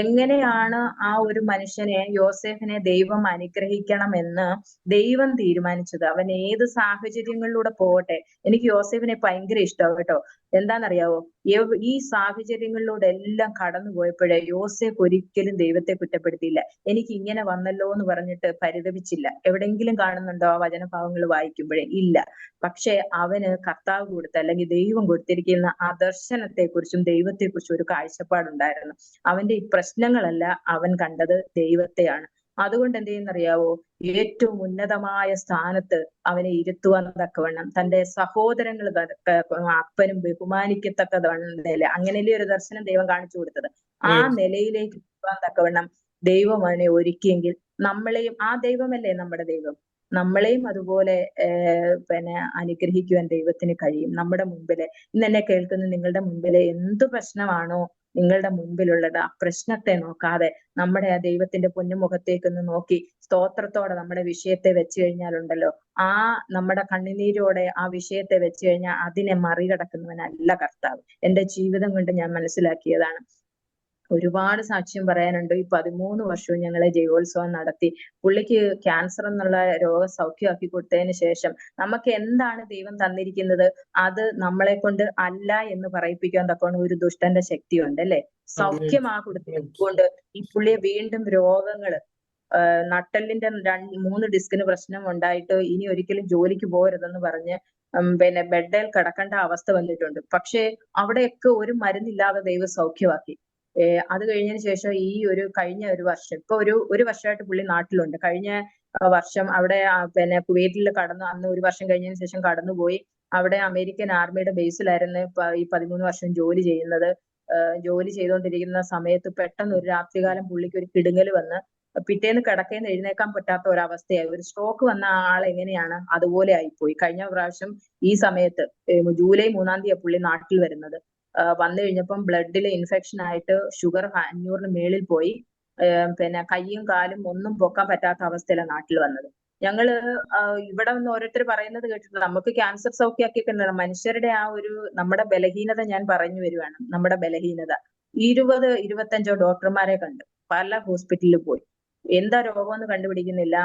എങ്ങനെയാണ് ആ ഒരു മനുഷ്യനെ യോസേഫിനെ ദൈവം അനുഗ്രഹിക്കണമെന്ന് ദൈവം തീരുമാനിച്ചത്? അവൻ ഏത് സാഹചര്യങ്ങളിലൂടെ പോകട്ടെ. എനിക്ക് യോസേഫിനെ ഭയങ്കര ഇഷ്ടമാണ് കേട്ടോ. എന്താണെന്നറിയാവോ? ഈ സാഹചര്യങ്ങളിലൂടെ എല്ലാം കടന്നു പോയപ്പോഴേ യോസേഫ് ഒരിക്കലും ദൈവത്തെ കുറ്റപ്പെടുത്തിയില്ല. എനിക്ക് ഇങ്ങനെ വന്നല്ലോ എന്ന് പറഞ്ഞിട്ട് പരിതപിച്ചില്ല. എവിടെയെങ്കിലും കാണുന്നുണ്ടോ ആ വചനഭാവങ്ങൾ വായിക്കുമ്പോഴേ? ഇല്ല. പക്ഷെ അവന് കർത്താവ് കൊടുത്ത അല്ലെങ്കിൽ ദൈവം കൊടുത്തിരിക്കുന്ന ആ ദർശനത്തെക്കുറിച്ചും ദൈവത്തെക്കുറിച്ചും ഒരു കാഴ്ചപ്പാടുണ്ടായിരുന്നു. അവന്റെ ഈ പ്രശ്നങ്ങളല്ല അവൻ കണ്ടത് ദൈവത്തെയാണ്. അതുകൊണ്ട് എന്ത് ചെയ്യുന്നറിയാവോ? ഏറ്റവും ഉന്നതമായ സ്ഥാനത്ത് അവനെ ഇരുത്തുവാൻ തക്കവണ്ണം തന്റെ സഹോദരങ്ങൾ അപ്പനും ബഹുമാനിക്കത്തക്ക നില, അങ്ങനെയല്ലേ ഒരു ദർശനം ദൈവം കാണിച്ചു കൊടുത്തത്. ആ നിലയിലേക്ക് എത്തുവാൻ തക്കവണ്ണം ദൈവം അവനെ ഒരുക്കിയെങ്കിൽ നമ്മളെയും ആ ദൈവമല്ലേ നമ്മുടെ ദൈവം, നമ്മളെയും അതുപോലെ പിന്നെ അനുഗ്രഹിക്കുവാൻ ദൈവത്തിന് കഴിയും. നമ്മുടെ മുമ്പില് ഇന്ന് എന്നെ കേൾക്കുന്ന നിങ്ങളുടെ മുമ്പില് എന്ത് പ്രശ്നമാണോ നിങ്ങളുടെ മുൻപിലുള്ളത്, ആ പ്രശ്നത്തെ നോക്കാതെ നമ്മുടെ ആ ദൈവത്തിന്റെ പൊന്നുമുഖത്തേക്കൊന്ന് നോക്കി സ്തോത്രത്തോടെ നമ്മുടെ വിഷയത്തെ വെച്ച് കഴിഞ്ഞാലുണ്ടല്ലോ, ആ നമ്മുടെ കണ്ണുനീരോടെ ആ വിഷയത്തെ വെച്ച് കഴിഞ്ഞാൽ അതിനെ മറികടക്കുന്നവനല്ല കർത്താവ്. എന്റെ ജീവിതം കൊണ്ട് ഞാൻ മനസ്സിലാക്കിയതാണ്. ഒരുപാട് സാക്ഷ്യം പറയാനുണ്ട്. ഈ 13 വർഷവും ഞങ്ങളെ ജയോത്സവം നടത്തി. പുള്ളിക്ക് ക്യാൻസർ എന്നുള്ള രോഗം സൗഖ്യമാക്കി കൊടുത്തതിന് ശേഷം നമുക്ക് എന്താണ് ദൈവം തന്നിരിക്കുന്നത്, അത് നമ്മളെ കൊണ്ട് അല്ല എന്ന് പറയിപ്പിക്കാൻ തക്കവണ്ണം ഒരു ദുഷ്ടന്റെ ശക്തിയുണ്ട് അല്ലെ. സൗഖ്യം ആ കൊടുത്തുകൊണ്ട് ഈ പുള്ളിയെ വീണ്ടും രോഗങ്ങള്, നട്ടെല്ലിന്റെ 3 ഡിസ്കിന് പ്രശ്നം ഉണ്ടായിട്ട് ഇനി ഒരിക്കലും ജോലിക്ക് പോകരുതെന്ന് പറഞ്ഞ് പിന്നെ ബെഡിൽ കിടക്കേണ്ട അവസ്ഥ വന്നിട്ടുണ്ട്. പക്ഷേ അവിടെയൊക്കെ ഒരു മരുന്നില്ലാതെ ദൈവം സൗഖ്യമാക്കി. അത് കഴിഞ്ഞതിന് ശേഷം ഈ കഴിഞ്ഞ ഒരു വർഷം, ഇപ്പൊ ഒരു വർഷമായിട്ട് പുള്ളി നാട്ടിലുണ്ട്. കഴിഞ്ഞ വർഷം അവിടെ പിന്നെ കുവൈറ്റിൽ അന്ന് ഒരു വർഷം കഴിഞ്ഞതിന് ശേഷം കടന്നുപോയി. അവിടെ അമേരിക്കൻ ആർമിയുടെ ബേസിലായിരുന്നു ഈ 13 വർഷം ജോലി ചെയ്യുന്നത്. ജോലി ചെയ്തുകൊണ്ടിരിക്കുന്ന സമയത്ത് പെട്ടെന്ന് ഒരു രാത്രികാലം പുള്ളിക്ക് ഒരു കിടുങ്ങൽ വന്ന് പിറ്റേന്ന് കിടക്കയിൽ എഴുന്നേക്കാൻ പറ്റാത്ത ഒരവസ്ഥയായി. ഒരു സ്ട്രോക്ക് വന്ന ആൾ എങ്ങനെയാണ് അതുപോലെ ആയിപ്പോയി. കഴിഞ്ഞ പ്രാവശ്യം ഈ സമയത്ത് ജൂലൈ 3-ാം തീയതി പുള്ളി നാട്ടിൽ വരുന്നത്. വന്നു കഴിഞ്ഞപ്പം ബ്ലഡിലെ ഇൻഫെക്ഷൻ ആയിട്ട് ഷുഗർ 500-ന് മേളിൽ പോയി. പിന്നെ കൈയും കാലും ഒന്നും പൊക്കാൻ പറ്റാത്ത അവസ്ഥയിലാണ് നാട്ടിൽ വന്നത്. ഞങ്ങള് ഇവിടെ നിന്ന് ഓരോരുത്തർ പറയുന്നത് കേട്ടിട്ടുണ്ട്, നമുക്ക് ക്യാൻസർ സൗഖ്യമാക്കിയൊക്കെ. മനുഷ്യരുടെ ആ നമ്മുടെ ബലഹീനത ഞാൻ പറഞ്ഞു വരുവാണ്. നമ്മുടെ ബലഹീനത 20-25 ഡോക്ടർമാരെ കണ്ട് പല ഹോസ്പിറ്റലിൽ പോയി. എന്താ രോഗമെന്ന് കണ്ടുപിടിക്കുന്നില്ല.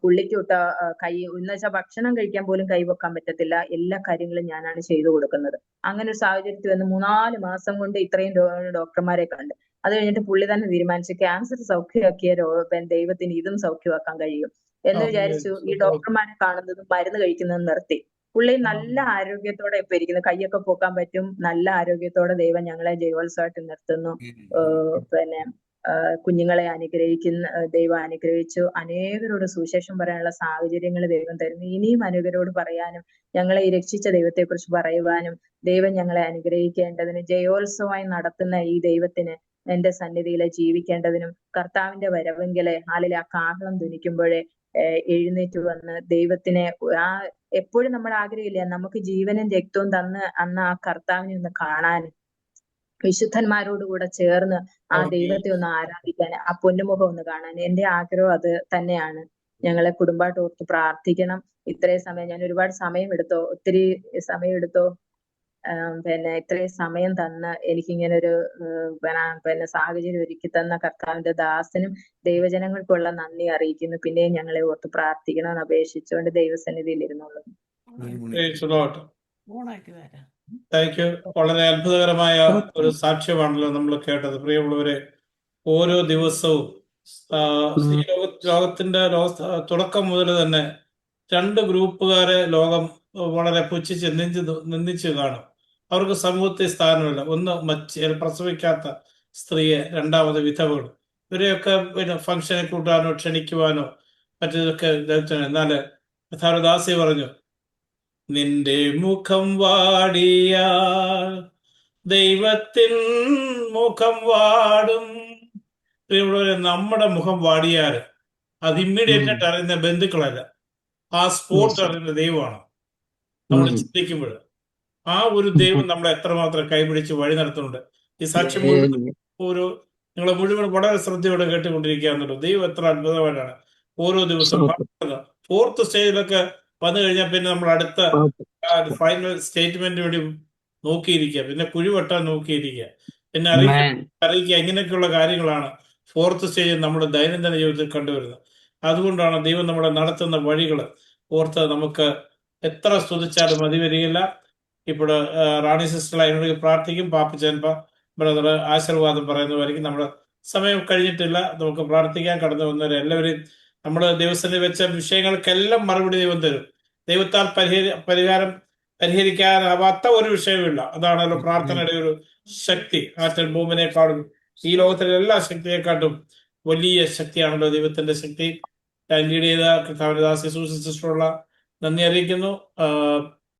പുള്ളിക്ക് തൊട്ട കൈ എന്ന് വെച്ചാൽ ഭക്ഷണം കഴിക്കാൻ പോലും കൈ വെക്കാൻ പറ്റത്തില്ല. എല്ലാ കാര്യങ്ങളും ഞാനാണ് ചെയ്തു കൊടുക്കുന്നത്. അങ്ങനെ ഒരു സാഹചര്യത്തിൽ വന്ന് 3-4 മാസം കൊണ്ട് ഇത്രയും ഡോക്ടർമാരെ കണ്ട്. അത് കഴിഞ്ഞിട്ട് പുള്ളി തന്നെ തീരുമാനിച്ചു ക്യാൻസർ സൗഖ്യമാക്കിയ ദൈവത്തിന് ഇതും സൗഖ്യമാക്കാൻ കഴിയും എന്ന് വിചാരിച്ചു. ഈ ഡോക്ടർമാരെ കാണുന്നതും മരുന്ന് കഴിക്കുന്നതും നിർത്തി. പുള്ളി നല്ല ആരോഗ്യത്തോടെ ഇപ്പൊ ഇരിക്കുന്നു. കൈയൊക്കെ പൊക്കാൻ പറ്റും. നല്ല ആരോഗ്യത്തോടെ ദൈവം ഞങ്ങളെ ജയോത്സവമായിട്ട് നിർത്തുന്നു. പിന്നെ കുഞ്ഞുങ്ങളെ ദൈവം അനുഗ്രഹിച്ചു. അനേകരോട് സുവിശേഷം പറയാനുള്ള സാഹചര്യങ്ങൾ ദൈവം തരുന്നു. ഇനിയും അനേകരോട് പറയാനും ഞങ്ങളെ ഈ രക്ഷിച്ച ദൈവത്തെ കുറിച്ച് പറയുവാനും ദൈവം ഞങ്ങളെ അനുഗ്രഹിക്കേണ്ടതിന്, ജയോത്സവമായി നടത്തുന്ന ഈ ദൈവത്തിന് എന്റെ സന്നിധിയിലെ ജീവിക്കേണ്ടതിനും, കർത്താവിന്റെ വരവെങ്കിലെ ഹാലിലെ ആ കാഹളം ധ്വനിക്കുമ്പോഴേ എഴുന്നേറ്റ് വന്ന് ദൈവത്തിനെ എപ്പോഴും നമ്മുടെ ആഗ്രഹമില്ല നമുക്ക് ജീവനും രക്തവും തന്ന് അന്ന് ആ കർത്താവിനെ ഒന്ന് കാണാനും വിശുദ്ധന്മാരോട് കൂടെ ചേർന്ന് ആ ദൈവത്തെ ഒന്ന് ആരാധിക്കാൻ, ആ പൊന്നുമുഖം ഒന്ന് കാണാൻ എന്റെ ആഗ്രഹം അത് തന്നെയാണ്. ഞങ്ങളെ കുടുംബമായിട്ട് ഓർത്ത് പ്രാർത്ഥിക്കണം. ഇത്രയും സമയം ഞാൻ ഒരുപാട് ഒത്തിരി സമയം എടുത്തോ. പിന്നെ ഇത്രയും സമയം തന്ന് എനിക്കിങ്ങനെ ഒരു പിന്നെ സാഹചര്യം ഒരുക്കി തന്ന കർത്താവിന്റെ ദാസനും ദൈവജനങ്ങൾക്കുള്ള നന്ദി അറിയിക്കുന്നു. പിന്നെയും ഞങ്ങളെ ഓർത്ത് പ്രാർത്ഥിക്കണമെന്ന് അപേക്ഷിച്ചുകൊണ്ട് ദൈവസന്നിധിയിൽ ഇരുന്നുള്ളൂ. Thank you. വളരെ അത്ഭുതകരമായ ഒരു സാക്ഷ്യമാണല്ലോ നമ്മൾ കേട്ടത്. പ്രിയമുള്ളവരെ, ഓരോ ദിവസവും ലോകത്തിന്റെ തുടക്കം മുതൽ തന്നെ 2 ഗ്രൂപ്പുകാരെ ലോകം വളരെ പുച്ഛിച്ച് നിന്ദിച്ച് കാണും. അവർക്ക് സമൂഹത്തിൽ സ്ഥാനമില്ല. ഒന്ന് പ്രസവിക്കാത്ത സ്ത്രീയെ, രണ്ടാമത് വിധവകൾ. ഇവരെയൊക്കെ പിന്നെ ഫംഗ്ഷനെ കൂട്ടാനോ ക്ഷണിക്കുവാനോ മറ്റേതൊക്കെ. എന്നാല് യഥാർത്ഥദാസി പറഞ്ഞു, നിന്റെ മുഖം വാടിയാൽ ദൈവത്തിൻ മുഖം വാടും. പ്രിയമുള്ളവരെ, നമ്മുടെ മുഖം വാടിയാൽ അത് ഇമ്മീഡിയറ്റ് ആയിട്ട് അറിയുന്ന ബന്ധുക്കളല്ല, ആ സ്പോട്ട് അറിയുന്ന ദൈവമാണ്. നമ്മൾ ചിന്തിക്കുമ്പോൾ ആ ഒരു ദൈവം നമ്മളെ എത്രമാത്രം കൈപിടിച്ച് വഴി നടത്തുന്നുണ്ട്. ഈ സാക്ഷ്യം നിങ്ങളെ മുഴുവൻ വളരെ ശ്രദ്ധയോടെ കേട്ടുകൊണ്ടിരിക്കുകയാണല്ലോ. ദൈവം എത്ര അത്ഭുതമായിട്ടാണ് ഓരോ ദിവസവും. 4th സ്റ്റേജിലൊക്കെ വന്നു കഴിഞ്ഞാൽ പിന്നെ നമ്മൾ അടുത്ത ഫൈനൽ സ്റ്റേറ്റ്മെന്റ് വേണ്ടി നോക്കിയിരിക്കുക, പിന്നെ കുഴിവെട്ടാൻ നോക്കിയിരിക്കുക, പിന്നെ അറിയിക്കുക. ഇങ്ങനെയൊക്കെയുള്ള കാര്യങ്ങളാണ് 4th സ്റ്റേജിൽ നമ്മുടെ ദൈനംദിന ജീവിതത്തിൽ കണ്ടുവരുന്നത്. അതുകൊണ്ടാണ് ദൈവം നമ്മളെ നടത്തുന്ന വഴികൾ ഓർത്ത് നമുക്ക് എത്ര സ്തുതിച്ചാലും മതി വരികയില്ല. ഇപ്പോൾ റാണി സിസ്റ്റർ അതിനോട് പ്രാർത്ഥിക്കും. പാപ്പച്ചൻ ബ്രദർ ആശീർവാദം പറയുന്നതായിരിക്കും. നമ്മുടെ സമയം കഴിഞ്ഞിട്ടില്ല. നമുക്ക് പ്രാർത്ഥിക്കാൻ കടന്നു വന്നവരെ എല്ലാവരെയും നമ്മൾ ദൈവസന്നിധി വെച്ച വിഷയങ്ങൾക്കെല്ലാം മറുപടി ദൈവം തരും. ദൈവത്താൽ പരിഹരിക്കാനാവാത്ത ഒരു വിഷയമില്ല. അതാണല്ലോ പ്രാർത്ഥനയുടെ ഒരു ശക്തി. ആറ്റൽ ഭൂമിനെക്കാളും ഈ ലോകത്തിലെ എല്ലാ ശക്തിയെക്കാട്ടും വലിയ ശക്തിയാണല്ലോ ദൈവത്തിന്റെ ശക്തി. ലീഡ് ചെയ്ത കർത്താവിന്റെ ദാസി സിസ്റ്ററുള്ള നന്ദി അറിയിക്കുന്നു.